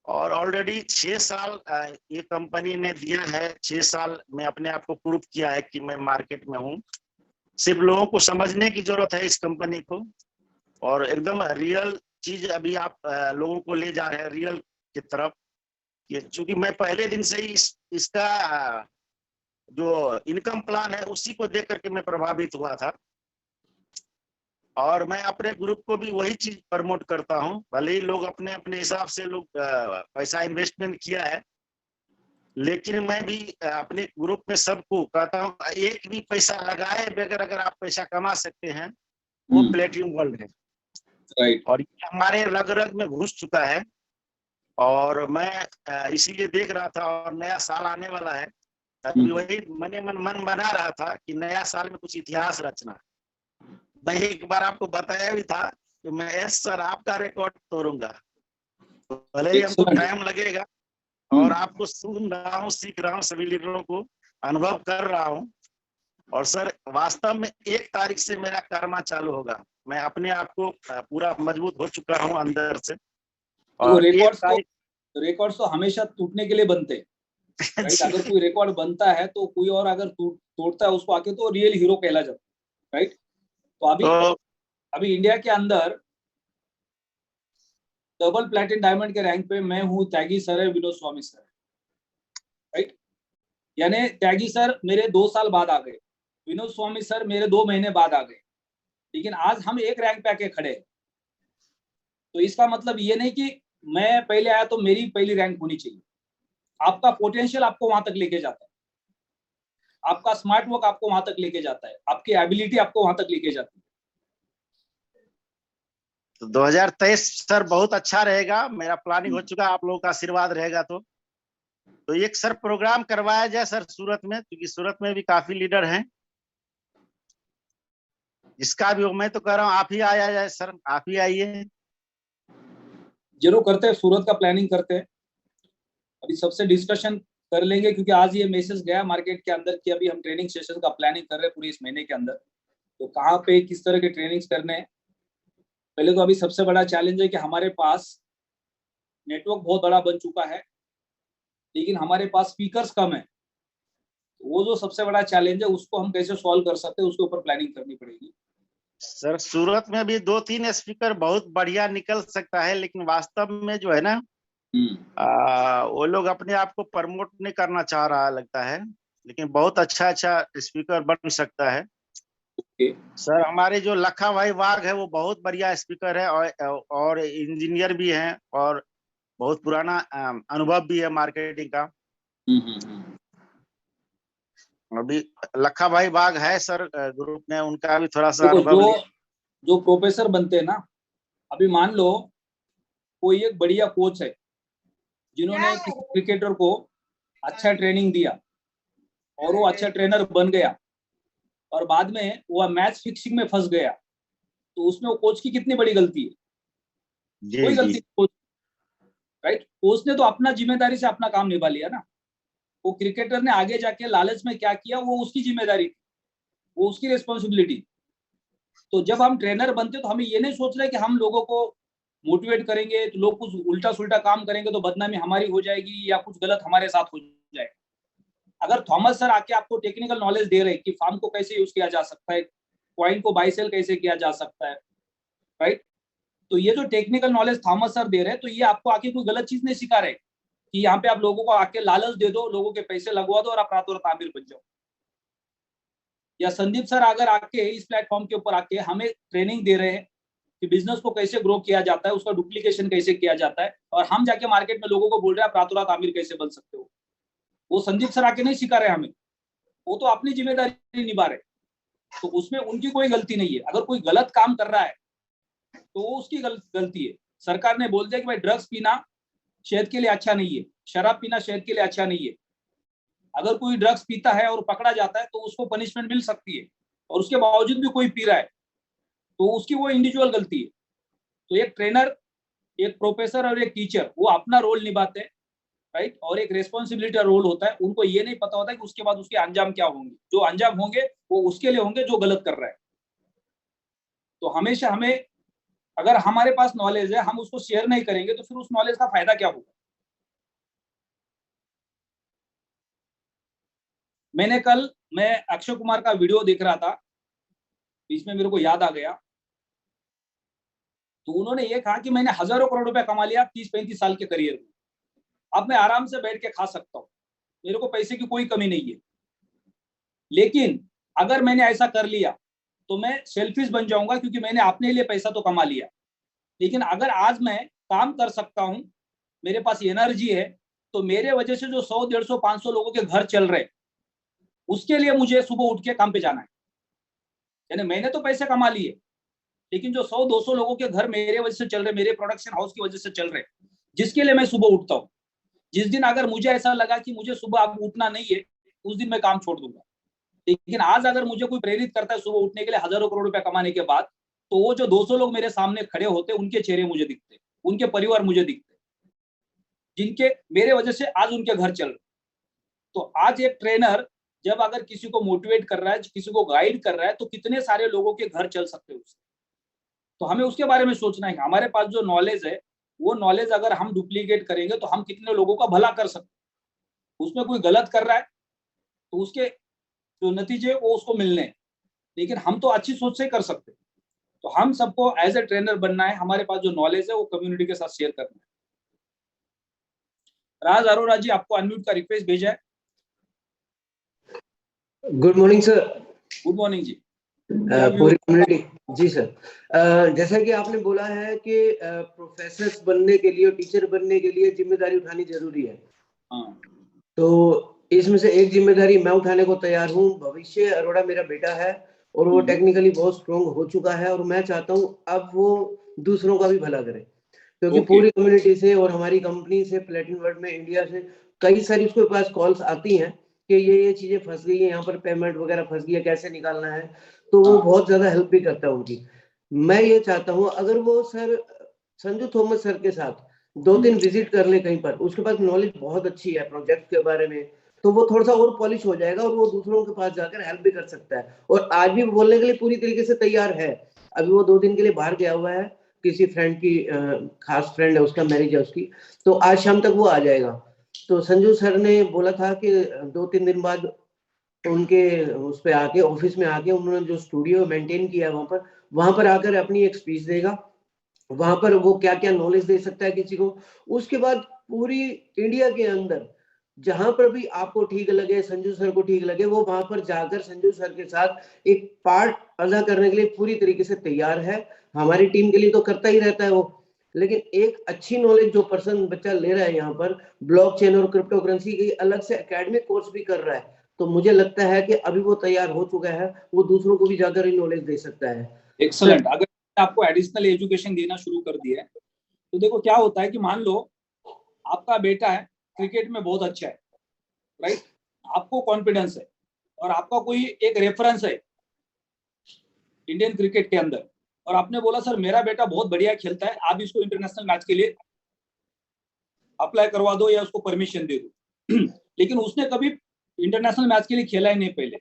और ऑलरेडी 6 साल ये कंपनी ने दिया है, 6 साल में अपने आप को प्रूव किया है कि मैं मार्केट में हूँ। सिर्फ लोगों को समझने की जरूरत है इस कंपनी को, और एकदम रियल चीज अभी आप लोगों को ले जा रहे हैं रियल की तरफ। चूंकि मैं पहले दिन से ही इसका जो इनकम प्लान है उसी को देख करके मैं प्रभावित हुआ था, और मैं अपने ग्रुप को भी वही चीज प्रमोट करता हूं। भले ही लोग अपने अपने हिसाब से लोग पैसा इन्वेस्टमेंट किया है, लेकिन मैं भी अपने ग्रुप में सबको कहता हूं, एक भी पैसा लगाए बगैर अगर आप पैसा कमा सकते हैं, वो प्लेटिनम वर्ल्ड है। राइट। और ये हमारे रग रग में घुस चुका है, और मैं इसीलिए देख रहा था, और नया साल आने वाला है, अभी वही मन बना रहा था कि नया साल में कुछ इतिहास रचना। मैं एक बार आपको बताया भी था कि मैं एस सर आपका रिकॉर्ड तोड़ूंगा, भले ही हमको टाइम लगेगा, और आपको सुन रहा हूँ, सीख रहा हूँ, सभी लीडरों को अनुभव कर रहा हूँ। और सर वास्तव में 1 तारीख से मेरा कर्मा चालू होगा। मैं अपने आप को पूरा मजबूत हो चुका हूँ अंदर से। और रिकॉर्ड्स तो हमेशा टूटने के लिए बनते हैं, राइट? अगर कोई रिकॉर्ड बनता है तो कोई और अगर तोड़ता है उसको आके, तो रियल हीरो कहला जाता है, राइट? तो अभी इंडिया के अंदर डबल प्लैटिनम डायमंड के रैंक पे मैं हूँ, त्यागी सर है, विनोद स्वामी सर, राइट? यानी त्यागी सर मेरे 2 साल बाद आ गए, विनोद स्वामी सर मेरे 2 महीने बाद आ गए, लेकिन आज हम एक रैंक पे आके खड़े हैं। तो इसका मतलब ये नहीं कि मैं पहले आया तो मेरी पहली रैंक होनी चाहिए। आपका पोटेंशियल आपको वहां तक लेके जाता है, आपका स्मार्ट वर्क आपको वहां तक लेके जाता है, आपकी एबिलिटी आपको वहां तक लेके जाती है। तो 2023 सर बहुत अच्छा रहेगा, मेरा प्लानिंग हो चुका, आप लोगों का आशीर्वाद रहेगा तो एक सर प्रोग्राम करवाया जाए सर सूरत में, क्योंकि सूरत में भी काफी लीडर हैं। इसका भी मैं तो कह रहा हूँ आप ही आया जाए सर, आप ही आइए। जरूर करते हैं, सूरत का प्लानिंग करते हैं, अभी सबसे डिस्कशन कर लेंगे, क्योंकि आज ये मैसेज गया मार्केट के अंदर कि अभी हम ट्रेनिंग सेशन का प्लानिंग कर रहे हैं पूरे इस महीने के अंदर। तो कहाँ पे किस तरह के ट्रेनिंग्स करने हैं, पहले तो अभी सबसे बड़ा चैलेंज है कि हमारे पास नेटवर्क बहुत बड़ा बन चुका है, लेकिन हमारे पास स्पीकर्स कम है। वो जो सबसे बड़ा चैलेंज है उसको हम कैसे सॉल्व कर सकते हैं, उसके ऊपर प्लानिंग करनी पड़ेगी। सर सूरत में भी 2-3 स्पीकर बहुत बढ़िया निकल सकता है, लेकिन वास्तव में जो है ना वो लोग अपने आप को प्रमोट नहीं करना चाह रहा लगता है, लेकिन बहुत अच्छा स्पीकर बन सकता है। सर हमारे जो लखा भाई वाघ है वो बहुत बढ़िया स्पीकर है और इंजीनियर भी हैं और बहुत पुराना अनुभव भी है मार्केटिंग का। अभी लखा भाई बाग है सर ग्रुप में, उनका भी थोड़ा सा अनुभव जो प्रोफेसर बनते हैं ना, अभी मान लो कोई एक बढ़िया कोच है जिन्होंने किसी क्रिकेटर को अच्छा ट्रेनिंग दिया और वो अच्छा ट्रेनर बन गया और बाद में वो मैच फिक्सिंग में फंस गया, तो उसमें वो कोच की कितनी बड़ी गलती है? कोई गलती नहीं, राइट? कोच ने तो अपना जिम्मेदारी से अपना काम निभा लिया ना। वो क्रिकेटर ने आगे जाके लालच में क्या किया वो उसकी जिम्मेदारी थी, वो उसकी रिस्पॉन्सिबिलिटी। तो जब हम ट्रेनर बनते तो हमें ये नहीं सोच रहे कि हम लोगों को मोटिवेट करेंगे तो लोग कुछ उल्टा सुल्टा काम करेंगे तो बदनामी हमारी हो जाएगी या कुछ गलत हमारे साथ हो जाएगा। अगर थॉमस सर आके आपको टेक्निकल नॉलेज दे रहे हैं कि फार्म को कैसे यूज किया जा सकता है, कॉइन को बाय सेल कैसे किया जा सकता है, राइट? तो ये जो टेक्निकल नॉलेज थॉमस सर दे रहे हैं, तो ये आपको आके कोई गलत चीज नहीं सिखा रहे कि यहाँ पे आप लोगों को आके लालच दे दो, लोगों के पैसे लगवा दो और आप रातों रात आमिर बन जाओ। या संदीप सर अगर आके इस प्लेटफॉर्म के ऊपर आके हमें ट्रेनिंग दे रहे हैं कि बिजनेस को कैसे ग्रो किया जाता है, उसका डुप्लीकेशन कैसे किया जाता है, और हम जाके मार्केट में लोगों को बोल रहे हैं आप रातों रात आमिर कैसे बन सकते हो, वो संदीप सर आके नहीं सिखा रहे हमें, वो तो अपनी जिम्मेदारी निभा रहे। तो उसमें उनकी कोई गलती नहीं है। अगर कोई गलत काम कर रहा है तो वो उसकी गलती है। सरकार ने बोल दिया कि भाई ड्रग्स पीना सेहत के लिए अच्छा नहीं है, शराब पीना सेहत के लिए अच्छा नहीं है। अगर कोई ड्रग्स पीता है और पकड़ा जाता है तो उसको पनिशमेंट मिल सकती है, और उसके बावजूद भी कोई पी रहा है तो उसकी वो इंडिविजुअल गलती है। तो एक ट्रेनर, एक प्रोफेसर और एक टीचर वो अपना रोल निभाते हैं, राइट? और एक रेस्पॉन्सिबिलिटी का रोल होता है। उनको ये नहीं पता होता कि उसके बाद उसके अंजाम क्या होंगे। जो अंजाम होंगे वो उसके लिए होंगे जो गलत कर रहा है। तो हमेशा हमें, अगर हमारे पास नॉलेज है हम उसको शेयर नहीं करेंगे तो फिर उस नॉलेज का फायदा क्या होगा? मैं अक्षय कुमार का वीडियो देख रहा था, बीच में मेरे को याद आ गया, तो उन्होंने ये कहा कि मैंने हजारों करोड़ रुपया कमा लिया 30-35 साल के करियर में, अब मैं आराम से बैठ के खा सकता हूँ, मेरे को पैसे की कोई कमी नहीं है। लेकिन अगर मैंने ऐसा कर लिया तो मैं सेल्फिश बन जाऊंगा, क्योंकि मैंने अपने लिए पैसा तो कमा लिया। लेकिन अगर आज मैं काम कर सकता हूं, मेरे पास एनर्जी है, तो मेरे वजह से जो 100, 150, 500 लोगों के घर चल रहे, उसके लिए मुझे सुबह उठ के काम पे जाना है। यानी मैंने तो पैसे कमा लिए, लेकिन जो 100, 200 लोगों के घर मेरे वजह से चल रहे, मेरे प्रोडक्शन हाउस की वजह से चल रहे, जिसके लिए मैं सुबह उठता हूँ, जिस दिन अगर मुझे ऐसा लगा कि मुझे सुबह अब उठना नहीं है, उस दिन मैं काम छोड़ दूंगा। लेकिन आज अगर मुझे कोई प्रेरित करता है सुबह उठने के लिए हजारों करोड़ रुपया कमाने के बाद, तो वो जो 200 लोग मेरे सामने खड़े होते, उनके चेहरे मुझे दिखते, उनके परिवार मुझे दिखते, जिनके मेरे वजह से आज उनके घर चल रहे। तो आज एक ट्रेनर जब अगर किसी को मोटिवेट कर रहा है, किसी को गाइड कर रहा है, तो कितने सारे लोगों के घर चल सकते हैं उससे। तो हमें उसके बारे में सोचना है। हमारे पास जो नॉलेज है, वो नॉलेज अगर हम डुप्लीकेट करेंगे तो हम कितने लोगों का भला कर सकते हैं। उसमें कोई गलत कर रहा है तो उसके जो नतीजे वो उसको मिलने हैं, लेकिन हम तो अच्छी सोच से कर सकते हैं। तो हम सबको एज ए ट्रेनर बनना है, हमारे पास जो नॉलेज है वो कम्युनिटी के साथ शेयर करना है। राज अरोरा जी, आपको अनम्यूट का रिक्वेस्ट भेजा है। Good morning sir. Good morning जी। पूरी कम्युनिटी जी सर। जैसा कि आपने बोला है कि प्रोफेसर बनने के लिए, टीचर बनने के लिए जिम्मेदारी उठानी जरूरी है। तो इसमें से एक जिम्मेदारी मैं उठाने को तैयार हूँ। भविष्य अरोड़ा मेरा बेटा है और वो टेक्निकली बहुत स्ट्रॉन्ग हो चुका है और मैं चाहता हूँ अब वो दूसरों का भी भला करे, क्योंकि पूरी कम्युनिटी से और हमारी कंपनी से, प्लेटिन वर्ल्ड में, इंडिया से कई सारी उसके पास कॉल्स आती हैं कि ये चीजें फंस गई है, यहाँ पर पेमेंट वगैरह फंस गई है, कैसे निकालना है। तो वो बहुत ज्यादा हेल्प भी करता है उनकी। मैं ये चाहता हूँ अगर वो सर संजू थॉमस सर के साथ 2-3 विजिट कर ले कहीं पर, उसके पास नॉलेज बहुत अच्छी है प्रोजेक्ट के बारे में, तो वो थोड़ा सा और पॉलिश हो जाएगा और वो दूसरों के पास जाकर हेल्प भी कर सकता है। और आज भी बोलने के लिए पूरी तरीके से तैयार है। अभी वो 2 दिन के लिए बाहर गया हुआ है, किसी फ्रेंड की खास फ्रेंड है उसका, मैरिज है उसकी, तो आज शाम तक वो आ जाएगा। तो संजू सर ने बोला था कि 2-3 दिन बाद उनके उस पे आके, ऑफिस में आके, उन्होंने जो स्टूडियो मेंटेन किया है वहां पर आकर अपनी एक स्पीच देगा। वहां पर वो क्या क्या नॉलेज दे सकता है किसी को। उसके बाद पूरी इंडिया के अंदर जहां पर भी आपको ठीक लगे, संजू सर को ठीक लगे, वो वहां पर जाकर संजू सर के साथ एक पार्ट अदा करने के लिए पूरी तरीके से तैयार है। हमारी टीम के लिए तो करता ही रहता है वो, लेकिन एक अच्छी नॉलेज जो पर्सन बच्चा ले रहा है यहाँ पर, ब्लॉकचेन और क्रिप्टो करेंसी की अलग से एकेडमिक कोर्स भी कर रहा है, तो मुझे लगता है कि अभी वो तैयार हो चुका है, वो दूसरों को भी जाकर नॉलेज दे सकता है। एक्सलेंट। अगर आपको एडिशनल एजुकेशन देना शुरू कर दिया है तो देखो क्या होता है कि मान लो आपका बेटा है, क्रिकेट में बहुत अच्छा है, राइट, आपको कॉन्फिडेंस है और आपका कोई एक रेफरेंस है इंडियन क्रिकेट के अंदर, और आपने बोला सर मेरा बेटा बहुत बढ़िया खेलता है, आप इसको इंटरनेशनल मैच के लिए अप्लाई करवा दो या उसको परमिशन दे दो। लेकिन उसने कभी इंटरनेशनल मैच के लिए खेला ही नहीं पहले,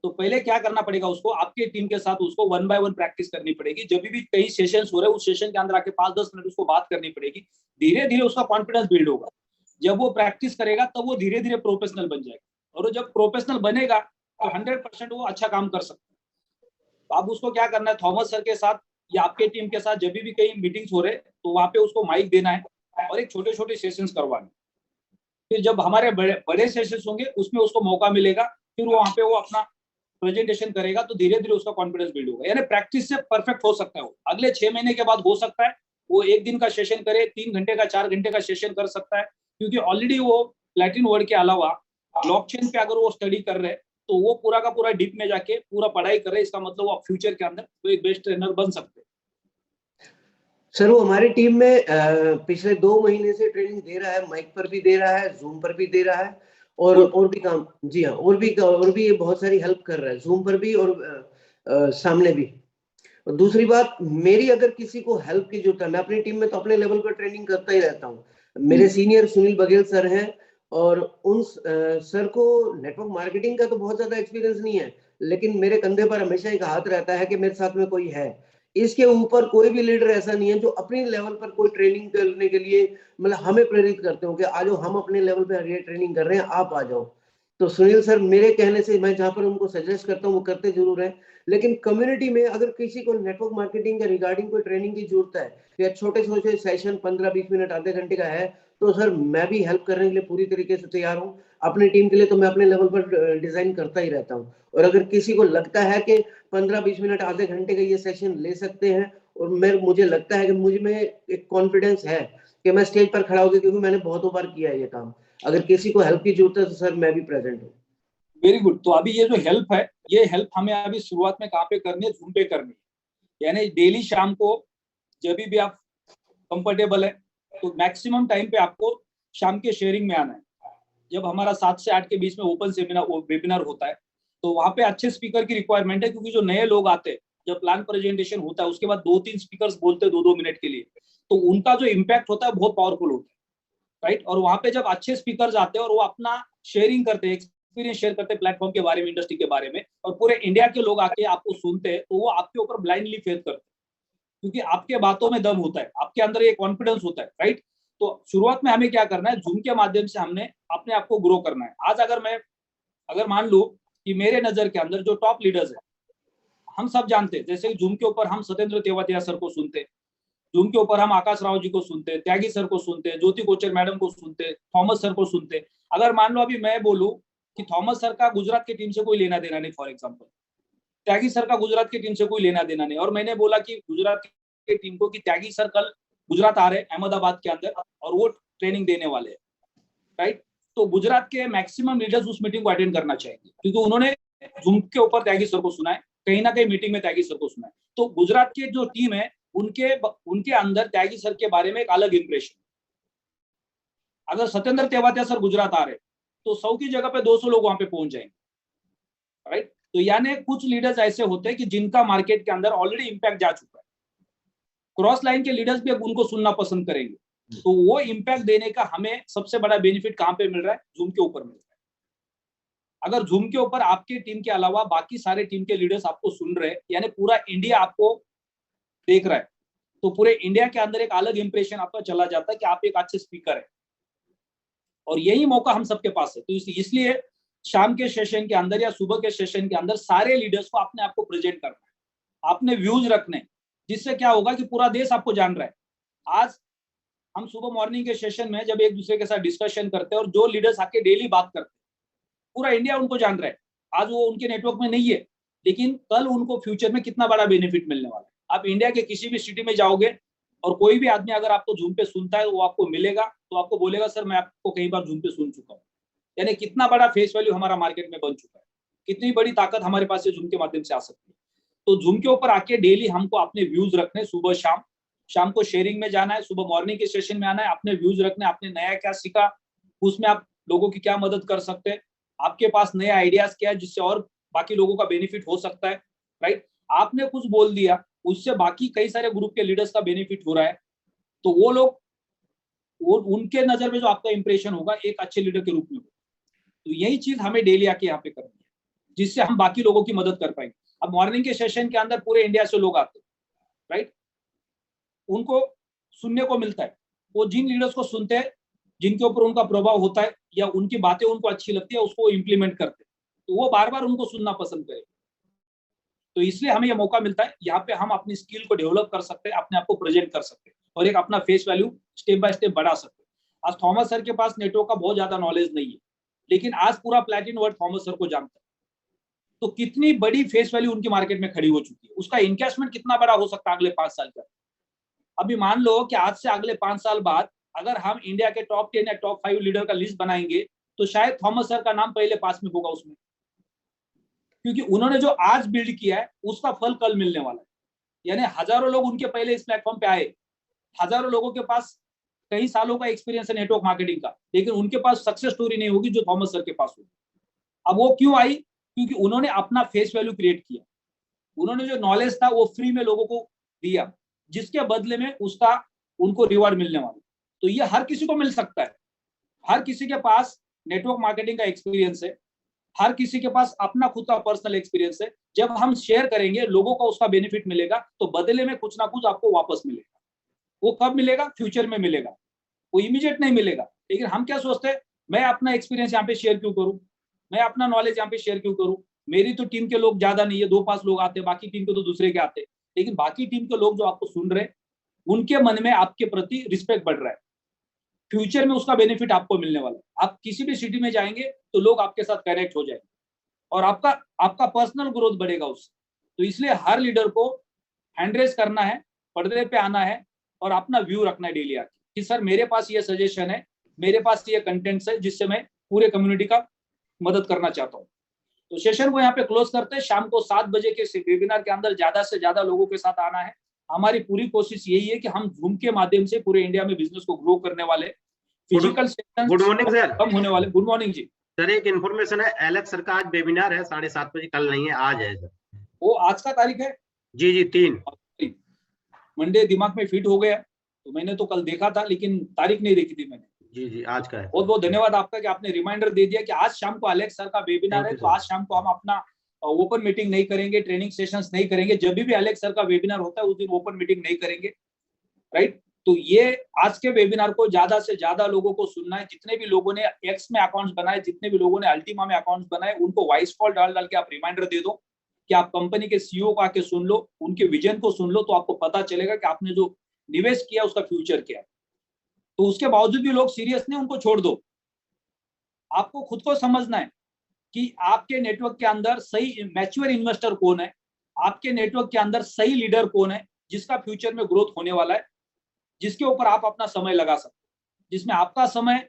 तो पहले क्या करना पड़ेगा उसको, आपके टीम के साथ उसको 1 by 1 प्रैक्टिस करनी पड़ेगी। जब भी कई सेशंस हो रहे हैं उस सेशन के अंदर आके 5-10 मिनट उसको बात करनी पड़ेगी। धीरे धीरे उसका कॉन्फिडेंस बिल्ड होगा। जब वो प्रैक्टिस करेगा तब वो धीरे धीरे प्रोफेशनल बन जाएगा, और जब प्रोफेशनल बनेगा तो 100% वो अच्छा काम कर सकता है। तो अब उसको क्या करना है, थॉमस सर के साथ या आपके टीम के साथ जब भी कई मीटिंग्स हो रहे तो वहां पे उसको माइक देना है और एक छोटे छोटे सेशंस करवाने। फिर जब हमारे बड़े सेशंस होंगे उसमें उसको मौका मिलेगा, फिर वो वहां पे वो अपना प्रेजेंटेशन करेगा, तो धीरे धीरे उसका कॉन्फिडेंस बिल्ड होगा। यानी प्रैक्टिस से परफेक्ट हो सकता है वो। अगले 6 महीने के बाद हो सकता है वो 1 दिन का सेशन करे, 3 घंटे का, 4 घंटे का सेशन कर सकता है, क्योंकि ऑलरेडी वो प्लैटिन वर्ल्ड के अलावा ब्लॉकचेन पे अगर वो स्टडी कर रहे हैं तो वो पूरा का पूरा डीप में जाके पूरा पढ़ाई कर रहे हैं। इसका मतलब वो फ्यूचर के अंदर तो एक बेस्ट ट्रेनर बन सकते हैं। सर वो हमारी टीम में पिछले 2 महीने से ट्रेनिंग दे रहा है, माइक पर भी दे रहा है, जूम पर भी दे रहा है, और भी काम, जी हाँ, और भी बहुत सारी हेल्प कर रहा है, जूम पर भी और सामने भी। और दूसरी बात, मेरी अगर किसी को हेल्प की जरूरत है, मैं अपनी टीम में तो अपने लेवल पर ट्रेनिंग करता ही रहता हूँ। मेरे सीनियर सुनील बघेल सर हैं, और उन सर को नेटवर्क मार्केटिंग का तो बहुत ज्यादा एक्सपीरियंस नहीं है, लेकिन मेरे कंधे पर हमेशा एक हाथ रहता है कि मेरे साथ में कोई है। इसके ऊपर कोई भी लीडर ऐसा नहीं है जो अपने लेवल पर कोई ट्रेनिंग करने के लिए मतलब हमें प्रेरित करते हो कि आ जाओ, हम अपने लेवल पे ये ट्रेनिंग कर रहे हैं, आप आ जाओ। तो सुनील सर मेरे कहने से, मैं जहां पर उनको सजेस्ट करता हूँ वो करते जरूर है, लेकिन कम्युनिटी में अगर किसी को नेटवर्क मार्केटिंग के रिगार्डिंग कोई ट्रेनिंग की जरूरत है या छोटे छोटे सेशन 15-20 मिनट, आधे घंटे का है, तो सर मैं भी हेल्प करने के लिए पूरी तरीके से तैयार हूँ। अपनी टीम के लिए तो मैं अपने लेवल पर डिजाइन करता ही रहता हूँ, और अगर किसी को लगता है कि 15-20 मिनट, आधे घंटे का ये सेशन ले सकते हैं, और मुझे लगता है कि मुझ में एक कॉन्फिडेंस है कि मैं स्टेज पर खड़ा होकर, क्योंकि मैंने बहुत बार किया है ये काम, अगर किसी को हेल्प की जरूरत है तो सर मैं भी प्रेजेंट हूँ। Very good. तो अभी ये जो हेल्प है, ये हेल्प हमें अभी शुरुआत में कहाँ पे करनी है, जूम पे करनी है। यानी डेली शाम को जब भी आप कंफर्टेबल है तो मैक्सिमम टाइम पे आपको शाम के शेयरिंग में आना है। जब हमारा 7 से 8 के बीच में ओपन सेमिनार वेबिनार होता है तो वहाँ पे अच्छे स्पीकर की रिक्वायरमेंट है, क्योंकि जो नए लोग आते हैं, जब प्लान प्रेजेंटेशन होता है उसके बाद 2-3 स्पीकर्स बोलते हैं 2-2 मिनट के लिए, तो उनका जो इम्पैक्ट होता है बहुत पावरफुल होता है, राइट। और वहाँ पे जब अच्छे स्पीकर्स आते हैं और वो अपना शेयरिंग करते हैं, एक्सपीरियंस शेयर करते हैं प्लेटफॉर्म के बारे में, इंडस्ट्री के बारे में, और पूरे इंडिया के लोग आके आपको सुनते हैं, तो वो आपके ऊपर ब्लाइंडली फेथ करते हैं, क्योंकि आपके बातों में दम होता है, आपके अंदर ये कॉन्फिडेंस होता है, राइट। तो शुरुआत में हमें क्या करना है, जूम के माध्यम से हमने अपने आप को ग्रो करना है। आज अगर मान लो कि मेरे नजर के अंदर जो टॉप लीडर्स है, हम सब जानते हैं, जैसे जूम के ऊपर हम सत्येंद्र तेवतिया सर को सुनते हैं, जूम के ऊपर हम आकाश राव जी को सुनते हैं, त्यागी सर को सुनते हैं, ज्योति कोचर मैडम को सुनते हैं, थॉमस सर को सुनते हैं। अगर मान लो अभी मैं बोलूं कि थॉमस सर का गुजरात की टीम से कोई लेना देना नहीं, फॉर एग्जांपल त्यागी सर का गुजरात की टीम से कोई लेना देना नहीं। और मैंने बोला कि गुजरात की टीम को कि त्यागी सर कल गुजरात आ रहे हैं अहमदाबाद के अंदर और वो ट्रेनिंग देने वाले हैं, राइट। तो गुजरात के मैक्सिमम लीडर्स उस मीटिंग को अटेंड करना चाहिए, क्योंकि उन्होंने जूम के ऊपर त्यागी सर को सुना है, कहीं ना कहीं मीटिंग में त्यागी सर को सुना है। तो गुजरात की जो टीम है उनके अंदर त्यागी सर के बारे में एक अलग इंप्रेशन। अगर सत्येंद्र तेवातिया सर गुजरात आ रहे तो 100 की जगह पे 200 लोग वहां पे पहुंच जाएंगे, राइट। तो यानी कुछ लीडर्स ऐसे होते हैं कि जिनका मार्केट के अंदर ऑलरेडी इंपैक्ट जा चुका है, क्रॉस लाइन के लीडर्स भी अब उनको सुनना पसंद करेंगे। तो वो इंपैक्ट देने का हमें सबसे बड़ा बेनिफिट कहां पे मिल रहा है? जूम के ऊपर मिल रहा है। अगर जूम के ऊपर आपकी टीम के अलावा बाकी सारे टीम के लीडर्स आपको सुन रहे हैं, यानी पूरा इंडिया आपको देख रहा है, तो पूरे इंडिया के अंदर एक अलग इंप्रेशन आपका चला जाता है कि आप एक अच्छे स्पीकर है। और यही मौका हम सबके पास है। तो इसलिए शाम के सेशन के अंदर या सुबह के सेशन के अंदर सारे लीडर्स को अपने आप को प्रेजेंट करना है, आपने व्यूज रखने, जिससे क्या होगा कि पूरा देश आपको जान रहा है। आज हम सुबह मॉर्निंग के सेशन में जब एक दूसरे के साथ डिस्कशन करते हैं और जो लीडर्स आके डेली बात करते हैं, पूरा इंडिया उनको जान रहा है। आज वो उनके नेटवर्क में नहीं है, लेकिन कल उनको फ्यूचर में कितना बड़ा बेनिफिट मिलने वाला है। आप इंडिया के किसी भी सिटी में जाओगे और कोई भी आदमी अगर आपको जूम पे सुनता है, वो आपको मिलेगा तो आपको बोलेगा सर मैं आपको कई बार जूम पे सुन चुका हूँ। यानी कितना बड़ा फेस वैल्यू हमारा मार्केट में बन चुका है, कितनी बड़ी ताकत हमारे पास जूम के माध्यम से आ सकती है। तो जूम के ऊपर आके डेली हमको अपने व्यूज रखने, सुबह शाम को शेयरिंग में जाना है, सुबह मॉर्निंग के सेशन में आना है, अपने व्यूज रखने, आपने नया क्या सीखा, उसमें आप लोगों की क्या मदद कर सकते हैं, आपके पास नए आइडियाज क्या है जिससे और बाकी लोगों का बेनिफिट हो सकता है, राइट। आपने कुछ बोल दिया, उससे बाकी कई सारे ग्रुप के लीडर्स का बेनिफिट हो रहा है, तो वो लोग उनके नजर में जो आपका इंप्रेशन होगा एक अच्छे लीडर के रूप में होगा। तो यही चीज हमें डेली आके यहाँ पे करनी है, जिससे हम बाकी लोगों की मदद कर पाएंगे। अब मॉर्निंग के सेशन के अंदर पूरे इंडिया से लोग आते हैं, राइट, उनको सुनने को मिलता है। वो जिन लीडर्स को सुनते हैं, जिनके ऊपर उनका प्रभाव होता है या उनकी बातें उनको अच्छी लगती है, उसको इम्प्लीमेंट करते हैं, तो वो बार बार उनको सुनना पसंद करें। तो इसलिए हमें यह मौका मिलता है, यहाँ पे हम अपनी स्किल को डेवलप कर सकते हैं, अपने आप को प्रेजेंट कर सकते हैं और एक अपना face value step by step बढ़ा सकते हैं। आज थॉमस सर के पास नेटवर्क का बहुत ज्यादा नॉलेज नहीं है, लेकिन आज पूरा प्लैटिनम वर्ड थॉमस सर को जानता है। तो कितनी बड़ी फेस वैल्यू उनकी मार्केट में खड़ी हो चुकी है, उसका इन्वेस्टमेंट कितना बड़ा हो सकता है अगले 5 साल का। अभी मान लो कि आज से अगले 5 साल बाद अगर हम इंडिया के टॉप 10 या टॉप 5 लीडर का लिस्ट बनाएंगे, तो शायद थॉमस सर का नाम पहले पास में होगा उसमें, क्योंकि उन्होंने जो आज बिल्ड किया है उसका फल कल मिलने वाला है। यानी हजारों लोग उनके पहले इस प्लेटफॉर्म पे आए, हजारों लोगों के पास कई सालों का एक्सपीरियंस है नेटवर्क मार्केटिंग का, लेकिन उनके पास सक्सेस स्टोरी नहीं होगी जो थॉमस सर के पास होगी। अब वो क्यों आई? क्योंकि उन्होंने अपना फेस वैल्यू क्रिएट किया, उन्होंने जो नॉलेज था वो फ्री में लोगों को दिया, जिसके बदले में उसका उनको रिवॉर्ड मिलने वाला। तो ये हर किसी को मिल सकता है, हर किसी के पास नेटवर्क मार्केटिंग का एक्सपीरियंस है, हर किसी के पास अपना खुद का पर्सनल एक्सपीरियंस है। जब हम शेयर करेंगे, लोगों को उसका बेनिफिट मिलेगा, तो बदले में कुछ ना कुछ आपको वापस मिलेगा। वो कब मिलेगा? फ्यूचर में मिलेगा, वो इमीडिएट नहीं मिलेगा। लेकिन हम क्या सोचते हैं, मैं अपना एक्सपीरियंस यहाँ पे शेयर क्यों करूं, मैं अपना नॉलेज यहाँ पे शेयर क्यों करूं, मेरी तो टीम के लोग ज्यादा नहीं है, 2-5 लोग आते हैं, बाकी टीम के तो दूसरे के आते हैं। लेकिन बाकी टीम के लोग जो आपको सुन रहे हैं, उनके मन में आपके प्रति रिस्पेक्ट बढ़ रहा है, फ्यूचर में उसका बेनिफिट आपको मिलने वाला है। आप किसी भी सिटी में जाएंगे तो लोग आपके साथ कनेक्ट हो जाएंगे और आपका पर्सनल ग्रोथ बढ़ेगा उससे। तो इसलिए हर लीडर को हैंड रेज करना है, पर्दे पे आना है और अपना व्यू रखना है डेली आके कि सर मेरे पास ये सजेशन है, मेरे पास ये कंटेंट्स है जिससे मैं पूरे कम्युनिटी का मदद करना चाहता हूँ। तो सेशन को यहाँ पे क्लोज करते हैं। शाम को 7 बजे के वेबिनार के अंदर ज्यादा से ज्यादा लोगों के साथ आना है। हमारी पूरी कोशिश यही है कि हम जूम के माध्यम से पूरे इंडिया में बिजनेस को ग्रो करने वाले, physical session good morning sir, कम होने वाले। गुड मॉर्निंग जी सर। एक इन्फॉर्मेशन है, एलेक्स सर का आज वेबिनार है 7:30 बजे, कल नहीं है, आज है सर। वो आज का तारीख है जी 3 मंडे दिमाग में फिट हो गया, तो मैंने तो कल देखा था लेकिन तारीख नहीं देखी थी मैंने। जी आज का है। बहुत बहुत धन्यवाद आपका कि आपने रिमाइंडर दे दिया कि आज शाम को एलेक्स सर का वेबिनार है। तो आज शाम को हम अपना ओपन मीटिंग नहीं करेंगे, ट्रेनिंग सेशंस नहीं करेंगे। जब भी एलेक्स सर का वेबिनार होता है उस दिन ओपन मीटिंग नहीं करेंगे, राइट। तो ये आज के वेबिनार को ज्यादा से ज्यादा लोगों को सुनना है। जितने भी लोगों ने एक्स में अकाउंट्स बनाए, जितने भी लोगों ने अल्टीमा में अकाउंट्स बनाए, उनको वॉइस कॉल डाल के आप रिमाइंडर दे दो कि आप कंपनी के सीईओ को आके सुन लो, उनके विजन को सुन लो, तो आपको पता चलेगा कि आपने जो निवेश किया उसका फ्यूचर क्या है। तो उसके बावजूद भी लोग सीरियस नहीं, उनको छोड़ दो। आपको खुद को समझना है कि आपके नेटवर्क के अंदर सही मैच्योर इन्वेस्टर कौन है, आपके नेटवर्क के अंदर सही लीडर कौन है जिसका फ्यूचर में ग्रोथ होने वाला है, जिसके ऊपर आप अपना समय लगा सकते हैं, जिसमें आपका समय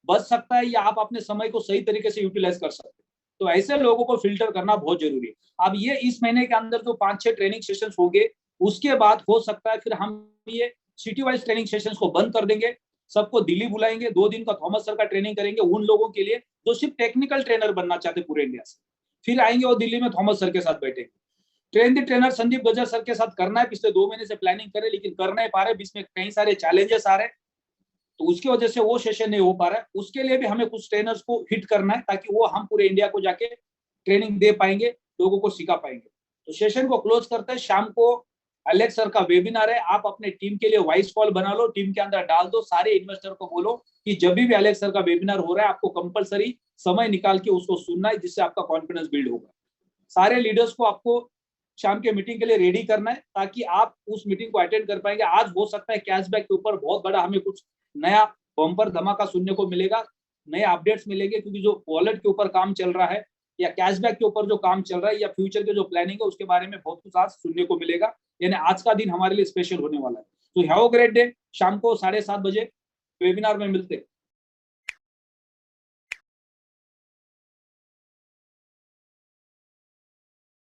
बच सकता है या आप अपने समय को सही तरीके से यूटिलाइज कर सकते हैं। तो ऐसे लोगों को फिल्टर करना बहुत जरूरी है। अब ये इस महीने के अंदर जो 5-6 ट्रेनिंग सेशंस होंगे, उसके बाद हो सकता है फिर हम ये सिटी वाइज ट्रेनिंग सेशंस को बंद कर देंगे, सबको दिल्ली बुलाएंगे, 2 दिन का थॉमस सर का ट्रेनिंग करेंगे उन लोगों के लिए जो सिर्फ टेक्निकल ट्रेनर बनना चाहते पूरे इंडिया से। फिर आएंगे वो दिल्ली में थॉमस सर के साथ बैठेंगे। ट्रेन द ट्रेनर संदीप गजर सर के साथ करना है, पिछले 2 महीने से प्लानिंग करे लेकिन कर नहीं पा रहे, बीच में कई सारे चैलेंजेस आ रहे, तो उसकी वजह से वो सेशन नहीं हो पा रहा है। उसके लिए भी हमें कुछ ट्रेनर्स को हिट करना है ताकि वो हम पूरे इंडिया को जाके ट्रेनिंग दे पाएंगे, लोगों को सिखा पाएंगे। तो सेशन को क्लोज करते हैं। शाम को अलेक्स सर का वेबिनार है, आप अपने टीम के लिए वॉइस कॉल बना लो, टीम के अंदर डाल दो, सारे इन्वेस्टर को बोलो कि जब भी अलेक्स सर का वेबिनार हो रहा है आपको कंपलसरी समय निकाल के उसको सुनना है, जिससे आपका कॉन्फिडेंस बिल्ड होगा। सारे लीडर्स को आपको शाम के मीटिंग के लिए रेडी करना है ताकि आप उस मीटिंग को अटेंड कर पाएंगे। आज हो सकता है कैशबैक के ऊपर बहुत बड़ा हमें कुछ नया बम्पर धमाका सुनने को मिलेगा, नए अपडेट्स मिलेंगे, क्योंकि जो वॉलेट के ऊपर काम चल रहा है या कैशबैक के ऊपर जो काम चल रहा है या फ्यूचर के जो प्लानिंग है उसके बारे में बहुत कुछ आज सुनने को मिलेगा। यानी आज का दिन हमारे लिए स्पेशल होने वाला है। तो हैव अ ग्रेट डे। शाम को 7:30 बजे वेबिनार में मिलते हैं।